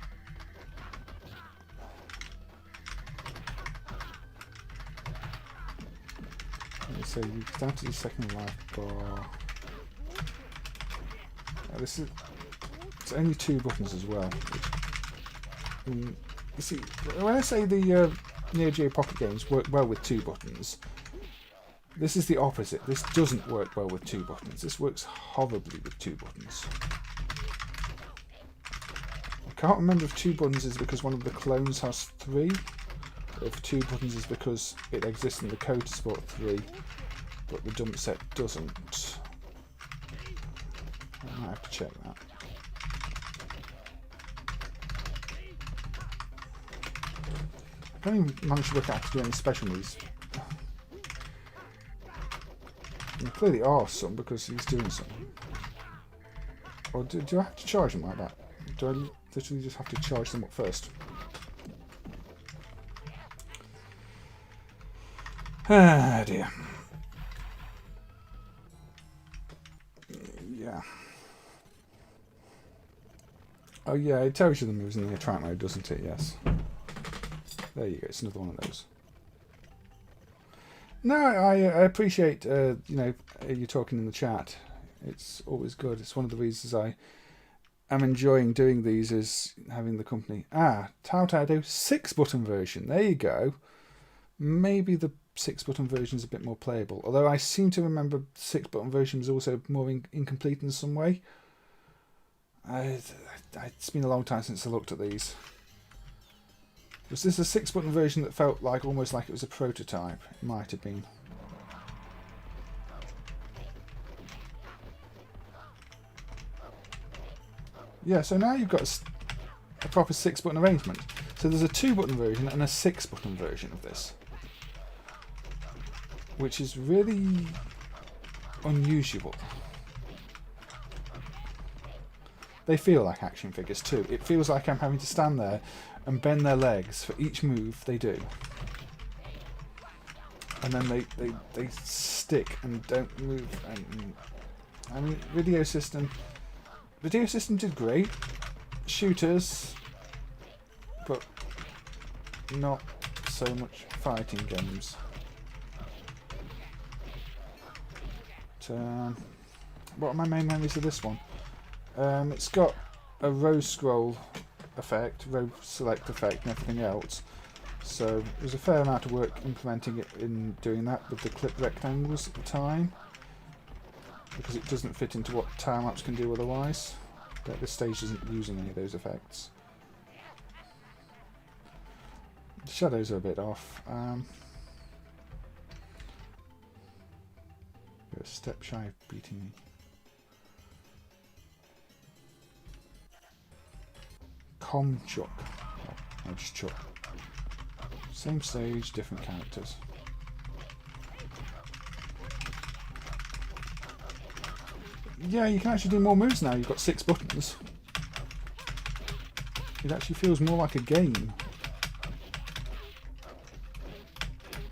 So you down to the second life bar. It's only 2 buttons as well. You see, when I say the Neo Geo Pocket games work well with 2 buttons, this is the opposite. This doesn't work well with 2 buttons. This works horribly with 2 buttons. I can't remember if 2 buttons is because one of the clones has 3, or if 2 buttons is because it exists in the code to support 3, but the dump set doesn't. I might have to check that. I don't even manage to work out how to do any special moves. There clearly are some because he's doing something. Or do I have to charge them like that? Do I literally just have to charge them up first? Ah dear. Yeah. Oh yeah, it tells you the moves in the attract mode, doesn't it? Yes. There you go. It's another one of those. No, I appreciate you know, you talking in the chat. It's always good. It's one of the reasons I am enjoying doing these is having the company. Tao Taido 6-button version. There you go. Maybe the 6-button version is a bit more playable. Although I seem to remember the 6-button version was also more incomplete in some way. It's been a long time since I looked at these. Was this a 6-button version that felt like almost like it was a prototype? It might have been. Yeah, so now you've got a proper 6-button arrangement. So there's a 2-button version and a 6-button version of this, which is really unusual. They feel like action figures too. It feels like I'm having to stand there and bend their legs for each move they do. And then they stick and don't move. And I mean, Video System did great. Shooters, but not so much fighting games. What are my main memories of this one? It's got a row scroll effect, row select effect and everything else. So there was a fair amount of work implementing it in doing that with the clip rectangles at the time, because it doesn't fit into what time lapse can do otherwise. But this stage isn't using any of those effects. The shadows are a bit off. You're a step shy of beating me. Chuck. Oh, just Chuck. Same stage, different characters. yeah, you can actually do more moves now. You've got 6 buttons. It actually feels more like a game.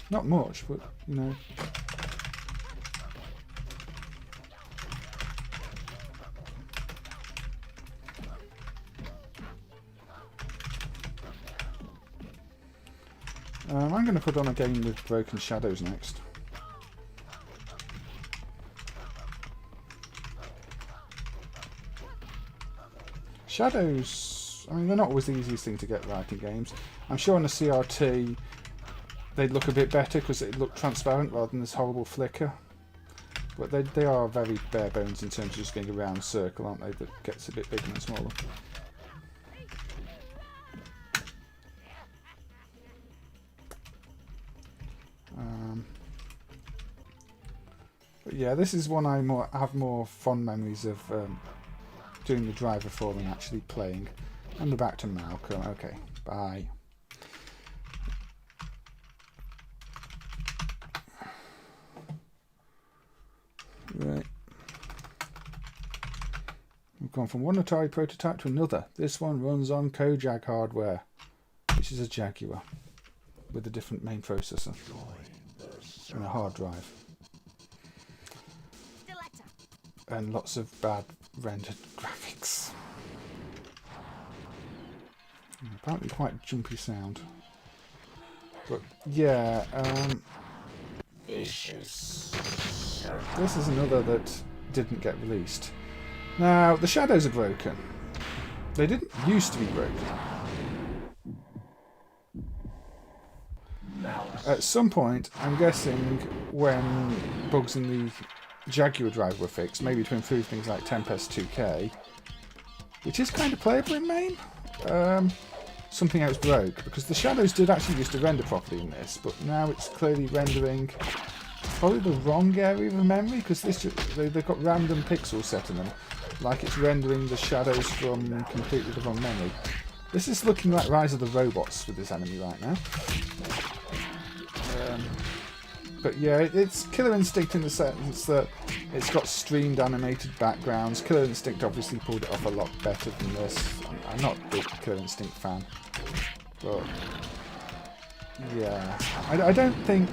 Not much, but, you know. I'm going to put on a game with broken shadows next. Shadows, I mean, they're not always the easiest thing to get right in games. I'm sure on a CRT they'd look a bit better because it looked transparent rather than this horrible flicker. But they are very bare bones in terms of just being a round circle, aren't they, that gets a bit bigger and smaller. But yeah, this is one I have more fond memories of doing the driver for than actually playing. And we're back to Malcolm. Okay, bye. Right. We've gone from one Atari prototype to another. This one runs on Kojak hardware, which is a Jaguar with a different main processor and a hard drive. And lots of bad rendered graphics. And apparently quite jumpy sound. But yeah, this is another that didn't get released. Now, the shadows are broken. They didn't used to be broken. At some point, I'm guessing when bugs in the Jaguar drive were fixed, maybe to improve things like Tempest 2K, which is kind of playable in MAME, something else broke, because the shadows did actually used to render properly in this, but now it's clearly rendering probably the wrong area of memory, because they've got random pixels set in them, like it's rendering the shadows from completely the wrong memory. This is looking like Rise of the Robots with this enemy right now. But yeah, it's Killer Instinct in the sense that it's got streamed animated backgrounds. Killer Instinct obviously pulled it off a lot better than this. I'm not a big Killer Instinct fan, but yeah, I don't think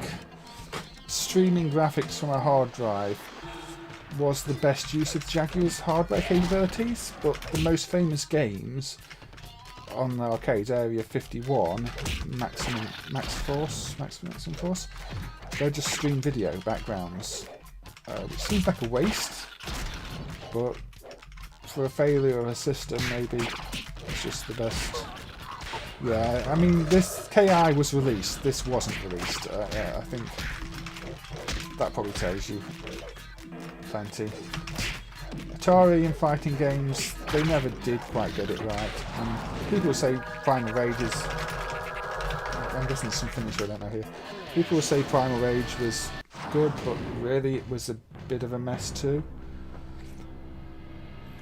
streaming graphics from a hard drive was the best use of Jaguar's hardware capabilities, but the most famous games on the arcades, Area 51, Maximum Force, they're just stream video backgrounds, which seems like a waste, but for a failure of a system, maybe it's just the best. Yeah, I mean, this KI was released, this wasn't released. I think that probably tells you plenty. Atari in fighting games, they never did quite get it right. People say Primal Rage is... I'm guessing there's some finish I don't know here. People will say Primal Rage was good, but really it was a bit of a mess too.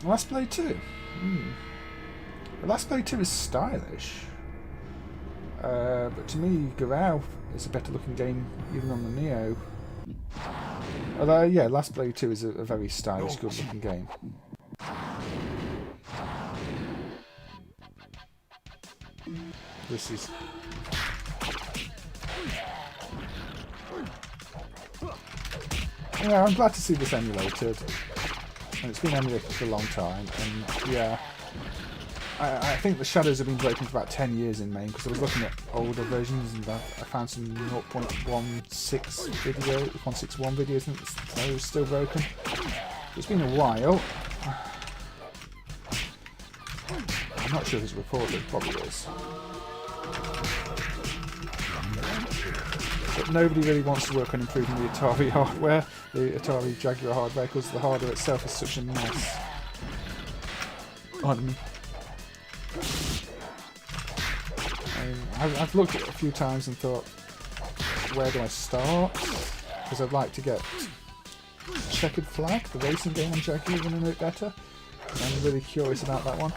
Last Blade 2. Last Blade 2 is stylish. But to me, Garou is a better looking game even on the Neo. Although, yeah, Last Blade 2 is a very stylish, good looking game. This is... Yeah, I'm glad to see this emulated. And it's been emulated for a long time, and yeah, I think the shadows have been broken for about 10 years in MAME, because I was looking at older versions and I found some 0.16 video, 161 videos, and they were still broken. It's been a while. I'm not sure if it's reported, probably is. But nobody really wants to work on improving the Atari hardware, the Atari Jaguar hardware, because the hardware itself is such a mess. Pardon me. I've looked at it a few times and thought, where do I start? Because I'd like to get Checkered Flag, the racing game on Jaguar, running a bit better. I'm really curious about that one.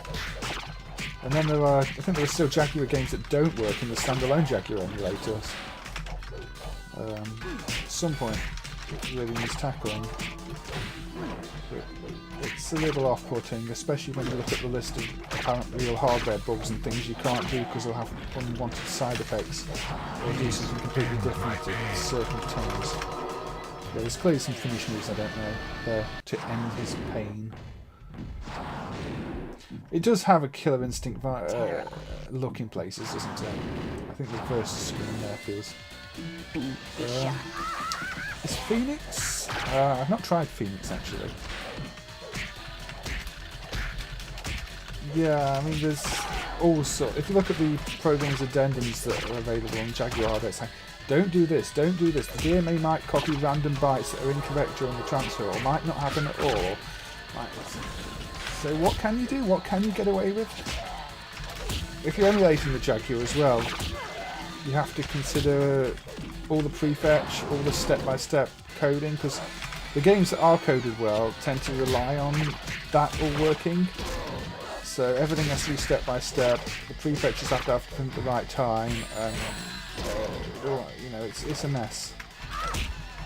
And then I think there are still Jaguar games that don't work in the standalone Jaguar emulators. At some point, it really needs tackling. it's a little off-putting, especially when you look at the list of apparent real hardware bugs and things you can't do because they'll have unwanted side effects or do something completely different at certain times. Yeah, there's clearly some finish moves I don't know there to end his pain. It does have a Killer Instinct look in places, doesn't it? I think the first screen there feels... is Phoenix? I've not tried Phoenix actually. Yeah, I mean there's also... If you look at the program's addendums that are available on Jaguar hardware, it's like, don't do this, don't do this. The DMA might copy random bytes that are incorrect during the transfer or might not happen at all. So what can you do? What can you get away with? If you're emulating the Jaguar as well, you have to consider all the prefetch, all the step-by-step coding, because the games that are coded well tend to rely on that all working. So everything has to be step-by-step. The prefetches have to happen at the right time. You know, it's a mess.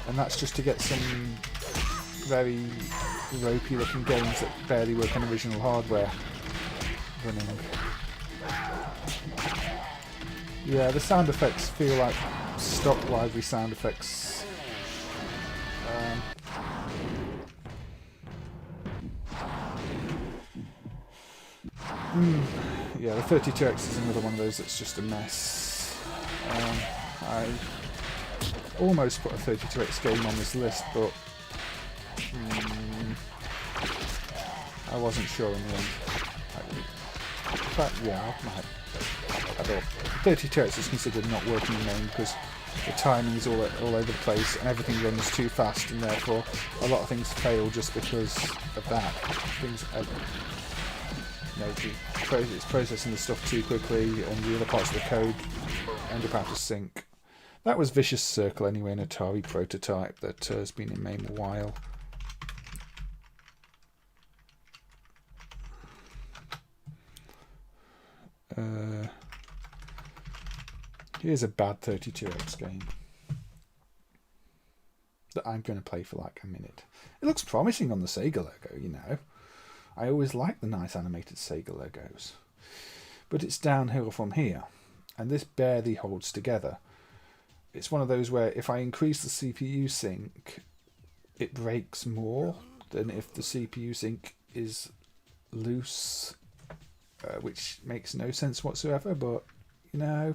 And that's just to get some very ropey looking games that barely work on original hardware running. Yeah, the sound effects feel like stock library sound effects. Yeah, the 32X is another one of those that's just a mess. I almost put a 32X game on this list, but I wasn't sure in the end. In fact, yeah, I thought 32X is considered not working in MAME because the timing's all over the place and everything runs too fast, and therefore a lot of things fail just because of that. Things, it's processing the stuff too quickly, and the other parts of the code end up out of sync. That was Vicious Circle anyway, an Atari prototype that has been in MAME a while. Here's a bad 32X game that I'm going to play for like a minute. It looks promising on the Sega logo, you know. I always like the nice animated Sega logos. But it's downhill from here, and this barely holds together. It's one of those where if I increase the CPU sync, it breaks more than if the CPU sync is loose, which makes no sense whatsoever, but, you know,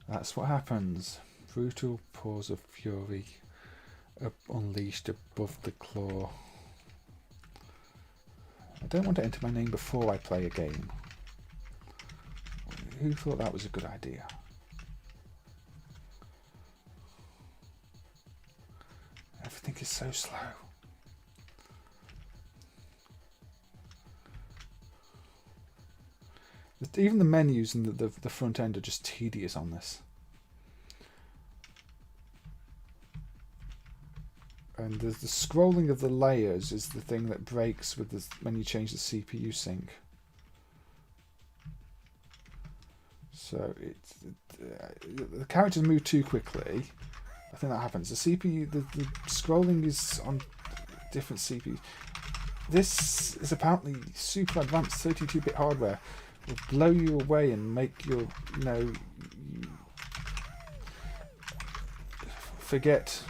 that's what happens. Brutal paws of fury unleashed above the claw. I don't want to enter my name before I play a game. Who thought that was a good idea? Everything is so slow. Even the menus and the front end are just tedious on this. And the scrolling of the layers is the thing that breaks with when you change the CPU sync. So the characters move too quickly. I think that happens. The CPU, the scrolling is on different CPUs. This is apparently super advanced 32-bit hardware. Will blow you away and make your, you know, forget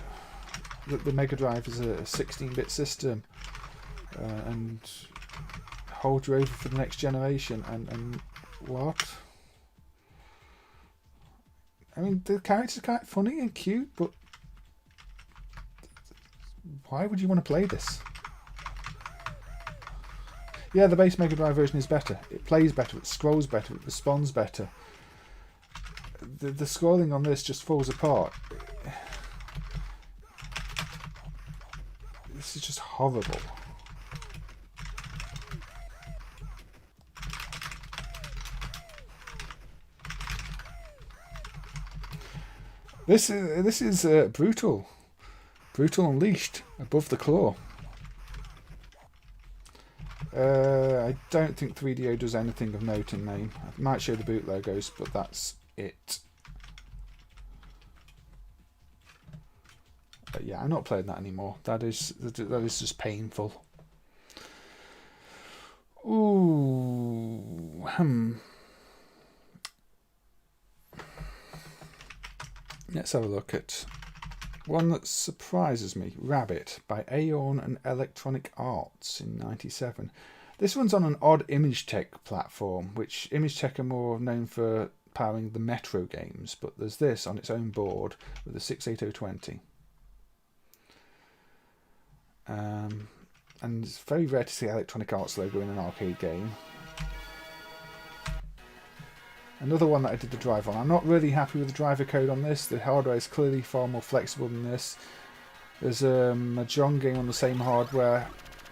that the Mega Drive is a 16-bit system and hold you over for the next generation. And what? I mean, the characters are quite funny and cute, but why would you want to play this? Yeah, the base Mega Drive version is better. It plays better, it scrolls better, it responds better. The scrolling on this just falls apart. This is just horrible. This is brutal. Brutal Unleashed, above the claw. I don't think 3DO does anything of note in MAME. I might show the boot logos, but that's it. Yeah, I'm not playing that anymore. That is just painful. Ooh, Let's have a look at one that surprises me. Rabbit by Aeon and Electronic Arts in '97. This one's on an odd Image Tech platform, which Image Tech are more known for powering the Metro games, but there's this on its own board with a 68020. And it's very rare to see Electronic Arts logo in an arcade game. Another one that I did the drive on. I'm not really happy with the driver code on this. The hardware is clearly far more flexible than this. There's a Mahjong game on the same hardware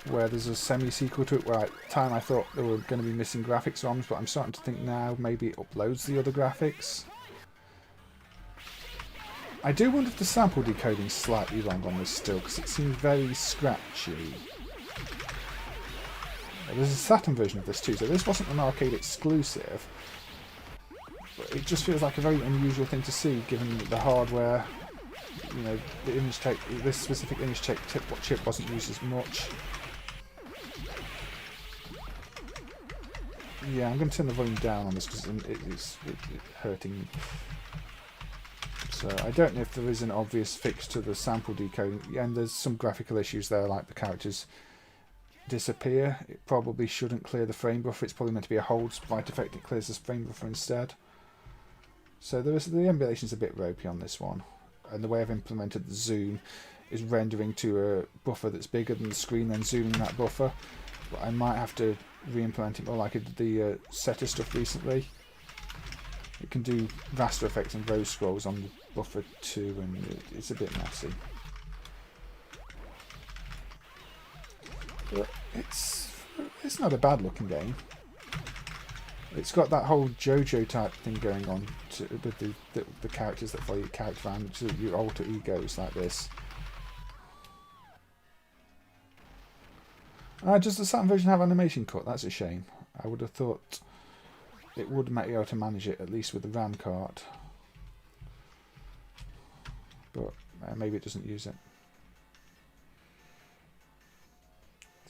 where there's a semi-sequel to it where at the time I thought there were going to be missing graphics ROMs, but I'm starting to think now maybe it uploads the other graphics. I do wonder if the sample decoding is slightly wrong on this still, because it seems very scratchy. There's a Saturn version of this too, so this wasn't an arcade exclusive. But it just feels like a very unusual thing to see, given the hardware. You know, the Image Tech, this specific Image Tech chip wasn't used as much. Yeah, I'm going to turn the volume down on this because it's hurting me. So I don't know if there is an obvious fix to the sample decoding. Yeah, and there's some graphical issues there, like the characters disappear. It probably shouldn't clear the frame buffer. It's probably meant to be a hold sprite effect. It clears the frame buffer instead. So the emulation's a bit ropey on this one. And the way I've implemented the zoom is rendering to a buffer that's bigger than the screen, then zooming that buffer. But I might have to re-implement it more like I did the setter stuff recently. It can do raster effects and row scrolls on the buffer too, and it's a bit messy. But it's not a bad looking game. It's got that whole JoJo type thing going on with the characters that follow your character around, your alter egos like this. Does the Saturn version have animation cut? That's a shame. I would have thought it would be able to manage it, at least with the RAM cart. But maybe it doesn't use it.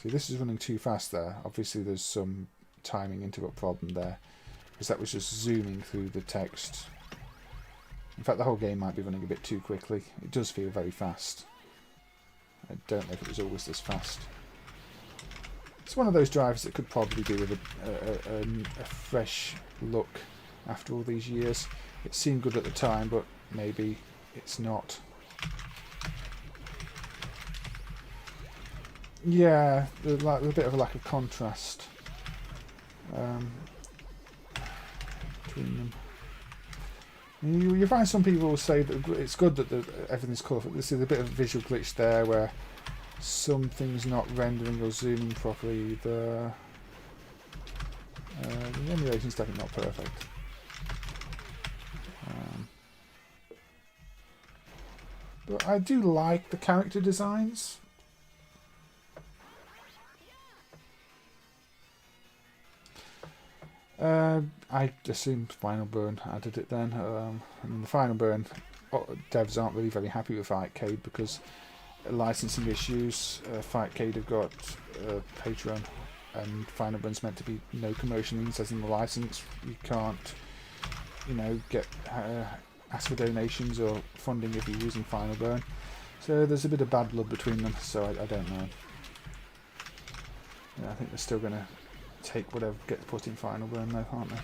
See, this is running too fast there. Obviously there's some timing interrupt problem there, because that was just zooming through the text. In fact, the whole game might be running a bit too quickly. It does feel very fast. I don't know if it was always this fast. It's one of those drivers that could probably do with a fresh look after all these years. It seemed good at the time, but maybe it's not. Yeah, there's like a bit of a lack of contrast between them. You find some people will say that it's good that everything's colourful. There's a bit of a visual glitch there where something's not rendering or zooming properly. The emulation's definitely not perfect. But I do like the character designs. I assumed Final Burn added it then. I mean, the Final Burn devs aren't really very happy with Fightcade because licensing issues. Fightcade have got Patreon, and Final Burn's meant to be no commercial means as in the license. You can't, get ask for donations or funding if you're using Final Burn. So there's a bit of bad blood between them. So I don't know. Yeah, I think they're still going to take whatever gets put in Final Burn though, aren't they?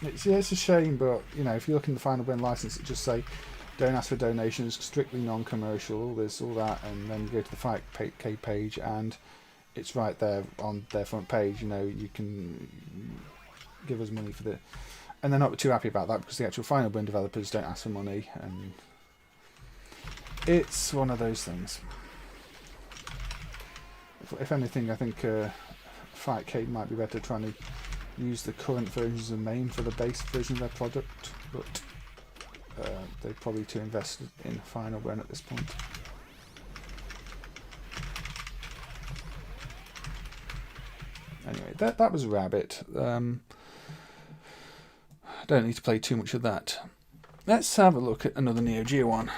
It's a shame, but if you look in the Final Burn license, it just say don't ask for donations, strictly non-commercial, all this, all that, and then you go to the Fightcade page and it's right there on their front page. You can give us money for the, and they're not too happy about that because the actual Final Burn developers don't ask for money, and it's one of those things. If anything, I think Fightcade might be better trying to use the current versions of MAME for the base version of their product, but they're probably too invested in Final Burn at this point. Anyway, that was Rabbit. I don't need to play too much of that. Let's have a look at another Neo Geo one.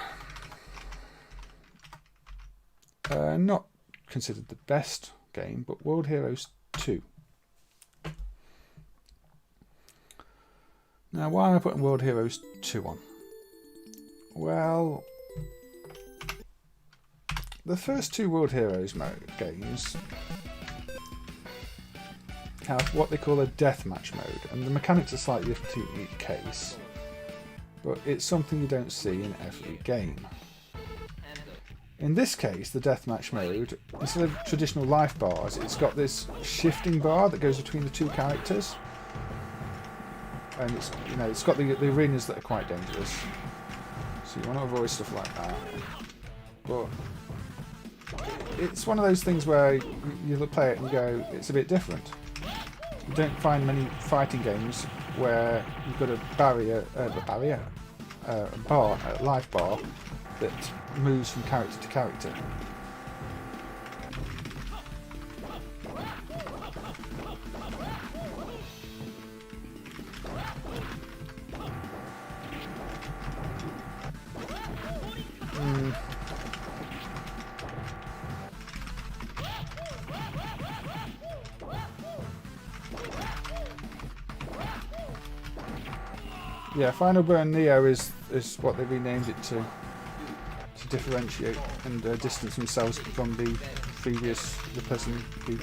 Not considered the best game, but World Heroes 2. Now, why am I putting World Heroes 2 on? Well, the first two World Heroes games have what they call a deathmatch mode, and the mechanics are slightly different in each case, but it's something you don't see in every game. In this case, the deathmatch mode, instead of traditional life bars, it's got this shifting bar that goes between the two characters, and it's got the arenas that are quite dangerous, so you want to avoid stuff like that. But it's one of those things where you play it and you go, it's a bit different. You don't find many fighting games where you've got a life bar that moves from character to character. Yeah, Final Burn Neo is what they renamed it to differentiate and distance themselves from the person who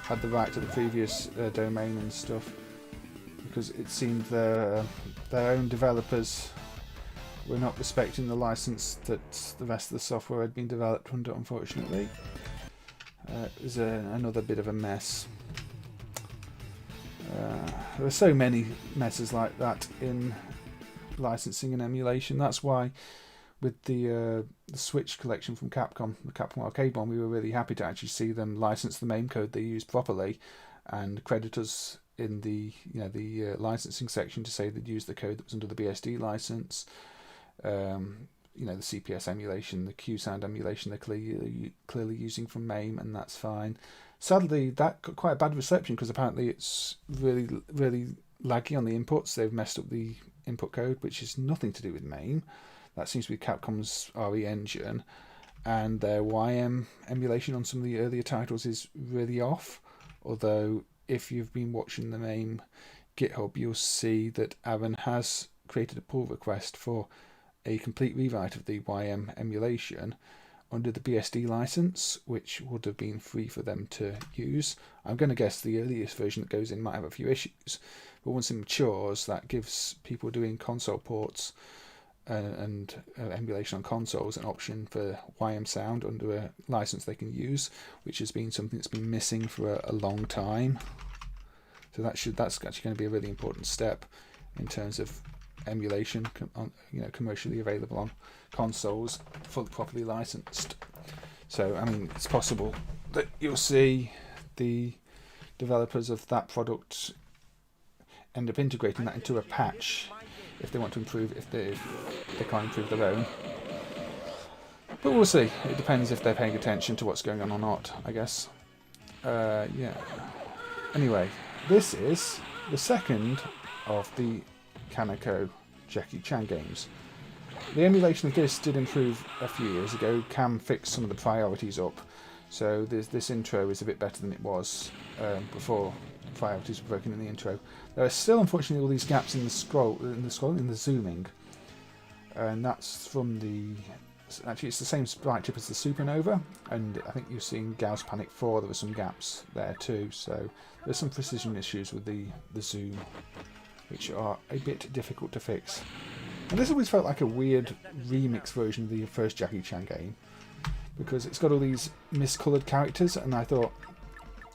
had the right to the previous domain and stuff, because it seemed their own developers were not respecting the license that the rest of the software had been developed under, unfortunately. It was another bit of a mess. There are so many messes like that in licensing and emulation. That's why with the Switch collection from Capcom, the Capcom arcade one, we were really happy to actually see them license the MAME code they used properly and credit us in the licensing section to say they'd used the code that was under the BSD license. The CPS emulation, the Q-Sound emulation they're clearly using from MAME, and that's fine. Sadly, that got quite a bad reception because apparently it's really, really laggy on the inputs. They've messed up the input code, which is nothing to do with MAME. That seems to be Capcom's RE engine, and their YM emulation on some of the earlier titles is really off. Although, if you've been watching the MAME GitHub, you'll see that Aaron has created a pull request for a complete rewrite of the YM emulation under the BSD license, which would have been free for them to use. I'm going to guess the earliest version that goes in might have a few issues, but once it matures, that gives people doing console ports and emulation on consoles an option for YM sound under a license they can use, which has been something that's been missing for a long time. So that's actually going to be a really important step in terms of emulation, commercially available on consoles, fully properly licensed. So I mean, it's possible that you'll see the developers of that product end up integrating that into a patch if they want to improve, if they can't improve their own. But we'll see. It depends if they're paying attention to what's going on or not, I guess. Yeah. Anyway, this is the second of the Kaneko Jackie Chan games. The emulation of this did improve a few years ago. Cam fixed some of the priorities up, so this intro is a bit better than it was before priorities were broken in the intro. There are still, unfortunately, all these gaps in the zooming, and that's from the. Actually, it's the same sprite chip as the Supernova, and I think you've seen Gauss Panic 4. There were some gaps there too, so there's some precision issues with the zoom, which are a bit difficult to fix. And this always felt like a weird remix version of the first Jackie Chan game, because it's got all these miscoloured characters, and I thought,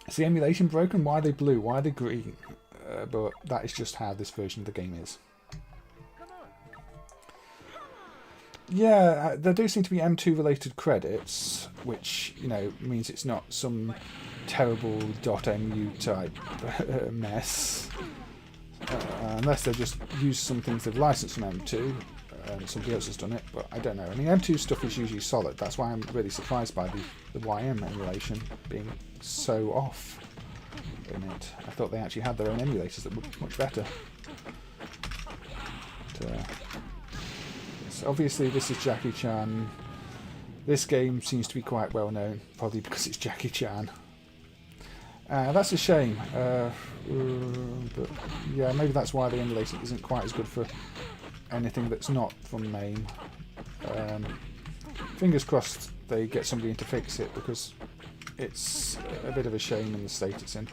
is the emulation broken? Why are they blue? Why are they green? But that is just how this version of the game is. Yeah, there do seem to be M2 related credits, which means it's not some terrible .mu type mess. Unless they've just used some things they've licensed from M2, somebody else has done it, but I don't know. I mean, M2 stuff is usually solid. That's why I'm really surprised by the YM emulation being so off in it. I thought they actually had their own emulators that were much better. But, yes, obviously, this is Jackie Chan This game seems to be quite well known, probably because it's Jackie Chan. That's a shame, but yeah, maybe that's why the emulator isn't quite as good for anything that's not from MAME. Fingers crossed they get somebody in to fix it, because it's a bit of a shame in the state it's in.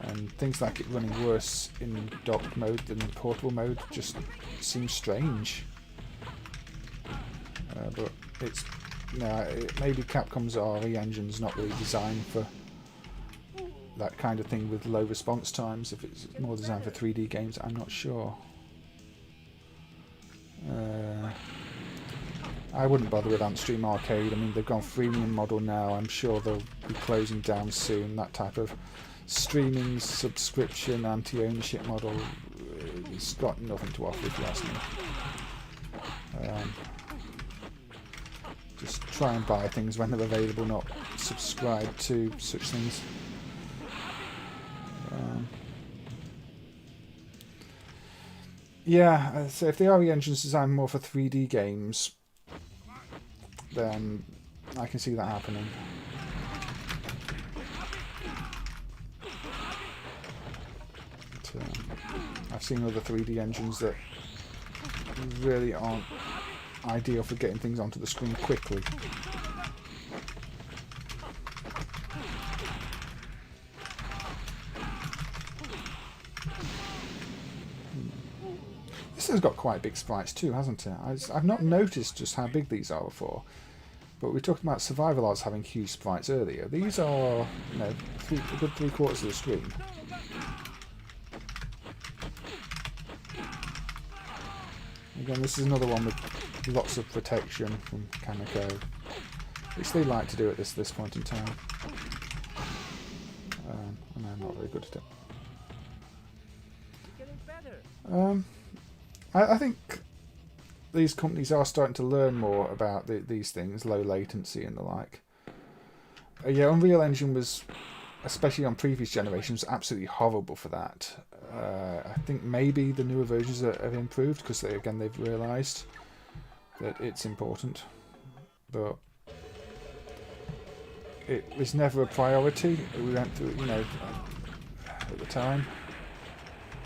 And things like it running worse in docked mode than portable mode just seems strange. But it's maybe Capcom's RE engine's not really designed for that kind of thing with low response times. If it's more designed for 3D games, I'm not sure. I wouldn't bother with Antstream Arcade. I mean, they've gone freemium model now. I'm sure they'll be closing down soon. That type of streaming subscription anti-ownership model, it's got nothing to offer if you ask me. Just try and buy things when they're available, not subscribe to such things. Yeah, so if the RE engine's designed more for 3D games, then I can see that happening. But, I've seen other 3D engines that really aren't ideal for getting things onto the screen quickly. This has got quite big sprites too, hasn't it? I've not noticed just how big these are before, but we were talking about survival arts having huge sprites earlier. These are, you know, a good 3/4 of the screen. Again, this is another one with lots of protection from Kaneko, which they like to do at this point in time. And I'm not very good at it. I think these companies are starting to learn more about these things, low latency and the like. Yeah, Unreal Engine was, especially on previous generations, absolutely horrible for that. I think maybe the newer versions have improved because they've realised that it's important, but it was never a priority. We went through, you know, at the time,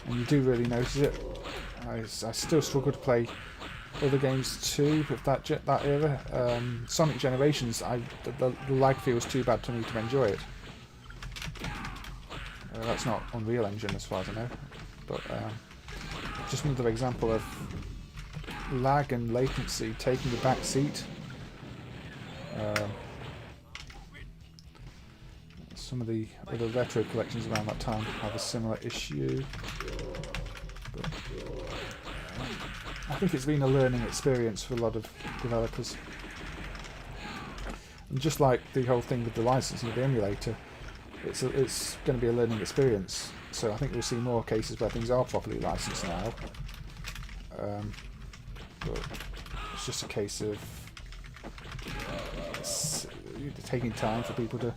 and you do really notice it. I still struggle to play other games too of that era. Sonic Generations, the lag feels too bad to me to enjoy it. That's not Unreal Engine as far as I know, but just another example of lag and latency taking the back seat. Some of the other retro collections around that time have a similar issue. But, I think it's been a learning experience for a lot of developers. And just like the whole thing with the licensing of the emulator, it's going to be a learning experience. So I think we'll see more cases where things are properly licensed now. But it's just a case of taking time for people to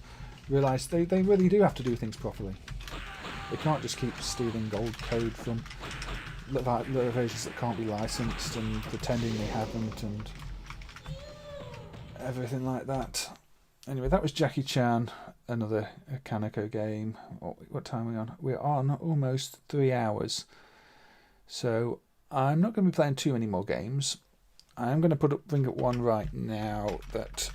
realise they really do have to do things properly. They can't just keep stealing old code from little versions that can't be licensed and pretending they haven't and everything like that. Anyway, that was Jackie Chan, another Kaneko game. What time are we on? We're on almost 3 hours. So I'm not going to be playing too many more games. I'm going to bring up one right now that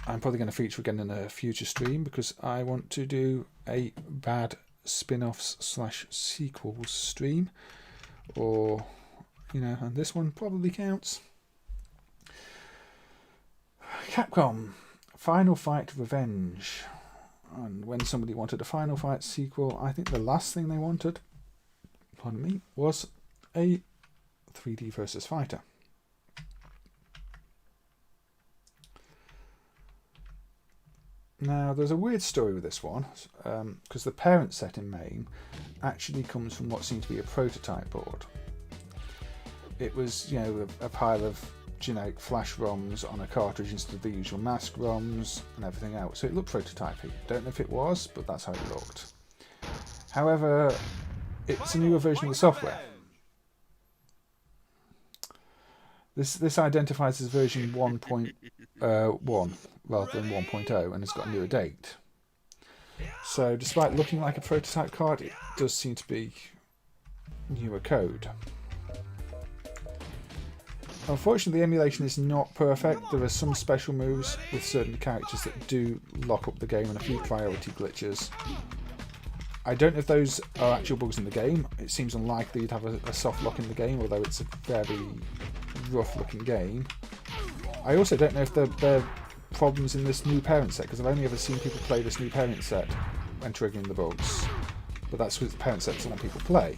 I'm probably going to feature again in a future stream because I want to do a bad spin-offs / sequels stream, or and this one probably counts. Capcom Final Fight Revenge. And when somebody wanted a Final Fight sequel, I think the last thing they wanted, pardon me, was a 3D versus fighter. Now, there's a weird story with this one, because the parent set in MAME actually comes from what seemed to be a prototype board. It was, a pile of generic flash ROMs on a cartridge instead of the usual mask ROMs and everything else. So it looked prototypey. Don't know if it was, but that's how it looked. However, it's a newer version of the software. This identifies as version 1.1 rather than 1.0 and has got a newer date. So despite looking like a prototype card, it does seem to be newer code. Unfortunately, the emulation is not perfect. There are some special moves with certain characters that do lock up the game and a few priority glitches. I don't know if those are actual bugs in the game. It seems unlikely you'd have a soft lock in the game, although it's a very rough looking game. I also don't know if there are problems in this new parent set, because I've only ever seen people play this new parent set when triggering the bugs. But that's with the parent set some people play.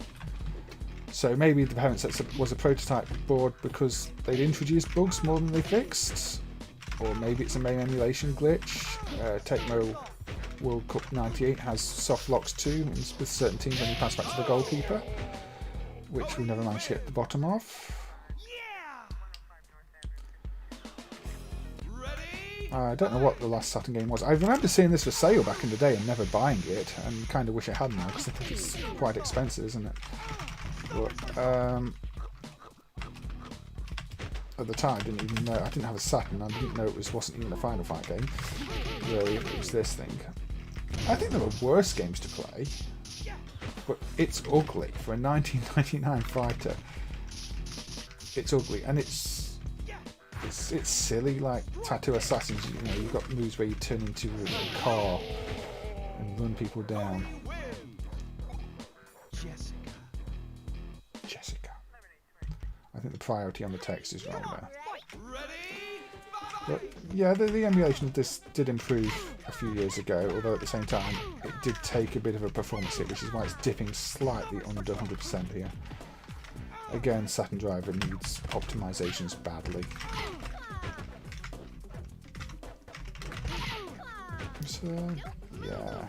So maybe the parent set was a prototype board because they'd introduced bugs more than they fixed. Or maybe it's a MAME emulation glitch. Tecmo World Cup 98 has soft locks too, with certain teams when you pass back to the goalkeeper, which we never managed to get the bottom of. I don't know what the last Saturn game was. I remember seeing this for sale back in the day and never buying it, and kind of wish I had now because I think it's quite expensive, isn't it? But at the time, I didn't even know. I didn't have a Saturn. I didn't know it wasn't even a Final Fight game. Really, it was this thing. I think there were worse games to play, but it's ugly for a 1999 fighter. It's ugly, and it's silly, like Tattoo Assassins. You know, you've got moves where you turn into a car and run people down. Jessica. I think the priority on the text is wrong there. But yeah, the emulation of this did improve a few years ago, although at the same time it did take a bit of a performance hit, which is why it's dipping slightly under 100% here. Again, Saturn driver needs optimizations badly. So, yeah.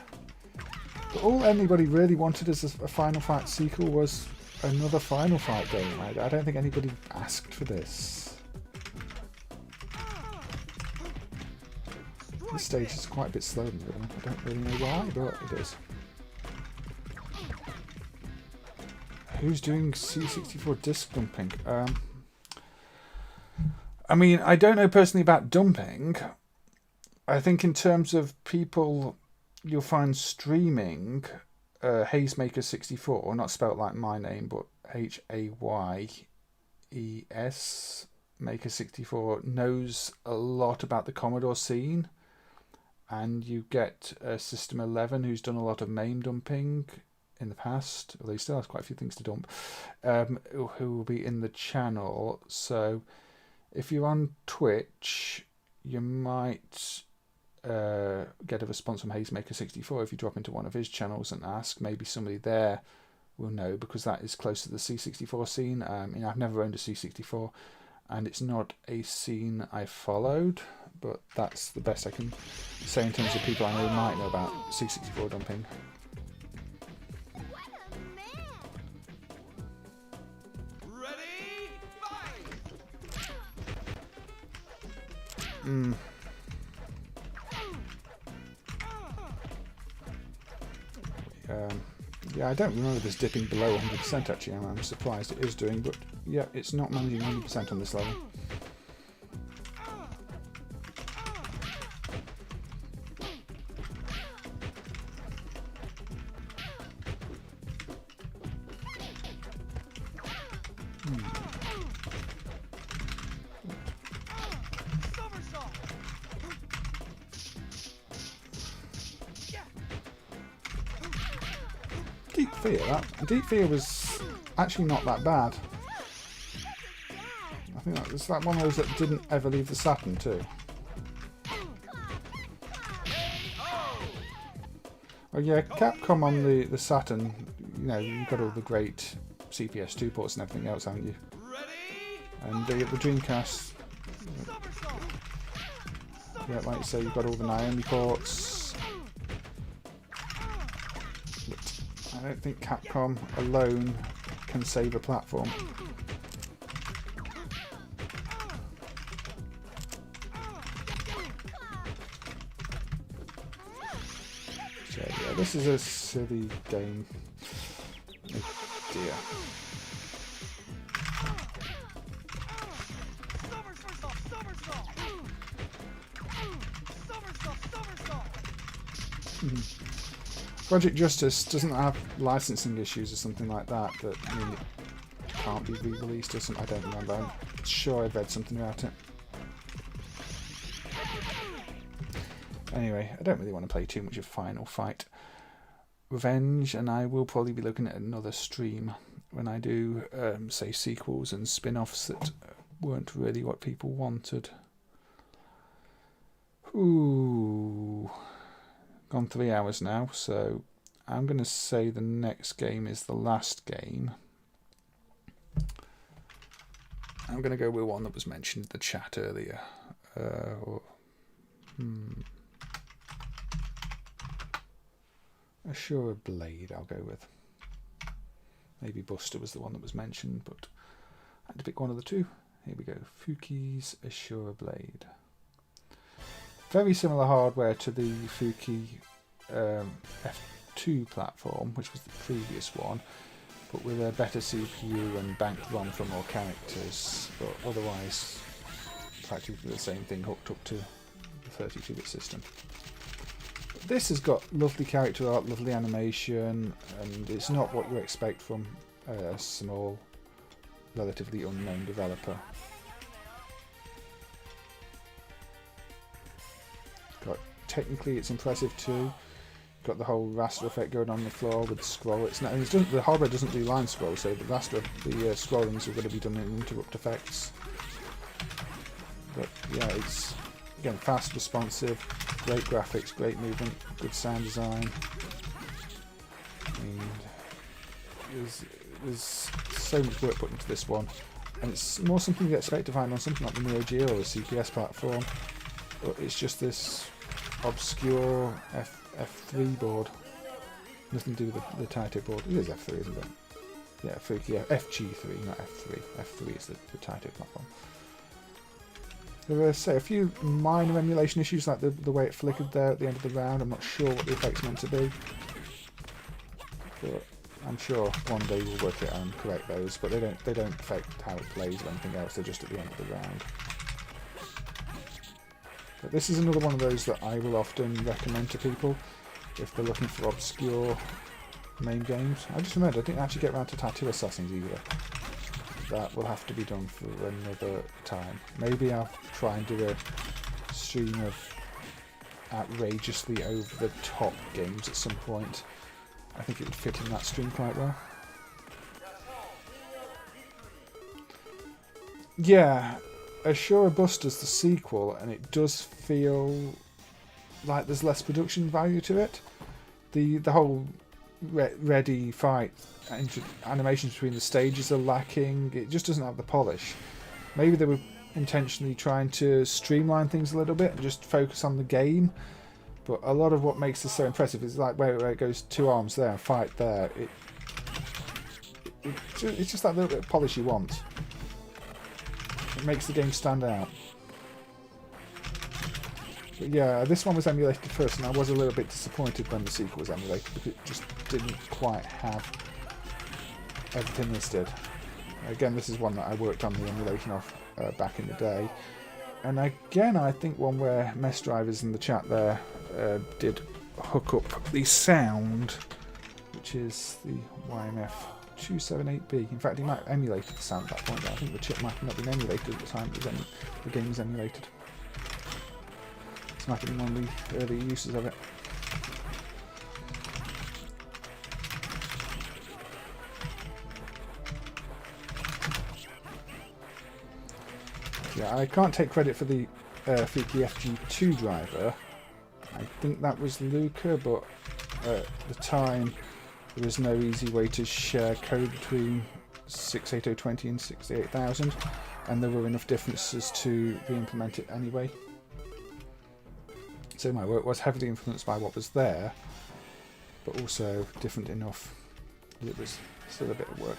But all anybody really wanted as a Final Fight sequel was another Final Fight game. I don't think anybody asked for this. This stage is quite a bit slower than the other one. I don't really know why, but it is. Who's doing C64 disc dumping? I mean, I don't know personally about dumping. I think in terms of people you'll find streaming, Hazemaker 64, not spelt like my name, but Hayes Maker 64 knows a lot about the Commodore scene. And you get System 11, who's done a lot of MAME dumping in the past, although he still has quite a few things to dump, who will be in the channel. So if you're on Twitch, you might get a response from Hazemaker64 if you drop into one of his channels and ask. Maybe somebody there will know, because that is close to the C64 scene. You know, I've never owned a C64, and it's not a scene I followed, but that's the best I can say in terms of people I know who might know about C64 dumping. Yeah, I don't remember this dipping below 100% actually. I'm surprised it is doing, but yeah, it's not managing 100% on this level. Deep Fear was actually not that bad. I think it's like one of those that didn't ever leave the Saturn too. Oh yeah, Capcom on the Saturn, you know, you've got all the great CPS2 ports and everything else, haven't you? And the Dreamcast, yeah, like you say, you've got all the Naomi ports. I don't think Capcom alone can save a platform. So yeah, this is a silly game. Oh dear. Project Justice doesn't have licensing issues or something like that mean it can't be re-released or something. I don't remember. I'm sure I've read something about it. Anyway, I don't really want to play too much of Final Fight Revenge, and I will probably be looking at another stream when I do, say, sequels and spin-offs that weren't really what people wanted. Ooh, gone 3 hours now, so I'm going to say the next game is the last game. I'm going to go with one that was mentioned in the chat earlier. Ashura Blade, I'll go with. Maybe Buster was the one that was mentioned, but I had to pick one of the two. Here we go. Fuki's Ashura Blade. Very similar hardware to the Fuki F2 platform, which was the previous one, but with a better CPU and banked ROM for more characters, but otherwise practically the same thing hooked up to the 32-bit system. This has got lovely character art, lovely animation, and it's not what you expect from a small, relatively unknown developer. Technically it's impressive too. Got the whole raster effect going on the floor with the scroll. The hardware doesn't do line scroll, so the scrollings are going to be done in interrupt effects. But yeah, it's again fast, responsive, great graphics, great movement, good sound design. And there's so much work put into this one, and it's more something you expect to find on something like the Neo Geo or the CPS platform. But it's just this obscure F3 board. Nothing to do with the Taito board. It is F3, isn't it? Yeah, FG3, not F3. F3 is the Taito platform. There are, say, a few minor emulation issues, like the way it flickered there at the end of the round. I'm not sure what the effect's meant to be, but I'm sure one day we'll work it out and correct those. But they don't affect how it plays or anything else. They're just at the end of the round. But this is another one of those that I will often recommend to people if they're looking for obscure MAME games. I just remembered I didn't actually get around to Tattoo Assassins either. That will have to be done for another time. Maybe I'll try and do a stream of outrageously over-the-top games at some point. I think it would fit in that stream quite well. Yeah, Ashura Buster's the sequel, and it does feel like there's less production value to it. The whole ready fight animations between the stages are lacking. It just doesn't have the polish. Maybe they were intentionally trying to streamline things a little bit and just focus on the game, but a lot of what makes this so impressive is like where it goes two arms there and fight there. It's just that little bit of polish you want. It makes the game stand out. But yeah, this one was emulated first, and I was a little bit disappointed when the sequel was emulated because it just didn't quite have everything this did. Again, this is one that I worked on the emulation of back in the day. And again, I think one where Mess Drivers in the chat there did hook up the sound, which is the YMF 278B. In fact, he might have emulated the sound at that point, but I think the chip might have not been emulated at the time the game was emulated. This might have been one of the early uses of it. Yeah, I can't take credit for the Fuki FG2 driver. I think that was Luca, but at the time there was no easy way to share code between 68020 and 68000, and there were enough differences to re-implement it anyway. So my work was heavily influenced by what was there, but also different enough that it was still a bit of work.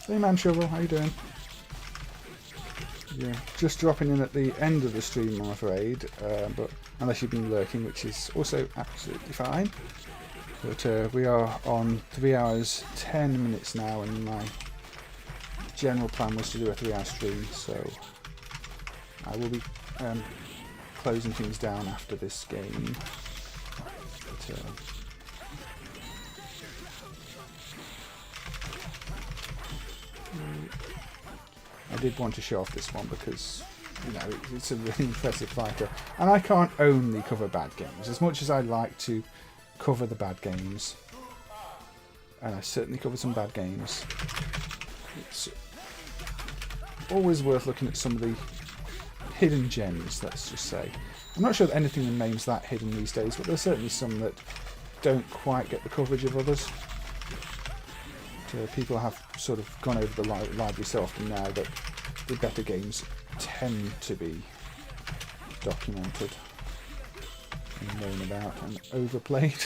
Hey man Shovel, how you doing? Yeah, just dropping in at the end of the stream, I'm afraid, but unless you've been lurking, which is also absolutely fine. But we are on 3 hours 10 minutes now, and my general plan was to do a 3-hour stream, so I will be closing things down after this game. But, I did want to show off this one because, you know, it's a really impressive fighter. And I can't only cover bad games. As much as I like to cover the bad games, and I certainly cover some bad games, it's always worth looking at some of the hidden gems, let's just say. I'm not sure that anything in MAME's that hidden these days, but there's certainly some that don't quite get the coverage of others. People have sort of gone over the library so often now that the better games tend to be documented and known about and overplayed.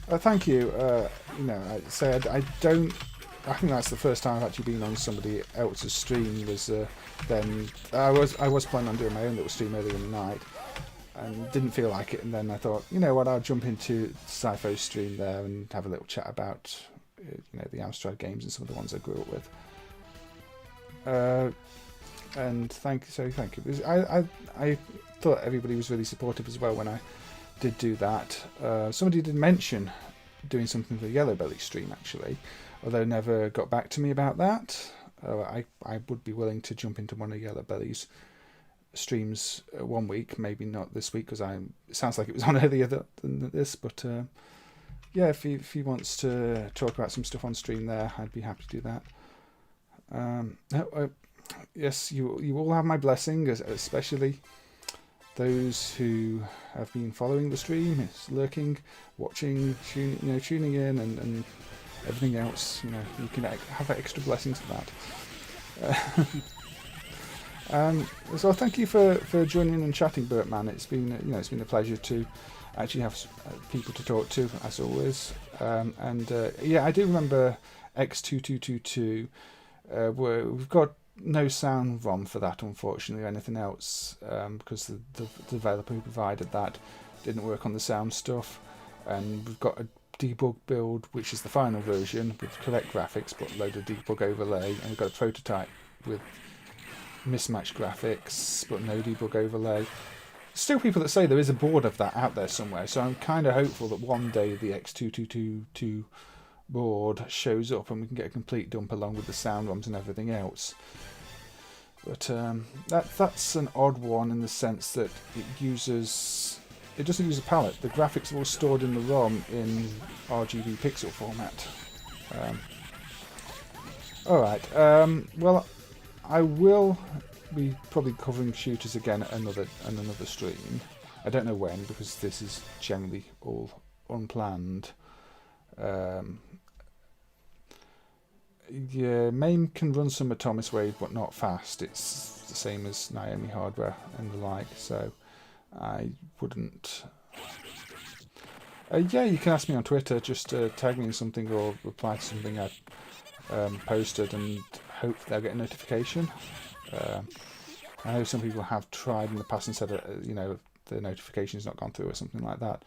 Thank you. You know, I think that's the first time I've actually been on somebody else's stream. Was then I was planning on doing my own little stream earlier in the night, and didn't feel like it. And then I thought, you know what, I'll jump into Sci-Fo's stream there and have a little chat about, you know, the Amstrad games and some of the ones I grew up with. And thank you. I thought everybody was really supportive as well when I did do that. Somebody did mention doing something for the Yellow Belly stream actually, although never got back to me about that. I would be willing to jump into one of Yellow Belly's streams one week, maybe not this week because it sounds like it was on earlier than this, but yeah, if he wants to talk about some stuff on stream there, I'd be happy to do that. Yes, you all have my blessing, especially those who have been following the stream, lurking, watching, tuning in, and everything else. You know, you can have extra blessings for that. So thank you for joining in and chatting, Bertman. It's been a pleasure to actually have people to talk to, as always. Yeah, I do remember X2222. Where we've got no sound ROM for that, unfortunately, or anything else, because the developer who provided that didn't work on the sound stuff. And we've got a debug build, which is the final version with correct graphics, but a load of debug overlay, and we've got a prototype with mismatched graphics but no debug overlay. Still people that say there is a board of that out there somewhere, so I'm kind of hopeful that one day the X2222 board shows up and we can get a complete dump along with the sound ROMs and everything else. But that's an odd one in the sense that it doesn't use a palette. The graphics are all stored in the ROM in RGB pixel format. Alright, well, I will be probably covering shooters again at another stream. I don't know when, because this is generally all unplanned. Yeah, MAME can run some Atomic Wave, but not fast. It's the same as Naomi hardware and the like, so I wouldn't. Yeah, you can ask me on Twitter. Just tag me in something or reply to something I posted, and hope they'll get a notification. I know some people have tried in the past and said the notification's not gone through or something like that.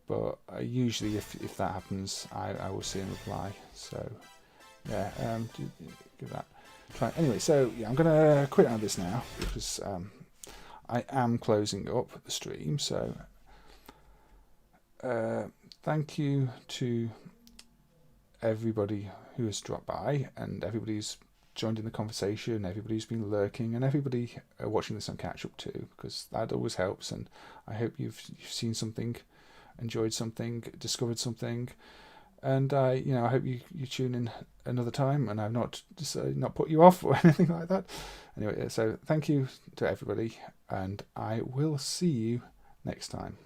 But usually, if that happens, I will see and reply. So. Yeah, give that a try. Anyway, so yeah, I'm gonna quit out of this now because I am closing up the stream. So thank you to everybody who has dropped by and everybody who's joined in the conversation, everybody who's been lurking, and everybody watching this on catch up too, because that always helps. And I hope you've seen something, enjoyed something, discovered something. And I hope you tune in another time, and I've not put you off or anything like that. Anyway, so thank you to everybody, and I will see you next time.